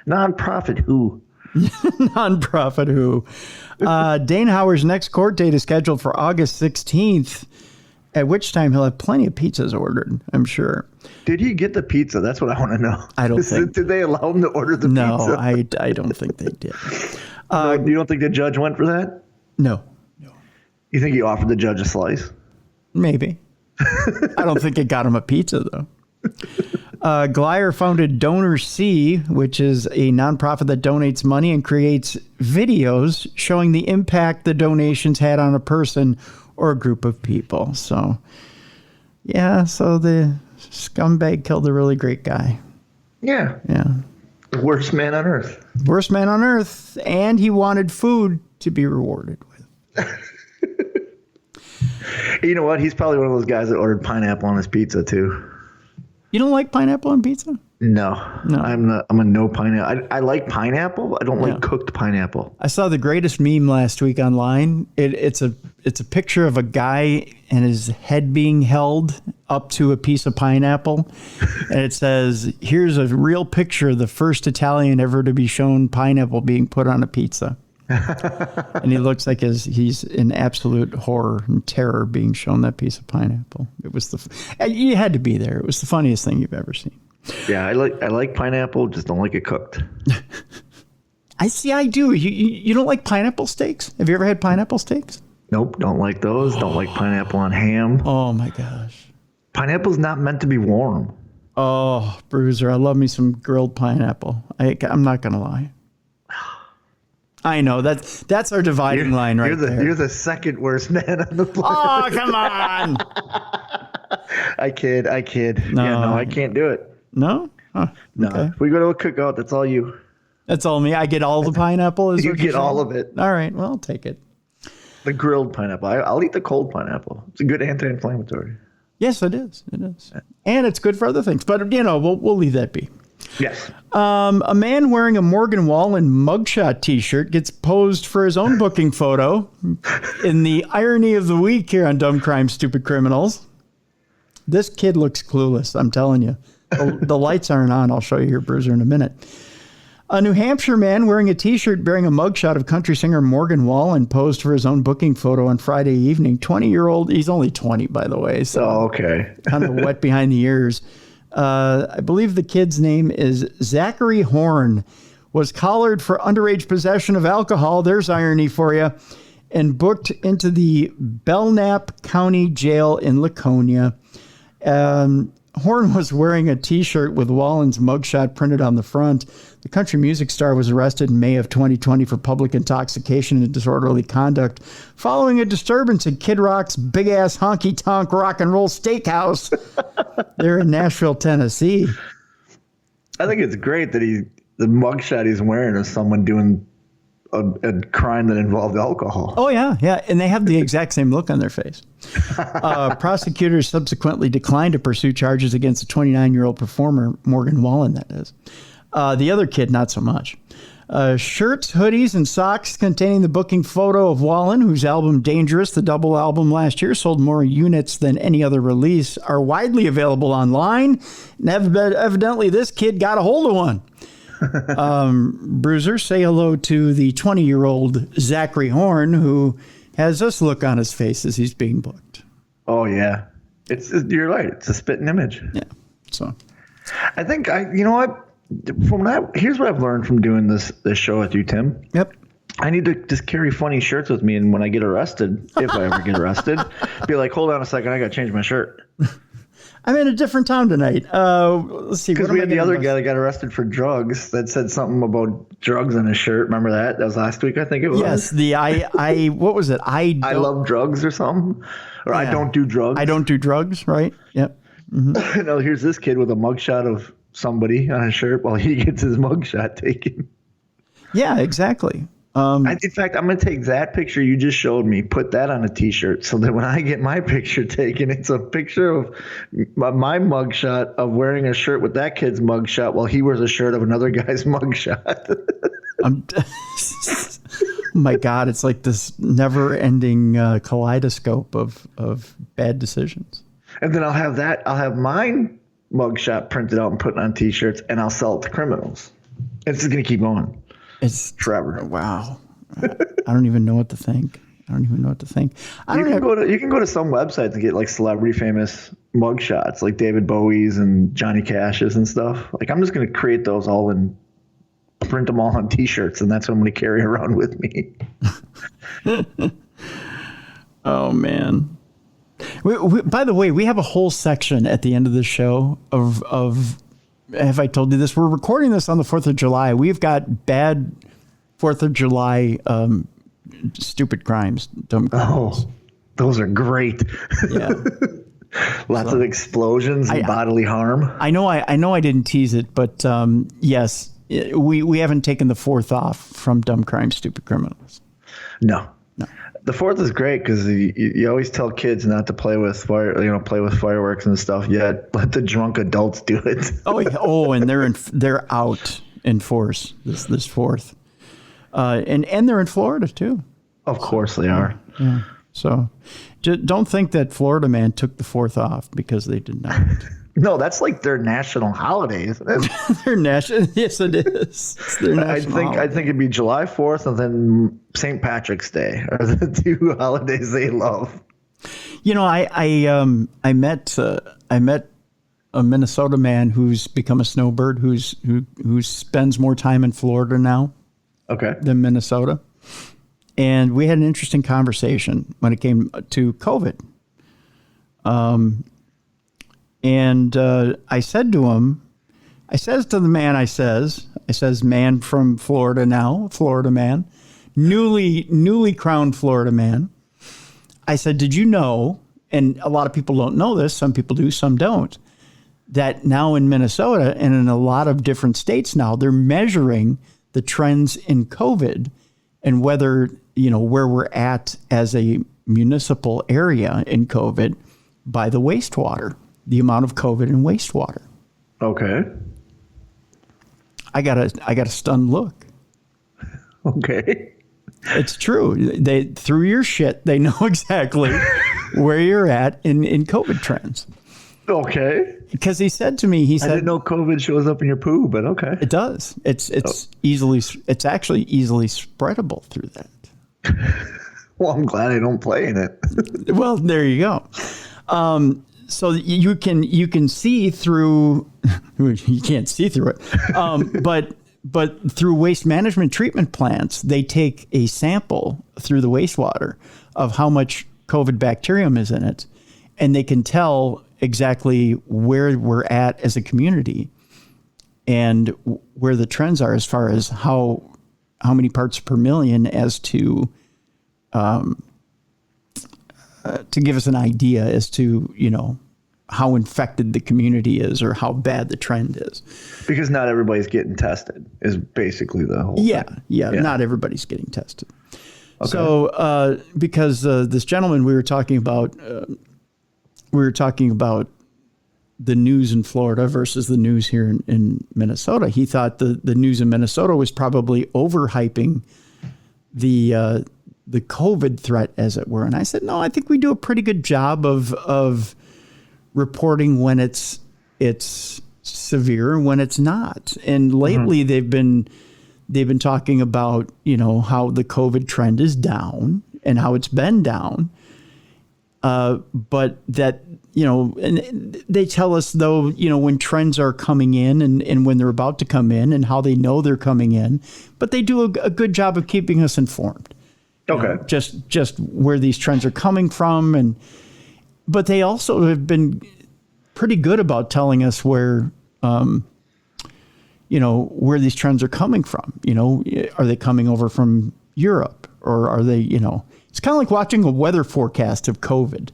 Nonprofit who? Nonprofit who? Danehauer's next court date is scheduled for August 16th, at which time he'll have plenty of pizzas ordered, I'm sure. Did he get the pizza? That's what I want to know. I don't think. Did they allow him to order the pizza? No, I don't think they did. You don't think the judge went for that? No. You think he offered the judge a slice? Maybe. I don't think it got him a pizza, though. Glyer founded Donor C, which is a nonprofit that donates money and creates videos showing the impact the donations had on a person or a group of people. So, yeah, so the scumbag killed a really great guy. Yeah. Yeah. The worst man on earth. Worst man on earth. And he wanted food to be rewarded with. You know what? He's probably one of those guys that ordered pineapple on his pizza, too. You don't like pineapple on pizza? No. I'm a no pineapple. I like pineapple. I don't like cooked pineapple. I saw the greatest meme last week online. It's a picture of a guy and his head being held up to a piece of pineapple. And it says, here's a real picture of the first Italian ever to be shown pineapple being put on a pizza. And he looks like he's in absolute horror and terror being shown that piece of pineapple. It was you had to be there. It was the funniest thing you've ever seen. Yeah, I like pineapple, just don't like it cooked. I do. You don't like pineapple steaks? Have you ever had pineapple steaks? Nope, don't like those. Don't like pineapple on ham. Oh my gosh. Pineapple's not meant to be warm. Oh, Bruiser, I love me some grilled pineapple. I'm not gonna lie. I know that's our dividing line right there. You're the second worst man on the planet. Oh, come on. I kid. No. Yeah, no, I can't do it. No? Huh, No. okay. If we go to a cookout, that's all you. That's all me. I get all the pineapple. You get all of it. All right. Well, I'll take it. The grilled pineapple. I'll eat the cold pineapple. It's a good anti-inflammatory. Yes, it is. It is. And it's good for other things. But, we'll leave that be. Yes. A man wearing a Morgan Wallen mugshot T-shirt gets posed for his own booking photo in the irony of the week here on Dumb Crime, Stupid Criminals. This kid looks clueless, I'm telling you. The lights aren't on. I'll show you here, Bruiser, in a minute. A New Hampshire man wearing a T-shirt bearing a mugshot of country singer Morgan Wallen posed for his own booking photo on Friday evening. 20-year-old, he's only 20, by the way, so okay. Kind of wet behind the ears. I believe the kid's name is Zachary Horn, was collared for underage possession of alcohol. There's irony for you. And booked into the Belknap County Jail in Laconia. Horn was wearing a T-shirt with Wallen's mugshot printed on the front. The country music star was arrested in May of 2020 for public intoxication and disorderly conduct following a disturbance at Kid Rock's big-ass honky-tonk rock and roll steakhouse there in Nashville, Tennessee. I think it's great that the mugshot he's wearing is someone doing a crime that involved alcohol. Oh, yeah, yeah. And they have the exact same look on their face. Prosecutors subsequently declined to pursue charges against the 29-year-old performer, Morgan Wallen, that is. The other kid, not so much. Shirts, hoodies, and socks containing the booking photo of Wallen, whose album Dangerous, the double album last year, sold more units than any other release, are widely available online. And evidently, this kid got a hold of one. Bruiser, say hello to the 20-year-old Zachary Horn, who has this look on his face as he's being booked. Oh, yeah. You're right. It's a spitting image. Yeah. So I think you know what? Here's what I've learned from doing this show with you, Tim. Yep. I need to just carry funny shirts with me, and when I get arrested, if I ever get arrested, be like, hold on a second, I got to change my shirt. I'm in a different town tonight. Let's see. Because we had the other guy that got arrested for drugs that said something about drugs on his shirt. Remember that? That was last week, I think it was. Yes, what was it? I love drugs or something. Or yeah. I don't do drugs. I don't do drugs, right? Yep. Mm-hmm. No, here's this kid with a mugshot of somebody on his shirt while he gets his mugshot taken. Yeah, exactly. In fact, I'm going to take that picture you just showed me, put that on a T-shirt, so that when I get my picture taken, it's a picture of my mugshot of wearing a shirt with that kid's mugshot while he wears a shirt of another guy's mugshot. Oh my God, it's like this never-ending kaleidoscope of bad decisions. And then I'll have mine mugshot printed out and put on T-shirts, and I'll sell it to criminals. It's just going to keep going. It's forever. Wow. I don't even know what to think. You can go to some websites and get like celebrity famous mugshots, like David Bowie's and Johnny Cash's and stuff. Like I'm just going to create those all and print them all on T-shirts, and that's what I'm going to carry around with me. Oh man. By the way, we have a whole section at the end of the show of have I told you this? We're recording this on the 4th of July. We've got bad 4th of July stupid crimes, dumb crimes. Oh, those are great. Yeah. Lots of explosions and bodily harm. I know I didn't tease it, but yes, we haven't taken the 4th off from Dumb Crime, Stupid Criminals. No. The 4th is great because you always tell kids not to play with fireworks and stuff. Yet let the drunk adults do it. And they're out in force this 4th, and they're in Florida too. Of course they are. Yeah. So don't think that Florida man took the 4th off because they did not. No, that's like their national holiday, isn't it? Their national, yes, it is. It's their national I think it'd be July 4th and then St. Patrick's Day are the two holidays they love. You know, I met Minnesota man who's become a snowbird, who spends more time in Florida now than Minnesota. And we had an interesting conversation when it came to COVID. And I said to him, I says, man from Florida now, Florida man, newly crowned Florida man. I said, did you know, and a lot of people don't know this, some people do, some don't, that now in Minnesota and in a lot of different states now, they're measuring the trends in COVID and whether, where we're at as a municipal area in COVID by the wastewater, the amount of COVID in wastewater. Okay. I got a stunned look. Okay. It's true. They, through your shit, they know exactly where you're at in COVID trends. Okay. Because he said to me, I didn't know COVID shows up in your poo, but okay. It does. It's actually easily spreadable through that. Well, I'm glad I don't play in it. Well, there you go. So you can see through. You can't see through it, but through waste management treatment plants, they take a sample through the wastewater of how much COVID bacterium is in it, and they can tell exactly where we're at as a community and where the trends are as far as how many parts per million as to give us an idea as to, how infected the community is or how bad the trend is. Because not everybody's getting tested is basically the whole thing. Yeah. Not everybody's getting tested. Okay. So because this gentleman we were talking about the news in Florida versus the news here in Minnesota. He thought the news in Minnesota was probably overhyping the COVID threat, as it were. And I said, no, I think we do a pretty good job of reporting when it's severe and when it's not. And lately they've been talking about, how the COVID trend is down and how it's been down. But that, and they tell us though, when trends are coming in and when they're about to come in and how they know they're coming in, but they do a good job of keeping us informed. Okay. Just where these trends are coming from. But they also have been pretty good about telling us where where these trends are coming from. Are they coming over from Europe or are they, it's kind of like watching a weather forecast of COVID.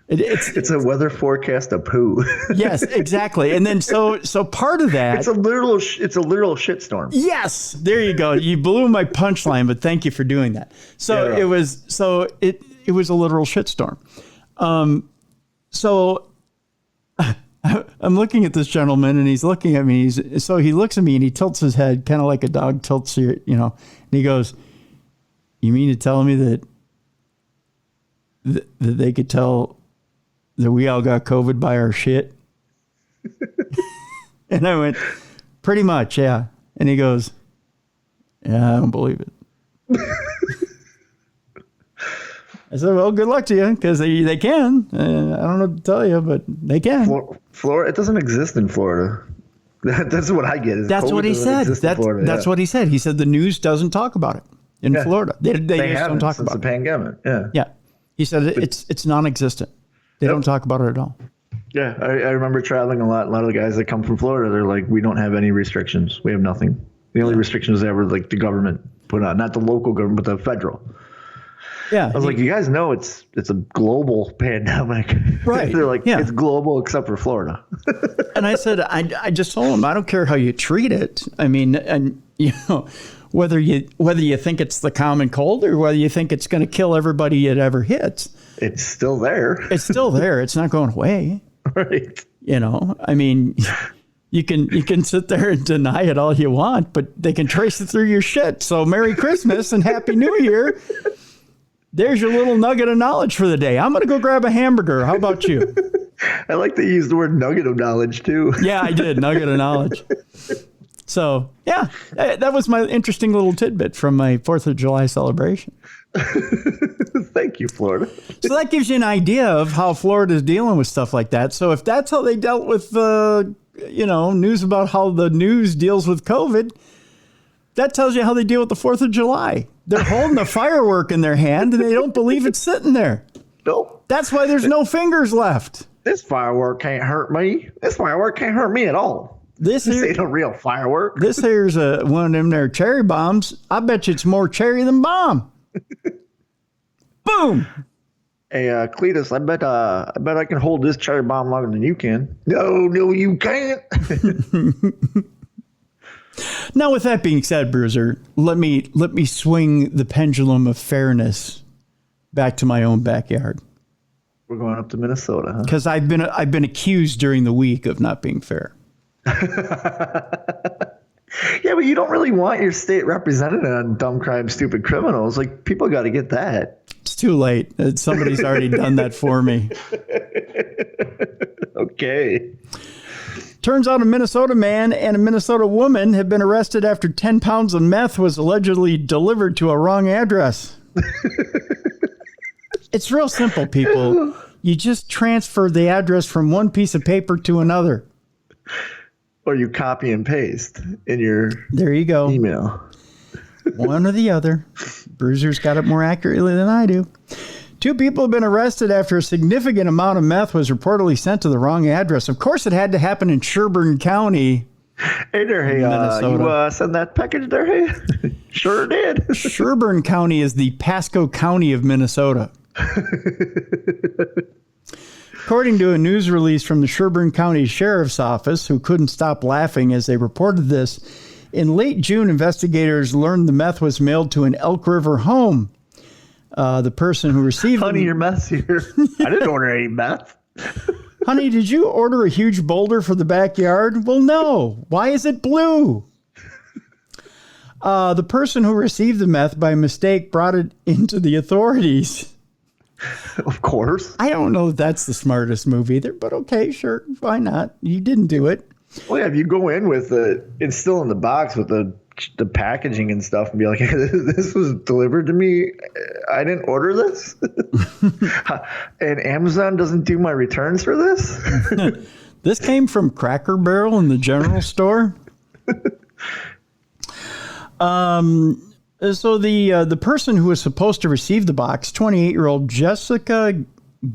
It's a weather forecast of poo. Yes, exactly. And then so part of that, it's a literal shitstorm. Yes, there you go. You blew my punchline, but thank you for doing that. So yeah, it was a literal shitstorm. So I'm looking at this gentleman and he's looking at me. He looks at me and he tilts his head, kind of like a dog tilts your, and he goes, "You mean to tell me that they could tell that we all got COVID by our shit?" And I went, "Pretty much, yeah." And he goes, "Yeah, I don't believe it." I said, "Well, good luck to you, because they can. I don't know what to tell you, but they can." Florida, it doesn't exist in Florida. That's what I get. That's what he said. That's what he said. He said the news doesn't talk about it in Florida. They just don't talk about it. Since the pandemic. Yeah. Yeah. He said it's non-existent. They don't talk about it at all. Yeah, I remember traveling a lot. A lot of the guys that come from Florida, they're like, we don't have any restrictions. We have nothing. The only restrictions ever like the government put on, not the local government, but the federal. Yeah, I was like, you guys know it's a global pandemic, right? They're like, it's global except for Florida. And I said, I just told them, I don't care how you treat it. I mean, and whether you think it's the common cold or whether you think it's going to kill everybody it ever hits, it's still there. It's still there. It's not going away. Right. I mean, you can sit there and deny it all you want, but they can trace it through your shit. So Merry Christmas and Happy New Year. There's your little nugget of knowledge for the day. I'm going to go grab a hamburger. How about you? I like to use the word nugget of knowledge, too. Yeah, I did. Nugget of knowledge. So, yeah, that was my interesting little tidbit from my 4th of July celebration. Thank you, Florida. So that gives you an idea of how Florida's dealing with stuff like that. So if that's how they dealt with news about how the news deals with COVID, that tells you how they deal with the 4th of July. They're holding a firework in their hand and they don't believe it's sitting there. Nope. That's why there's no fingers left. This firework can't hurt me. This firework can't hurt me at all. This ain't a real firework. This here's one of them there cherry bombs. I bet you it's more cherry than bomb. Boom. Hey, Cletus, I bet I can hold this cherry bomb longer than you can. No, you can't. Now, with that being said, Bruiser, let me swing the pendulum of fairness back to my own backyard. We're going up to Minnesota, huh? Because I've been accused during the week of not being fair. Yeah, but you don't really want your state represented on dumb crime, stupid criminals. Like, people got to get that. It's too late. Somebody's already done that for me. Okay. Turns out a Minnesota man and a Minnesota woman have been arrested after 10 pounds of meth was allegedly delivered to a wrong address. It's real simple, people. You just transfer the address from one piece of paper to another. Or you copy and paste in your there you go email. One or the other. Bruiser's got it more accurately than I do. 2 people have been arrested after a significant amount of meth was reportedly sent to the wrong address. Of course, it had to happen in Sherburne County. Hey there, hey, you send that package there, hey? Sure did. Sherburne County is the Pasco County of Minnesota. According to a news release from the Sherburne County Sheriff's Office, who couldn't stop laughing as they reported this, in late June, investigators learned the meth was mailed to an Elk River home. The person who received Honey, your meth's here. I didn't order any meth. Honey, did you order a huge boulder for the backyard? Well, no. Why is it blue? The person who received the meth by mistake brought it into the authorities. Of course. I don't know if that's the smartest move either, but okay, sure. Why not? You didn't do it. Well, yeah, if you go in with it's still in the box with the packaging and stuff and be like, hey, this was delivered to me. I didn't order this. And Amazon doesn't do my returns for this. This came from Cracker Barrel in the general store. So the person who was supposed to receive the box, 28-year-old Jessica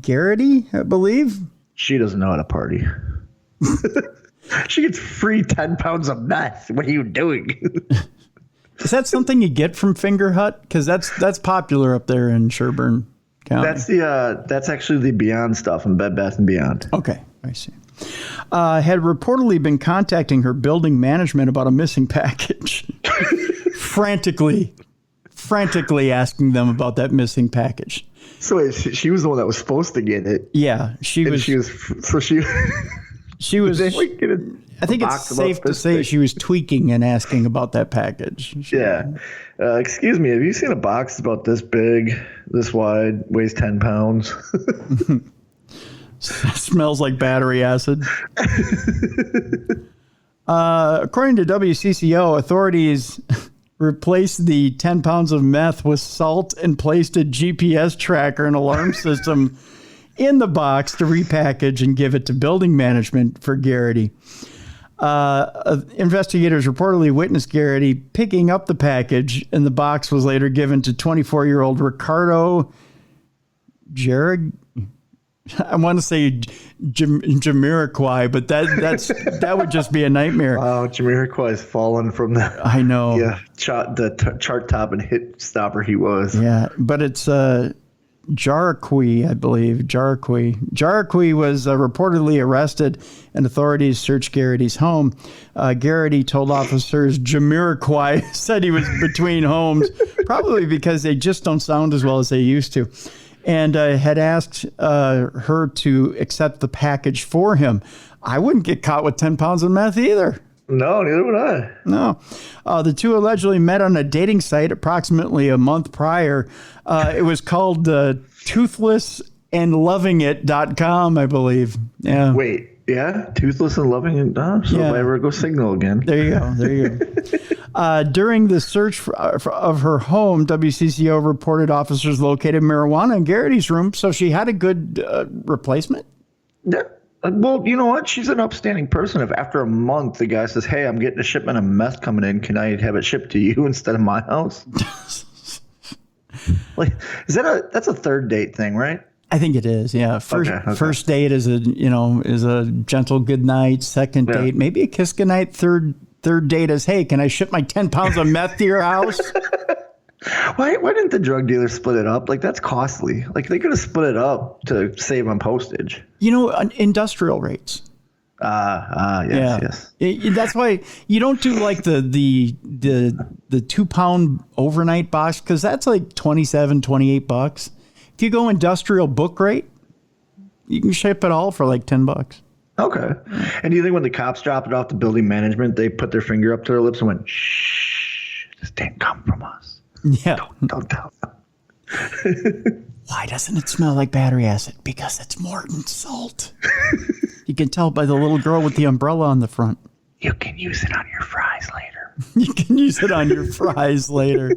Garrity, I believe. She doesn't know how to party. She gets free 10 pounds of meth. What are you doing? Is that something you get from Finger Hut? Because that's popular up there in Sherburne County. That's actually the Beyond stuff in Bed Bath & Beyond. Okay, I see. Had reportedly been contacting her building management about a missing package. frantically asking them about that missing package. So wait, she was the one that was supposed to get it. Yeah, she was. She was. I think it's safe to say she was tweaking and asking about that package. Yeah. Excuse me, have you seen a box about this big, this wide, weighs 10 pounds? Smells like battery acid. According to WCCO, authorities replaced the 10 pounds of meth with salt and placed a GPS tracker and alarm system in the box to repackage and give it to building management for Garrity. Investigators reportedly witnessed Garrity picking up the package, and the box was later given to 24-year-old Ricardo Jarrett. I want to say Jamiroquai, but that would just be a nightmare. Wow, Jamiroquai's fallen from the chart top and hit stopper he was. Yeah, but it's Jaraqui, I believe. Jaraqui was reportedly arrested, and authorities searched Garrity's home. Garrity told officers Jamiroquai said he was between homes, probably because they just don't sound as well as they used to, and had asked her to accept the package for him. I wouldn't get caught with 10 pounds of meth either. No, neither would I. No. The two allegedly met on a dating site approximately a month prior. It was called toothlessandlovingit.com, I believe. Yeah. Wait, Yeah, toothless and loving. And so if I ever go signal again. There you go. There you go. During the search of her home, WCCO reported officers located marijuana in Garrity's room, so she had a good replacement. Yeah. Well, you know what? She's an upstanding person. If after a month the guy says, "Hey, I'm getting a shipment of meth coming in. Can I have it shipped to you instead of my house?" Like, that's a third date thing, right? I think it is. Yeah. First date is a gentle good night. Second date, maybe a kiss goodnight. Third date is, hey, can I ship my 10 pounds of meth to your house? Why didn't the drug dealer split it up? Like, that's costly. Like, they could have split it up to save on postage. Industrial rates. Yes. That's why you don't do like the 2 pound overnight box, because that's like $27-$28. If you go industrial book rate, you can ship it all for like $10. Okay. And do you think when the cops dropped it off to building management, they put their finger up to their lips and went, "Shh, this didn't come from us"? Yeah. Don't tell them. Why doesn't it smell like battery acid? Because it's Morton salt. You can tell by the little girl with the umbrella on the front. You can use it on your fries later. You can use it on your fries later.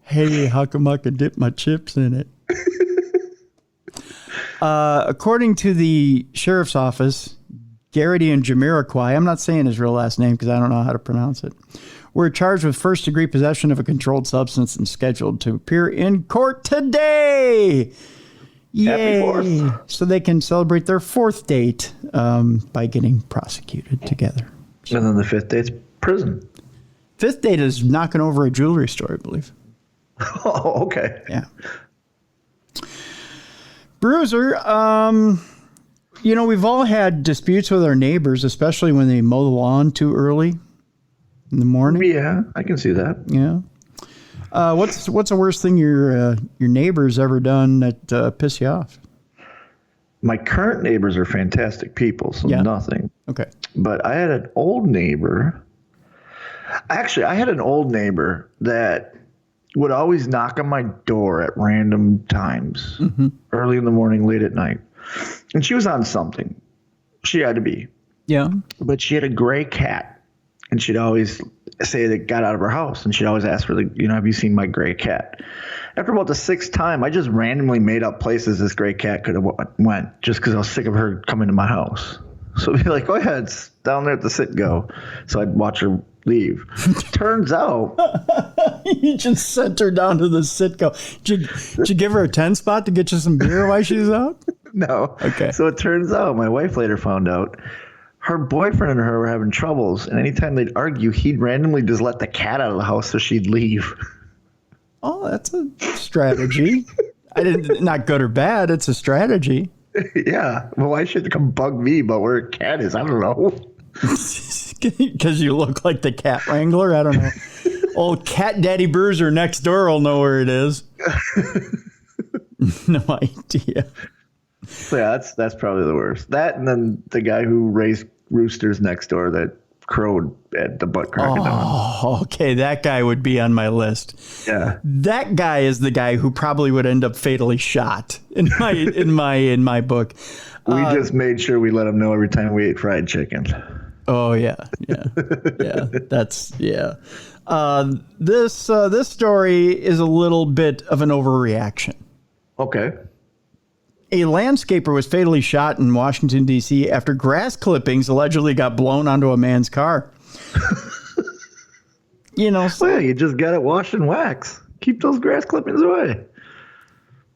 Hey, how come I could dip my chips in it? According to the sheriff's office, Garrity and Jamiroquai, I'm not saying his real last name because I don't know how to pronounce it, were charged with first-degree possession of a controlled substance and scheduled to appear in court today. Yay. Happy 4th. So they can celebrate their 4th date by getting prosecuted together. And then the 5th date's prison. 5th date is knocking over a jewelry store, I believe. Oh, okay. Yeah. Bruiser, we've all had disputes with our neighbors, especially when they mow the lawn too early in the morning. Yeah, I can see that. Yeah. What's the worst thing your neighbor's ever done that piss you off? My current neighbors are fantastic people, so nothing. Okay. But I had an old neighbor. Actually, I had an old neighbor that would always knock on my door at random times, early in the morning, late at night. And she was on something. She had to be. Yeah. But she had a gray cat. And she'd always say that got out of her house. And she'd always ask for have you seen my gray cat? After about the 6th time, I just randomly made up places this gray cat could have went just because I was sick of her coming to my house. So I'd be like, go ahead, it's down there at the sit-go. So I'd watch her leave. Turns out... You just sent her down to the sit-go. Did you give her a 10 spot to get you some beer while she was out? No. Okay. So it turns out, my wife later found out, her boyfriend and her were having troubles. And anytime they'd argue, he'd randomly just let the cat out of the house so she'd leave. Oh, that's a strategy. Not good or bad. It's a strategy. Yeah. Well, why should it come bug me about where a cat is? I don't know. Because you look like the cat wrangler? I don't know. Old Cat Daddy Bruiser next door will know where it is. No idea. So yeah, that's probably the worst. That, and then the guy who raised roosters next door that crowed at the butt crack of dawn. Oh, okay. That guy would be on my list. Yeah. That guy is the guy who probably would end up fatally shot in my book. We just made sure we let him know every time we ate fried chicken. Oh yeah. That's this story is a little bit of an overreaction. Okay. A landscaper was fatally shot in Washington, D.C. after grass clippings allegedly got blown onto a man's car. Well, you just got it washed and wax. Keep those grass clippings away.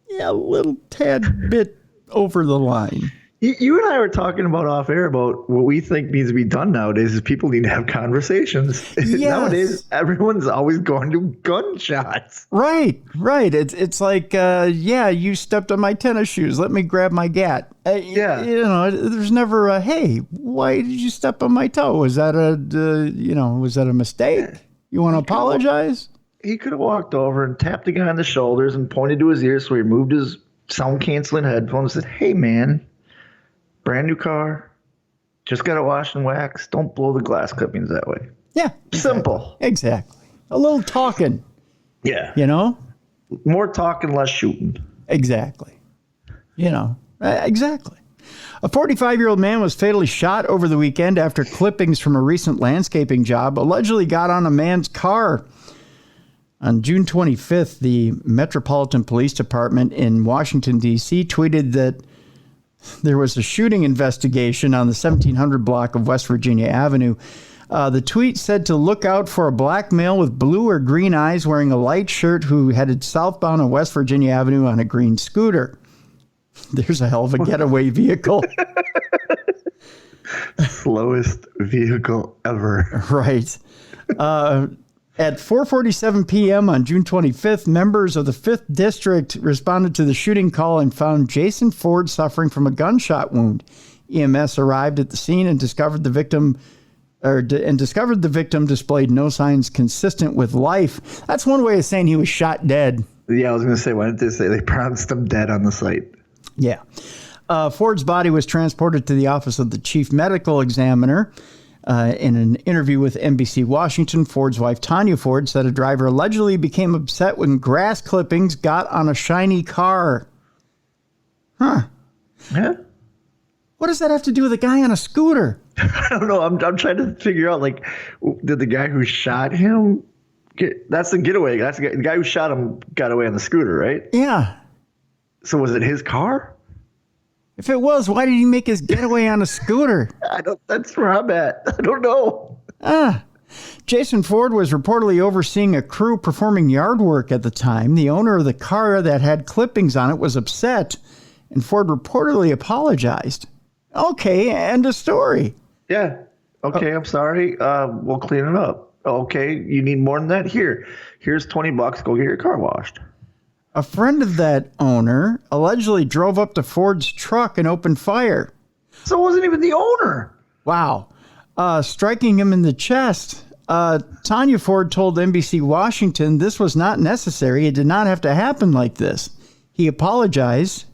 Yeah, a little tad bit over the line. You and I were talking about off air about what we think needs to be done nowadays is people need to have conversations. Yes. Nowadays, everyone's always going to gunshots. Right. It's like, you stepped on my tennis shoes. Let me grab my gat. There's never a, hey, why did you step on my toe? Was that a mistake? You want to apologize? He could have walked over and tapped the guy on the shoulders and pointed to his ears so he removed his sound-canceling headphones and said, hey, man. Brand new car, just got it washed and waxed. Don't blow the glass clippings that way. Yeah. Simple. Exactly. A little talking. Yeah. More talking, less shooting. Exactly. Exactly. A 45-year-old man was fatally shot over the weekend after clippings from a recent landscaping job allegedly got on a man's car. On June 25th, the Metropolitan Police Department in Washington, D.C. tweeted that there was a shooting investigation on the 1700 block of West Virginia Avenue. The tweet said to look out for a black male with blue or green eyes wearing a light shirt who headed southbound on West Virginia Avenue on a green scooter. There's a hell of a getaway vehicle. Slowest vehicle ever. Right. At 4:47 p.m. on June 25th, members of the 5th District responded to the shooting call and found Jason Ford suffering from a gunshot wound. EMS arrived at the scene and discovered the victim displayed no signs consistent with life. That's one way of saying he was shot dead. Yeah, I was going to say, why didn't they say they pronounced him dead on the site? Yeah. Ford's body was transported to the office of the chief medical examiner. In an interview with NBC Washington, Ford's wife, Tanya Ford, said a driver allegedly became upset when grass clippings got on a shiny car. Huh. Yeah. What does that have to do with a guy on a scooter? I don't know. I'm trying to figure out, like, did the guy who shot him that's the getaway. That's the guy who shot him got away on the scooter, right? Yeah. So was it his car? If it was, why did he make his getaway on a scooter? That's where I'm at. I don't know. Jason Ford was reportedly overseeing a crew performing yard work at the time. The owner of the car that had clippings on it was upset, and Ford reportedly apologized. Okay, end of story. Yeah. Okay, I'm sorry. We'll clean it up. Okay, you need more than that? Here's $20. Go get your car washed. A friend of that owner allegedly drove up to Ford's truck and opened fire. So it wasn't even the owner. Wow. Striking him in the chest. Tanya Ford told NBC Washington this was not necessary. It did not have to happen like this. He apologized.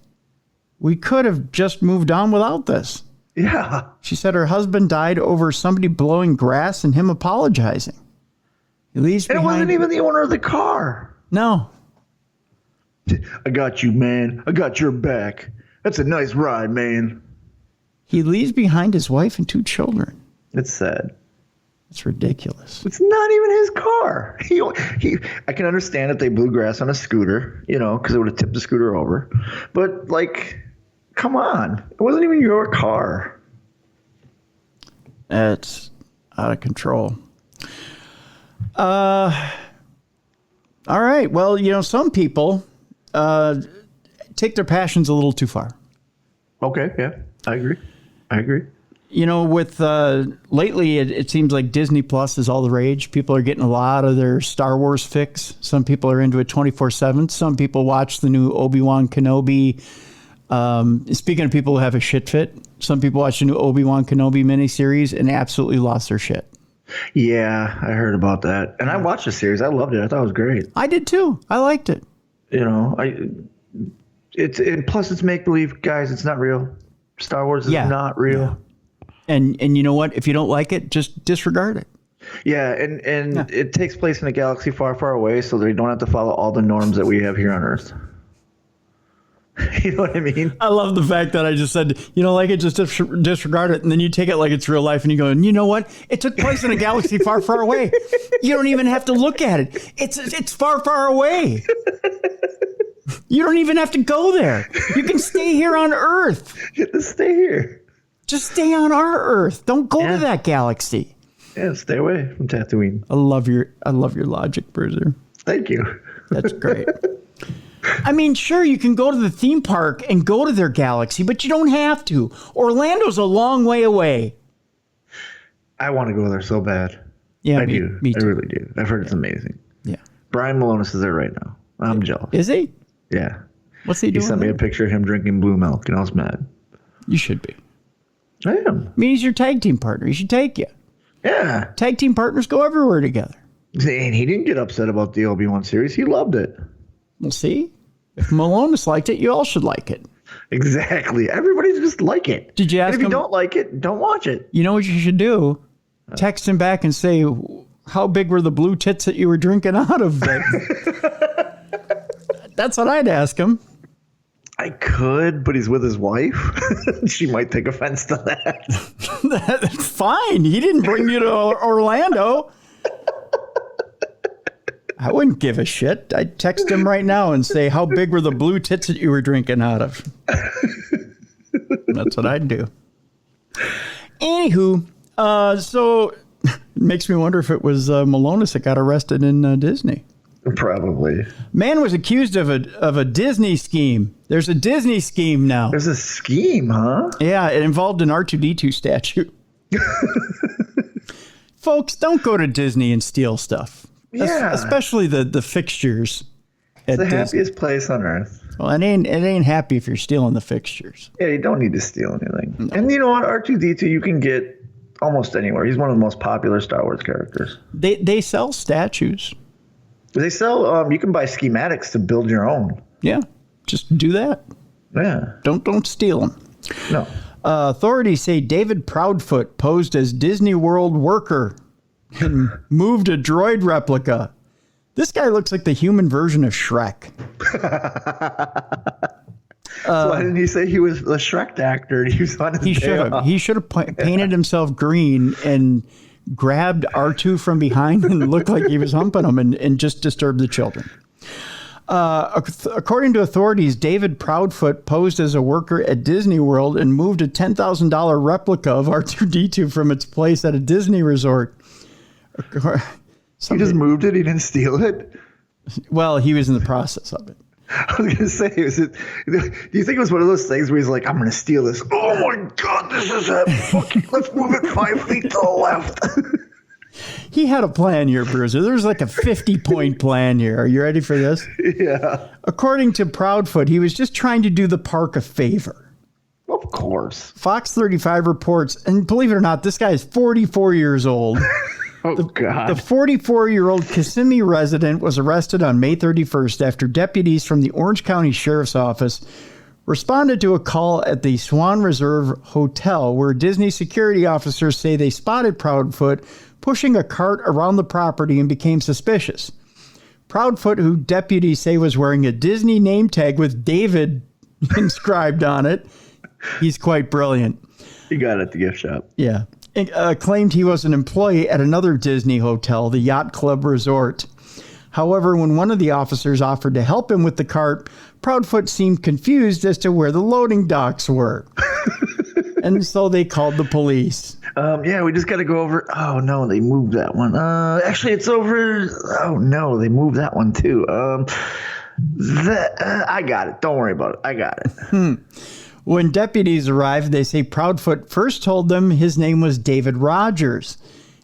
We could have just moved on without this. Yeah. She said her husband died over somebody blowing grass and him apologizing. He leaves behind... It wasn't even the owner of the car. No. I got you, man. I got your back. That's a nice ride, man. He leaves behind his wife and 2 children. It's sad. It's ridiculous. It's not even his car. I can understand if they blew grass on a scooter, because it would have tipped the scooter over. But, like, come on. It wasn't even your car. It's out of control. All right. Well, some people take their passions a little too far. Okay. Yeah, I agree. With lately, it seems like Disney Plus is all the rage. People are getting a lot of their Star Wars fix. Some people are into it 24/7. Some people watch the new Obi-Wan Kenobi. Speaking of people who have a shit fit, some people watch the new Obi-Wan Kenobi miniseries and absolutely lost their shit. Yeah, I heard about that. And I watched the series. I loved it. I thought it was great. I did too. I liked it. Plus it's make-believe, guys. It's not real. Star Wars is not real. Yeah. And you know what? If you don't like it, just disregard it. Yeah, and it takes place in a galaxy far, far away, so they don't have to follow all the norms that we have here on Earth. You know what I mean? I love the fact that I just said, you don't like it, just disregard it. And then you take it like it's real life and you go, and you know what? It took place in a galaxy far, far away. You don't even have to look at it. It's far, far away. You don't even have to go there. You can stay here on Earth. Just stay here. Just stay on our Earth. Don't go to that galaxy. Yeah, stay away from Tatooine. I love your logic, Bruiser. Thank you. That's great. I mean, sure, you can go to the theme park and go to their galaxy, but you don't have to. Orlando's a long way away. I want to go there so bad. Yeah, I do. Me too. I really do. I've heard it's amazing. Yeah. Brian Malonis is there right now. I'm jealous. Is he? Yeah. What's he doing? He sent me a picture of him drinking blue milk, and I was mad. You should be. I am. I mean, he's your tag team partner. He should take you. Yeah. Tag team partners go everywhere together. And he didn't get upset about the Obi-Wan series. He loved it. Well, see? If Malonis liked it, you all should like it. Exactly. Everybody just like it. Did you ask him? If you don't like it, don't watch it. You know what you should do? Text him back and say, how big were the blue tits that you were drinking out of? That's what I'd ask him. I could, but he's with his wife. She might take offense to that. That's fine. He didn't bring you to Orlando. I wouldn't give a shit. I'd text him right now and say, how big were the blue tits that you were drinking out of? That's what I'd do. Anywho, so it makes me wonder if it was Malonis that got arrested in Disney. Probably. Man was accused of a Disney scheme. There's a Disney scheme now. There's a scheme, huh? Yeah, it involved an R2-D2 statue. Folks, don't go to Disney and steal stuff. Yeah. Especially the fixtures. It's the happiest place on earth. Well, it ain't happy if you're stealing the fixtures. Yeah, you don't need to steal anything. No. And you know what? R2-D2 you can get almost anywhere. He's one of the most popular Star Wars characters. They sell statues. They sell, you can buy schematics to build your own. Yeah, just do that. Yeah. Don't steal them. No. Authorities say David Proudfoot posed as Disney World worker and moved a droid replica. This guy looks like the human version of Shrek. So why didn't he say he was the Shrek actor? He was on his day off. He should have painted himself green and grabbed R2 from behind and looked like he was humping him and just disturbed the children. According to authorities, David Proudfoot posed as a worker at Disney World and moved a $10,000 replica of R2-D2 from its place at a Disney resort. He just moved it? He didn't steal it? Well, he was in the process of it. I was going to say, do you think it was one of those things where he's like, I'm going to steal this? Oh my God, this is a fucking, let's move it 5 feet to the left. He had a plan here, Bruiser. There's like a 50-point plan here. Are you ready for this? Yeah. According to Proudfoot, he was just trying to do the park a favor. Of course. Fox 35 reports, and believe it or not, this guy is 44 years old. Oh, God. The 44-year-old Kissimmee resident was arrested on May 31st after deputies from the Orange County Sheriff's Office responded to a call at the Swan Reserve Hotel where Disney security officers say they spotted Proudfoot pushing a cart around the property and became suspicious. Proudfoot, who deputies say was wearing a Disney name tag with David inscribed on it, he's quite brilliant. He got it at the gift shop. Yeah. Claimed he was an employee at another Disney hotel, the Yacht Club Resort. However, when one of the officers offered to help him with the cart, Proudfoot seemed confused as to where the loading docks were. And so they called the police. Yeah, we just got to go over. Oh, no, they moved that one. Actually, it's over. Oh, no, they moved that one, too. I got it. Don't worry about it. I got it. When deputies arrived, they say Proudfoot first told them his name was David Rogers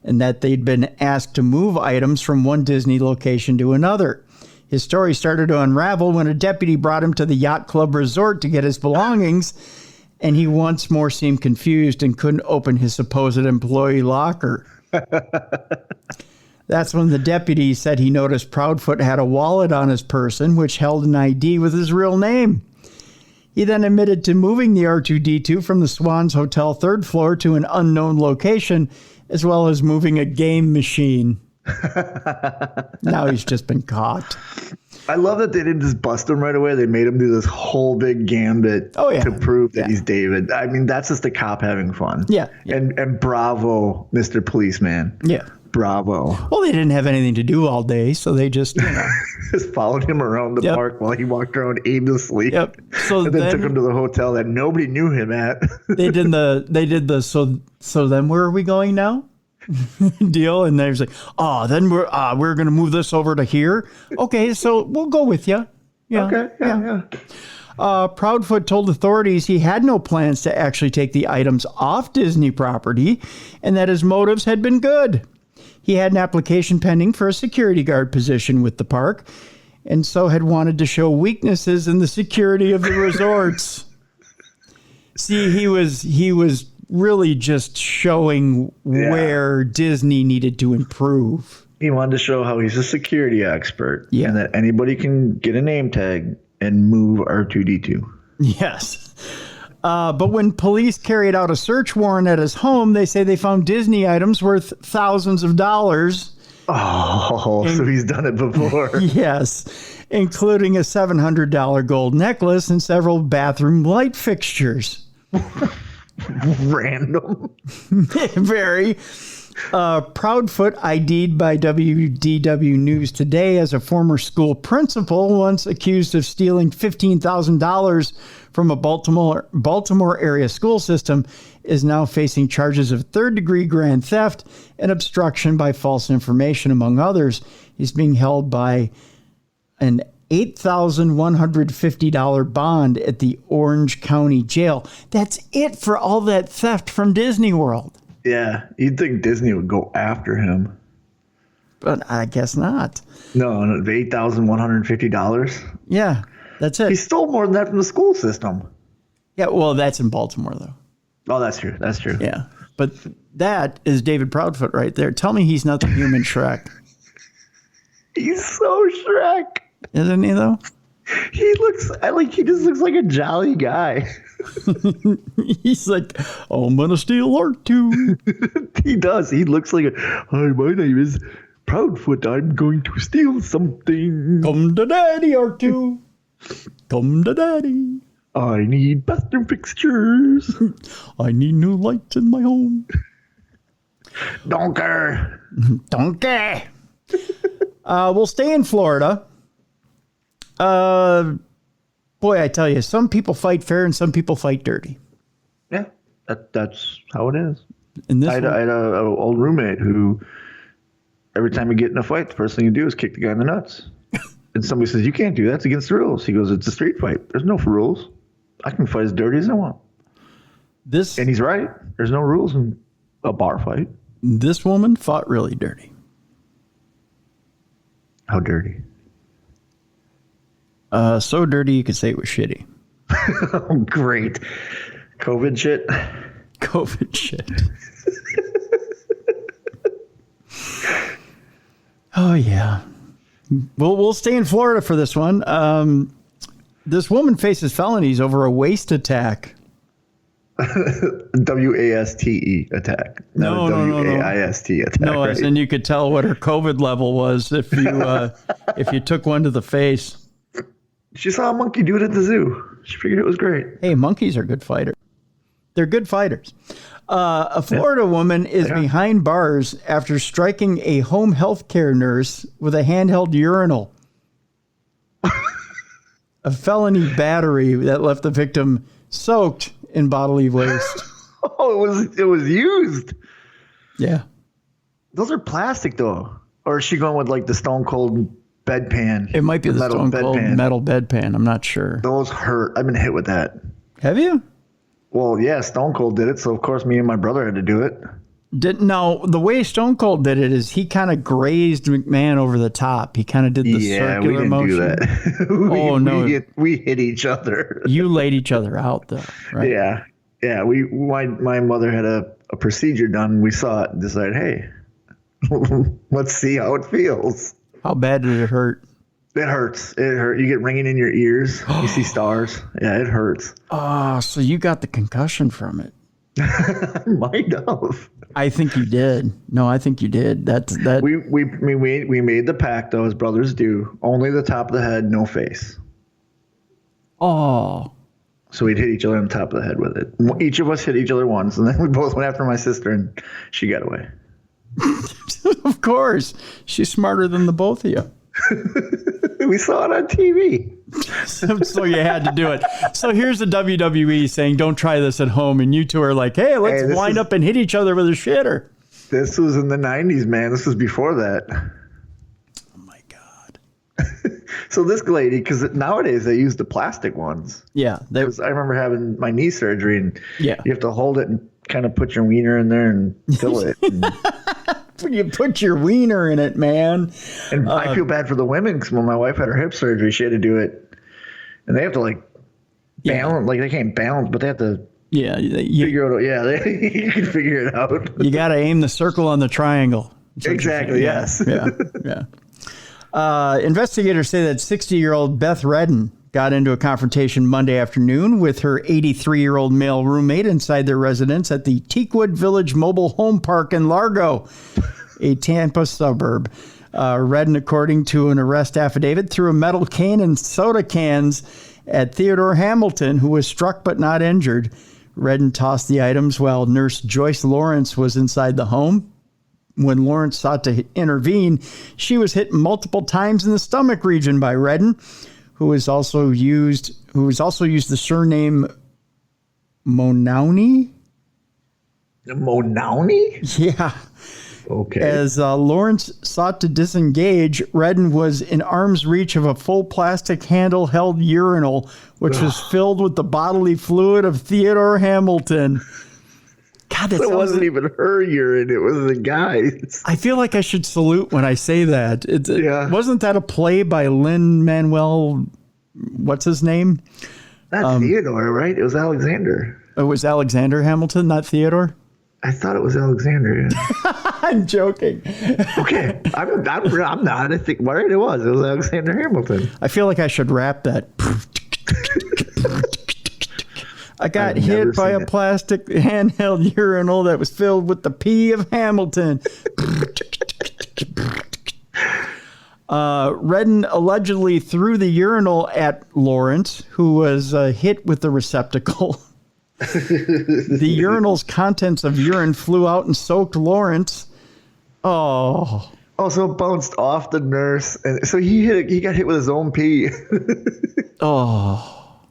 and that they'd been asked to move items from one Disney location to another. His story started to unravel when a deputy brought him to the Yacht Club Resort to get his belongings, and he once more seemed confused and couldn't open his supposed employee locker. That's when the deputy said he noticed Proudfoot had a wallet on his person, which held an ID with his real name. He then admitted to moving the R2-D2 from the Swans Hotel third floor to an unknown location, as well as moving a game machine. Now he's just been caught. I love that they didn't just bust him right away. They made him do this whole big gambit to prove that he's David. I mean, that's just a cop having fun. Yeah. And bravo, Mr. Policeman. Yeah. Bravo. Well, they didn't have anything to do all day, so they just, just followed him around the park while he walked around aimlessly. Yep. So and then took him to the hotel that nobody knew him at. They did the so then where are we going now? Deal, and they was like, then we're gonna move this over to here. Okay, so we'll go with you. Yeah. Okay. Yeah. Proudfoot told authorities he had no plans to actually take the items off Disney property, and that his motives had been good. He had an application pending for a security guard position with the park, and so had wanted to show weaknesses in the security of the resorts. See, he was really just showing where Disney needed to improve. He wanted to show how he's a security expert, and that anybody can get a name tag and move R2-D2. Yes. But when police carried out a search warrant at his home, they say they found Disney items worth thousands of dollars. Oh, so he's done it before. Yes. including a $700 gold necklace and several bathroom light fixtures. Random. Very. Proudfoot ID'd by WDW News Today as a former school principal, once accused of stealing $15,000 from a Baltimore area school system, is now facing charges of third-degree grand theft and obstruction by false information, among others. He's being held by an $8,150 bond at the Orange County Jail. That's it for all that theft from Disney World. Yeah, you'd think Disney would go after him. But I guess not. No, $8,150. Yeah, that's it. He stole more than that from the school system. Yeah, well, that's in Baltimore, though. Oh, that's true. That's true. Yeah, but that is David Proudfoot right there. Tell me he's not the human Shrek. He's so Shrek. Isn't he, though? He just looks like a jolly guy. He's like, oh, I'm going to steal R2. He does. He looks like hi, my name is Proudfoot. I'm going to steal something. Come to daddy, R2. Come to daddy. I need bathroom fixtures. I need new lights in my home. Donker. Donkey. We'll stay in Florida. Boy, I tell you, some people fight fair and some people fight dirty. Yeah, that's how it is. And I had an old roommate who, every time we get in a fight, the first thing you do is kick the guy in the nuts. And somebody says, you can't do that. It's against the rules. He goes, it's a street fight. There's no rules. I can fight as dirty as I want. And he's right. There's no rules in a bar fight. This woman fought really dirty. How dirty? So dirty you could say it was shitty. Oh, great. COVID shit? COVID shit. Oh, yeah. Well, we'll stay in Florida for this one. This woman faces felonies over a waste attack. W-A-S-T-E attack. Not a W-A-I-S-T attack. No, right? as in you could tell what her COVID level was if you took one to the face. She saw a monkey do it at the zoo. She figured it was great. Hey, monkeys are good fighters. They're good fighters. A Florida woman is behind bars after striking a home health care nurse with a handheld urinal. A felony battery that left the victim soaked in bodily waste. Oh, it was used. Yeah. Those are plastic, though. Or is she going with like the Stone Cold bedpan? It might be the Stone Cold metal bedpan. I'm not sure. Those hurt. I've been hit with that. Have you? Well, yeah, Stone Cold did it, so of course me and my brother had to do it. No, the way Stone Cold did it is he kind of grazed McMahon over the top. He kind of did the circular motion. Yeah, we didn't do that. We hit each other. You laid each other out, though, right? Yeah. Yeah, my mother had a procedure done. We saw it and decided, hey, let's see how it feels. How bad did it hurt? It hurts. It hurt. You get ringing in your ears. You see stars. Yeah, it hurts. Oh, so you got the concussion from it. Might have. I think you did. No, I think you did. That. We made the pact, though, as brothers do. Only the top of the head, no face. Oh. So we'd hit each other on the top of the head with it. Each of us hit each other once, and then we both went after my sister, and she got away. Of course. She's smarter than the both of you. We saw it on TV. So you had to do it. So here's the WWE saying, don't try this at home. And you two are like, hey, let's wind up and hit each other with a shitter. This was in the 90s, man. This was before that. Oh, my God. So this lady, because nowadays they use the plastic ones. Yeah. I remember having my knee surgery, and you have to hold it and kind of put your wiener in there and fill it. You put your wiener in it, man. And I feel bad for the women, because when my wife had her hip surgery, she had to do it. And they have to balance, like they can't balance, but they have to figure it out. Yeah, you can figure it out. You got to aim the circle on the triangle. Exactly, yes. Yeah. Investigators say that 60-year-old Beth Redden got into a confrontation Monday afternoon with her 83-year-old male roommate inside their residence at the Teakwood Village Mobile Home Park in Largo, a Tampa suburb. Redden, according to an arrest affidavit, threw a metal cane and soda cans at Theodore Hamilton, who was struck but not injured. Redden tossed the items while nurse Joyce Lawrence was inside the home. When Lawrence sought to intervene, she was hit multiple times in the stomach region by Redden, who was also used the surname Monowney. Monowney? Yeah. Okay. As Lawrence sought to disengage, Redden was in arm's reach of a full plastic handle-held urinal, which was filled with the bodily fluid of Theodore Hamilton. God, it wasn't even her urine. It was the guy's. I feel like I should salute when I say that. Yeah. Wasn't that a play by Lin-Manuel, what's his name? Not Theodore, right? It was Alexander. It was Alexander Hamilton, not Theodore? I thought it was Alexander. Yeah. I'm joking. Okay. I'm not. I think, right, it was. It was Alexander Hamilton. I feel like I should rap that. I got hit by a plastic handheld urinal that was filled with the pee of Hamilton. Redden allegedly threw the urinal at Lawrence, who was hit with the receptacle. The urinal's contents of urine flew out and soaked Lawrence. Oh, so it bounced off the nurse, and so he got hit with his own pee. Oh,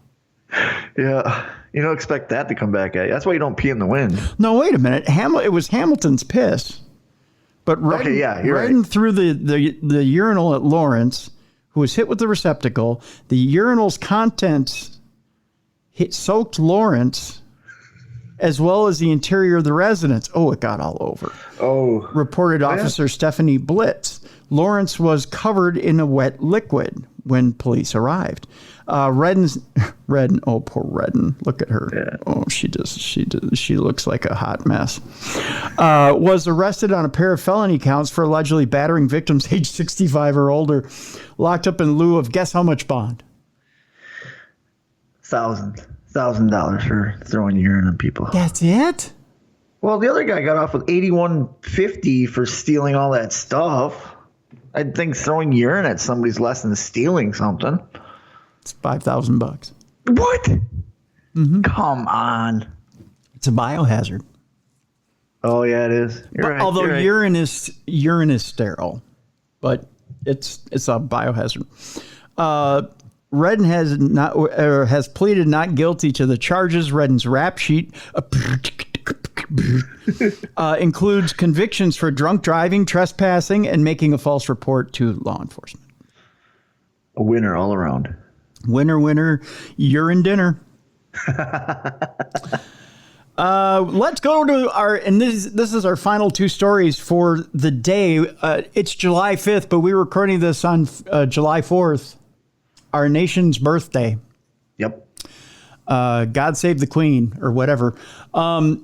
yeah. You don't expect that to come back at you. That's why you don't pee in the wind. No, wait a minute. It was Hamilton's piss. But Redden threw the urinal at Lawrence, who was hit with the receptacle. The urinal's contents soaked Lawrence, as well as the interior of the residence. Oh, it got all over. Oh. Reported Officer Stephanie Blitz. Lawrence was covered in a wet liquid when police arrived. Redden, oh, poor Redden. Look at her. Yeah. Oh, she looks like a hot mess. Was arrested on a pair of felony counts for allegedly battering victims age 65 or older, locked up in lieu of guess how much bond? $1,000 for throwing urine on people. That's it? Well, the other guy got off with $81.50 for stealing all that stuff. I think throwing urine at somebody's less than stealing something. It's $5,000. What? Mm-hmm. Come on. It's a biohazard. Oh yeah, it is. You're right. Although you're right. urine is sterile, but it's a biohazard. Redden has pleaded not guilty to the charges. Redden's rap sheet includes convictions for drunk driving, trespassing, and making a false report to law enforcement. A winner all around. Winner, winner, urine dinner. Let's go to this is our final two stories for the day. It's July 5th, but we're recording this on July 4th, our nation's birthday. Yep. God save the Queen or whatever. Or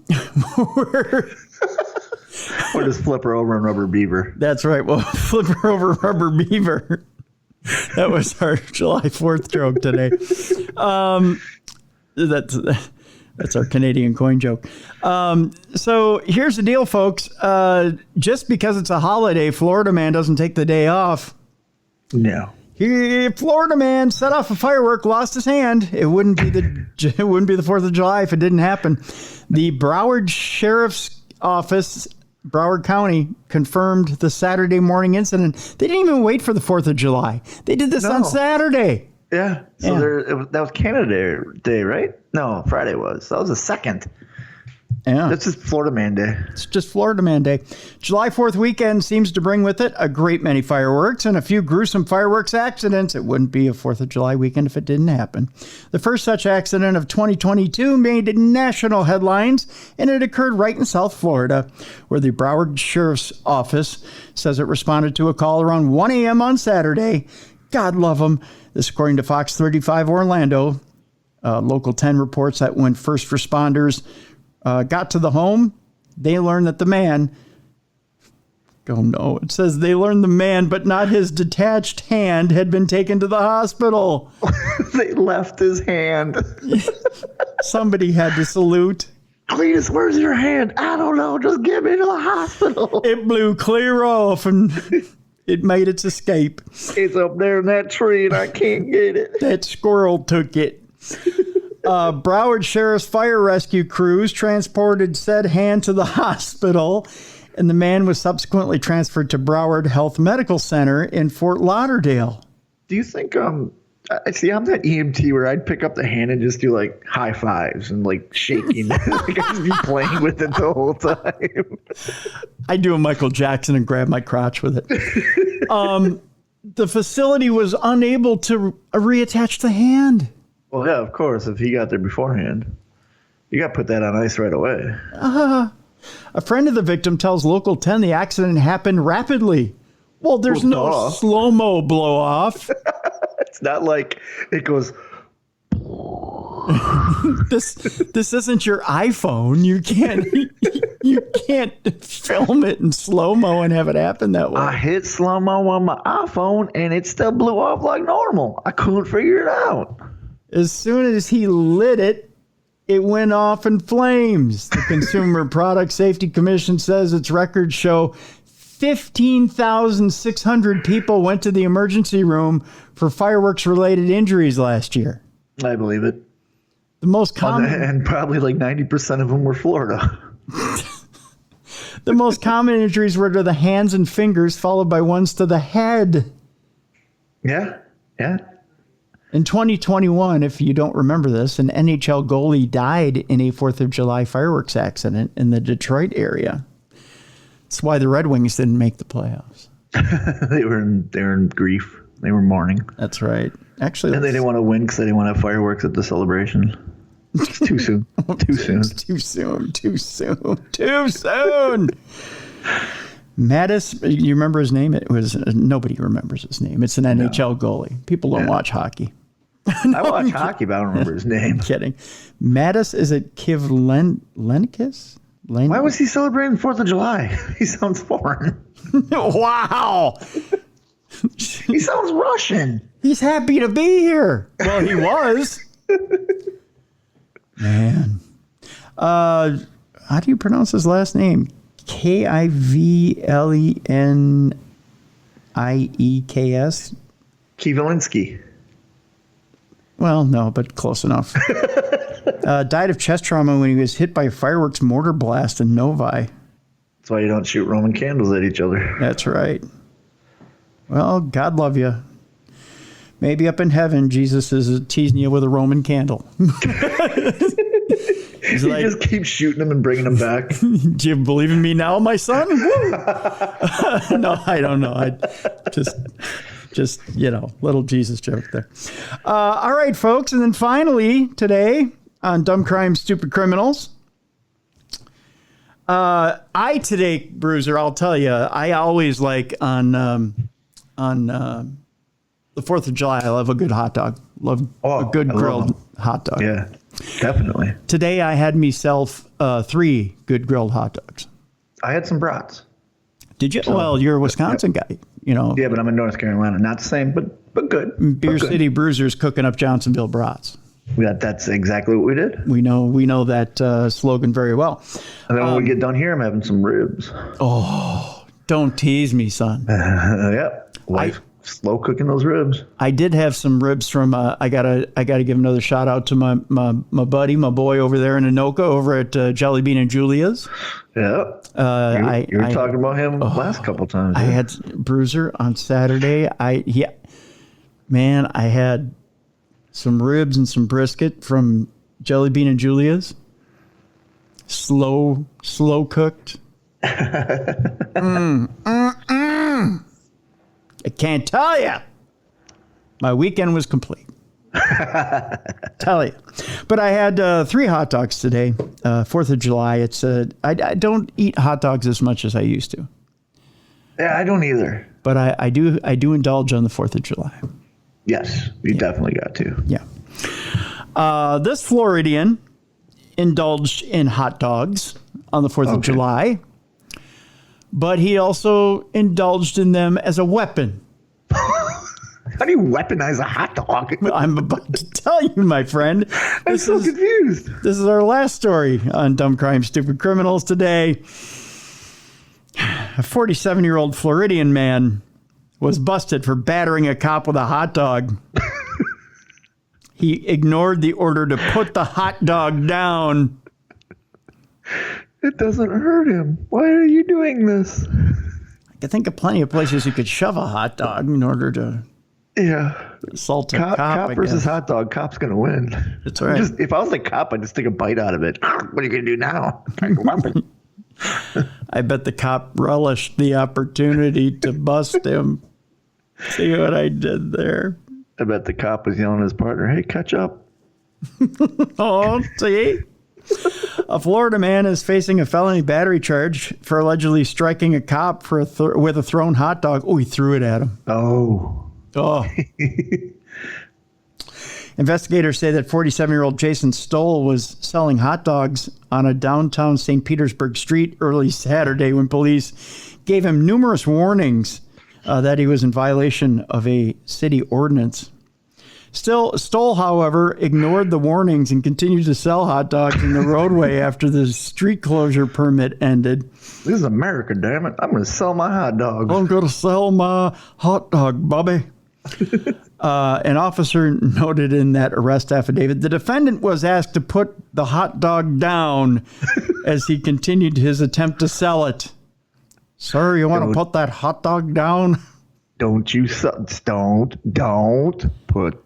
just flip her over and rubber beaver. That's right. Well, flip her over rubber beaver. That was our July 4th joke today. That's our Canadian coin joke. So here's the deal, folks. Just because it's a holiday, Florida man doesn't take the day off. No. Florida man set off a firework, lost his hand. It wouldn't be the 4th of July if it didn't happen. The Broward Sheriff's Office, Broward County, confirmed the Saturday morning incident. They didn't even wait for the 4th of July. They did this on Saturday. Yeah. So that was Canada Day, right? No, Friday was. That was the 2nd. Yeah. That's just Florida Man Day. It's just Florida Man Day. July 4th weekend seems to bring with it a great many fireworks and a few gruesome fireworks accidents. It wouldn't be a 4th of July weekend if it didn't happen. The first such accident of 2022 made national headlines, and it occurred right in South Florida, where the Broward Sheriff's Office says it responded to a call around 1 a.m. on Saturday. God love them. This according to Fox 35 Orlando. Local 10 reports that when first responders got to the home, they learned that the man, it says they learned the man, but not his detached hand, had been taken to the hospital. They left his hand. Somebody had to salute. Cletus, where's your hand? I don't know. Just get me to the hospital. It blew clear off, and It made its escape. It's up there in that tree, and I can't get it. That squirrel took it. Broward Sheriff's fire rescue crews transported said hand to the hospital, and the man was subsequently transferred to Broward Health Medical Center in Fort Lauderdale. Do you think see, I'm that EMT where I'd pick up the hand and just do like high fives and like shaking. Like I'd just be playing with it the whole time. I do a Michael Jackson and grab my crotch with it. The facility was unable to reattach the hand. Well, yeah, of course. If he got there beforehand, you got to put that on ice right away. A friend of the victim tells Local 10 the accident happened rapidly. Well, there's no slow-mo blow-off. It's not like it goes... This isn't your iPhone. You can't film it in slow-mo and have it happen that way. I hit slow-mo on my iPhone, and it still blew off like normal. I couldn't figure it out. As soon as he lit it, it went off in flames. The Consumer Product Safety Commission says its records show 15,600 people went to the emergency room for fireworks-related injuries last year. I believe it. The most common... And probably like 90% of them were Florida. The most common injuries were to the hands and fingers, followed by ones to the head. Yeah. In 2021, if you don't remember this, an NHL goalie died in a 4th of July fireworks accident in the Detroit area. That's why the Red Wings didn't make the playoffs. They were in grief. They were mourning. That's right. Actually, and they didn't want to win because they didn't want to have fireworks at the celebration. It's too soon. Too soon. Mattis, you remember his name? It was nobody remembers his name. It's an NHL goalie. People don't watch hockey. I watch hockey, but I don't remember his name. I'm kidding. Mattis, is it Kivlenikis? Why was he celebrating the 4th of July? He sounds foreign. Wow. He sounds Russian. He's happy to be here. Well, he was. Man. How do you pronounce his last name? Kivlenieks? Kivelinsky. Well, no, but close enough. Died of chest trauma when he was hit by a fireworks mortar blast in Novi. That's why you don't shoot Roman candles at each other. That's right. Well, God love you. Maybe up in heaven, Jesus is teasing you with a Roman candle. He's like, just keeps shooting them and bringing them back. Do you believe in me now, my son? No, I don't know. I just little Jesus joke there. All right, folks. And then finally today on Dumb Crimes, Stupid Criminals. Today, Bruiser, I'll tell you, I always like on the 4th of July, I love a good hot dog. Love a good grilled hot dog. Yeah, definitely. Today I had myself 3 good grilled hot dogs. I had some brats. Did you? So, well, you're a Wisconsin guy, Yeah, but I'm in North Carolina. Not the same, but good. Beer City Bruisers cooking up Johnsonville brats. That's exactly what we did. We know that slogan very well. And then when we get done here, I'm having some ribs. Oh, don't tease me, son. Yep. Wife slow cooking those ribs. I did have some ribs from. I gotta give another shout out to my buddy, my boy over there in Anoka, over at Jelly Bean and Julia's. Yeah. You were talking about him last couple times. I had Bruiser on Saturday. I had some ribs and some brisket from Jelly Bean and Julia's. Slow cooked. I can't tell you. My weekend was complete. Tell you. But I had 3 hot dogs today. 4th of July. It's I don't eat hot dogs as much as I used to. Yeah, I don't either. But I do indulge on the 4th of July. Yes, you definitely got to. Yeah. This Floridian indulged in hot dogs on the 4th of July, but he also indulged in them as a weapon. How do you weaponize a hot dog? I'm about to tell you, my friend. I'm so confused. This is our last story on Dumb Crimes, Stupid Criminals today. A 47-year-old Floridian man was busted for battering a cop with a hot dog. He ignored the order to put the hot dog down. It doesn't hurt him. Why are you doing this? I can think of plenty of places you could shove a hot dog in order to assault a cop. Cop versus hot dog. Cop's going to win. That's right. If I was a cop, I'd just take a bite out of it. What are you going to do now? I bet the cop relished the opportunity to bust him. See what I did there? I bet the cop was yelling at his partner, hey, catch up. Oh, see? A Florida man is facing a felony battery charge for allegedly striking a cop for with a thrown hot dog. Oh, he threw it at him. Oh. Investigators say that 47-year-old Jason Stoll was selling hot dogs on a downtown St. Petersburg street early Saturday when police gave him numerous warnings that he was in violation of a city ordinance. Stoll, however, ignored the warnings and continued to sell hot dogs in the roadway after the street closure permit ended. This is America, damn it. I'm going to sell my hot dogs. I'm going to sell my hot dog, Bobby. An officer noted in that arrest affidavit, the defendant was asked to put the hot dog down as he continued his attempt to sell it. Sir, you want to put that hot dog down? Don't put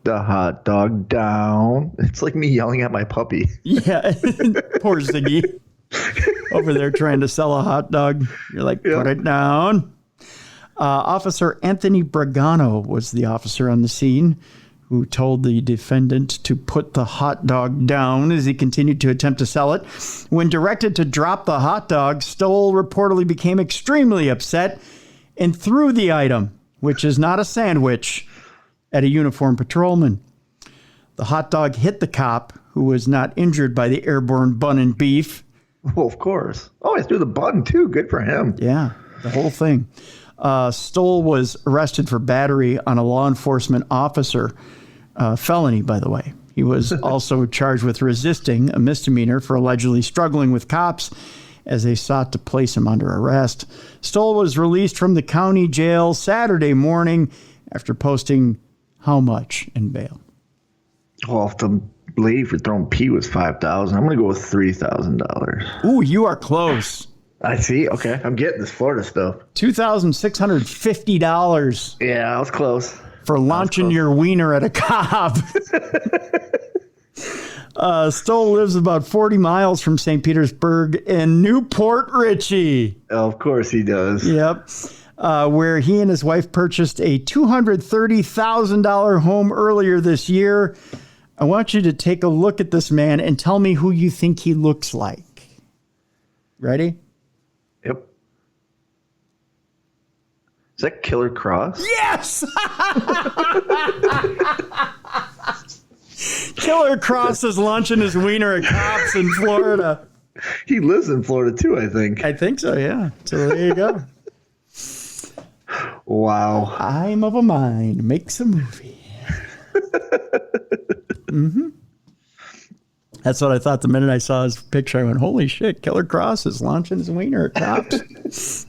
the hot dog down. It's like me yelling at my puppy. Yeah, poor Ziggy. Over there trying to sell a hot dog. You're like, put it down. Officer Anthony Bragano was the officer on the scene who told the defendant to put the hot dog down as he continued to attempt to sell it. When directed to drop the hot dog, Stoll reportedly became extremely upset and threw the item, which is not a sandwich, at a uniformed patrolman. The hot dog hit the cop, who was not injured by the airborne bun and beef. Well, of course. Oh, he threw the bun, too. Good for him. Yeah, the whole thing. Stoll was arrested for battery on a law enforcement officer, felony, by the way. He was also charged with resisting, a misdemeanor, for allegedly struggling with cops as they sought to place him under arrest. Stoll was released from the county jail Saturday morning after posting how much in bail? Well, if the lady for throwing pee was $5,000, I'm going to go with $3,000. Ooh, you are close. I see. Okay, I'm getting this Florida stuff. $2,650. Yeah, I was close. For launching your wiener at a cop. Stoll lives about 40 miles from St. Petersburg in Newport Richey. Of course he does. Yep. Where he and his wife purchased a $230,000 home earlier this year. I want you to take a look at this man and tell me who you think he looks like. Ready? Yep. Is that Killer Cross? Yes! Killer Cross is launching his wiener at cops in Florida. He lives in Florida too, I think. I think so, yeah. So there you go. Wow. I'm of a mind. Makes a movie. Mm-hmm. That's what I thought the minute I saw his picture. I went, holy shit, Killer Cross is launching his wiener at cops.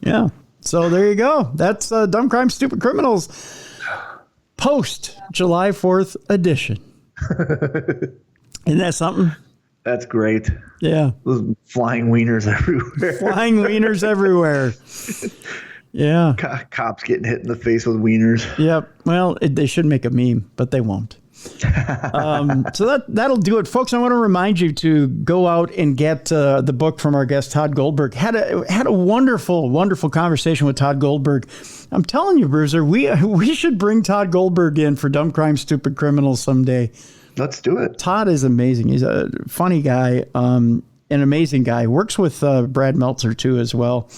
Yeah. So there you go. That's Dumb Crime, Stupid Criminals post July 4th edition. Isn't that something? That's great. Yeah. Those flying wieners everywhere. Flying wieners everywhere. Yeah. Cops getting hit in the face with wieners. Yep. Well, they should make a meme, but they won't. So that'll do it, folks. I want to remind you to go out and get the book from our guest Tod Goldberg. Had a wonderful, wonderful conversation with Tod Goldberg. I'm telling you, Bruiser, we should bring Tod Goldberg in for Dumb Crime, Stupid Criminals someday. Let's do it. Tod is amazing. He's a funny guy, an amazing guy. Works with Brad Meltzer too, as well.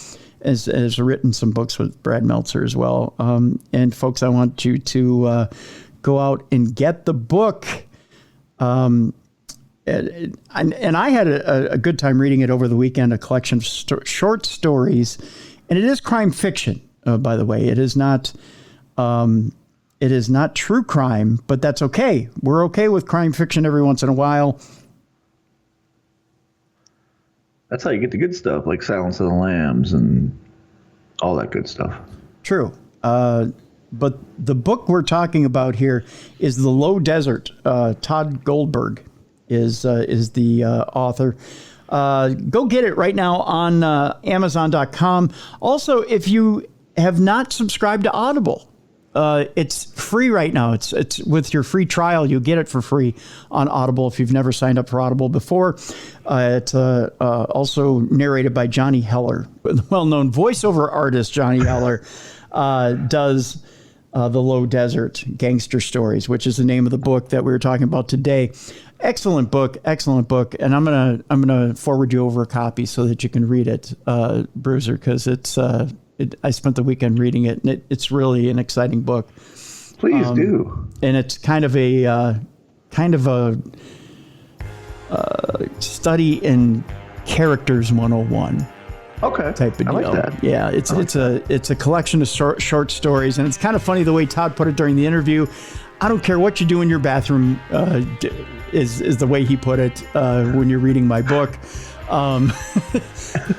Has written some books with Brad Meltzer as well. And folks, I want you to go out and get the book. And I had a good time reading it over the weekend, a collection of short stories. And it is crime fiction, by the way. It is not true crime, but that's okay. We're okay with crime fiction every once in a while. That's how you get the good stuff, like Silence of the Lambs and all that good stuff. True. But the book we're talking about here is The Low Desert. Tod Goldberg is the author. Go get it right now on Amazon.com. Also, if you have not subscribed to Audible, it's free right now. It's with your free trial. You get it for free on Audible if you've never signed up for Audible before. It's also narrated by Johnny Heller. The well-known voiceover artist Johnny Heller does The Low Desert Gangster Stories, which is the name of the book that we were talking about today. Excellent book, and I'm gonna forward you over a copy so that you can read it, Bruiser, because I spent the weekend reading it, and it's really an exciting book. Please do. And it's kind of a study in characters 101. Okay. Type of deal. I like that. Yeah, it's a collection of short stories, and it's kind of funny the way Tod put it during the interview. I don't care what you do in your bathroom, is the way he put it when you're reading my book.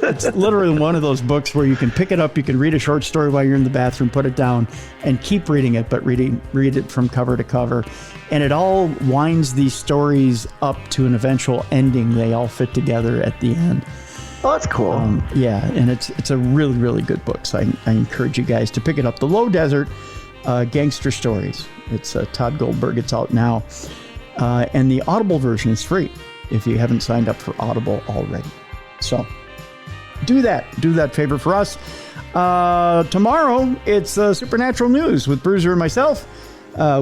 It's literally one of those books where you can pick it up, you can read a short story while you're in the bathroom, put it down, and keep reading it, but read it from cover to cover. And it all winds these stories up to an eventual ending. They all fit together at the end. Oh, that's cool. Yeah, and it's a really, really good book. So I encourage you guys to pick it up. The Low Desert Gangster Stories. It's Tod Goldberg. It's out now. And the Audible version is free if you haven't signed up for Audible already. So do that favor for us. Tomorrow, it's Supernatural News with Bruiser and myself.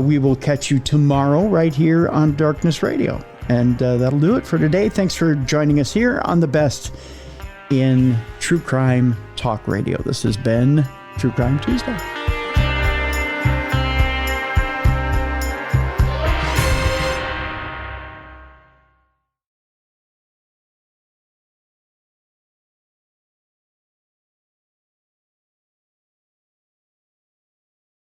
We will catch you tomorrow right here on Darkness Radio. And that'll do it for today. Thanks for joining us here on the best in true crime talk radio. This has been True Crime Tuesday.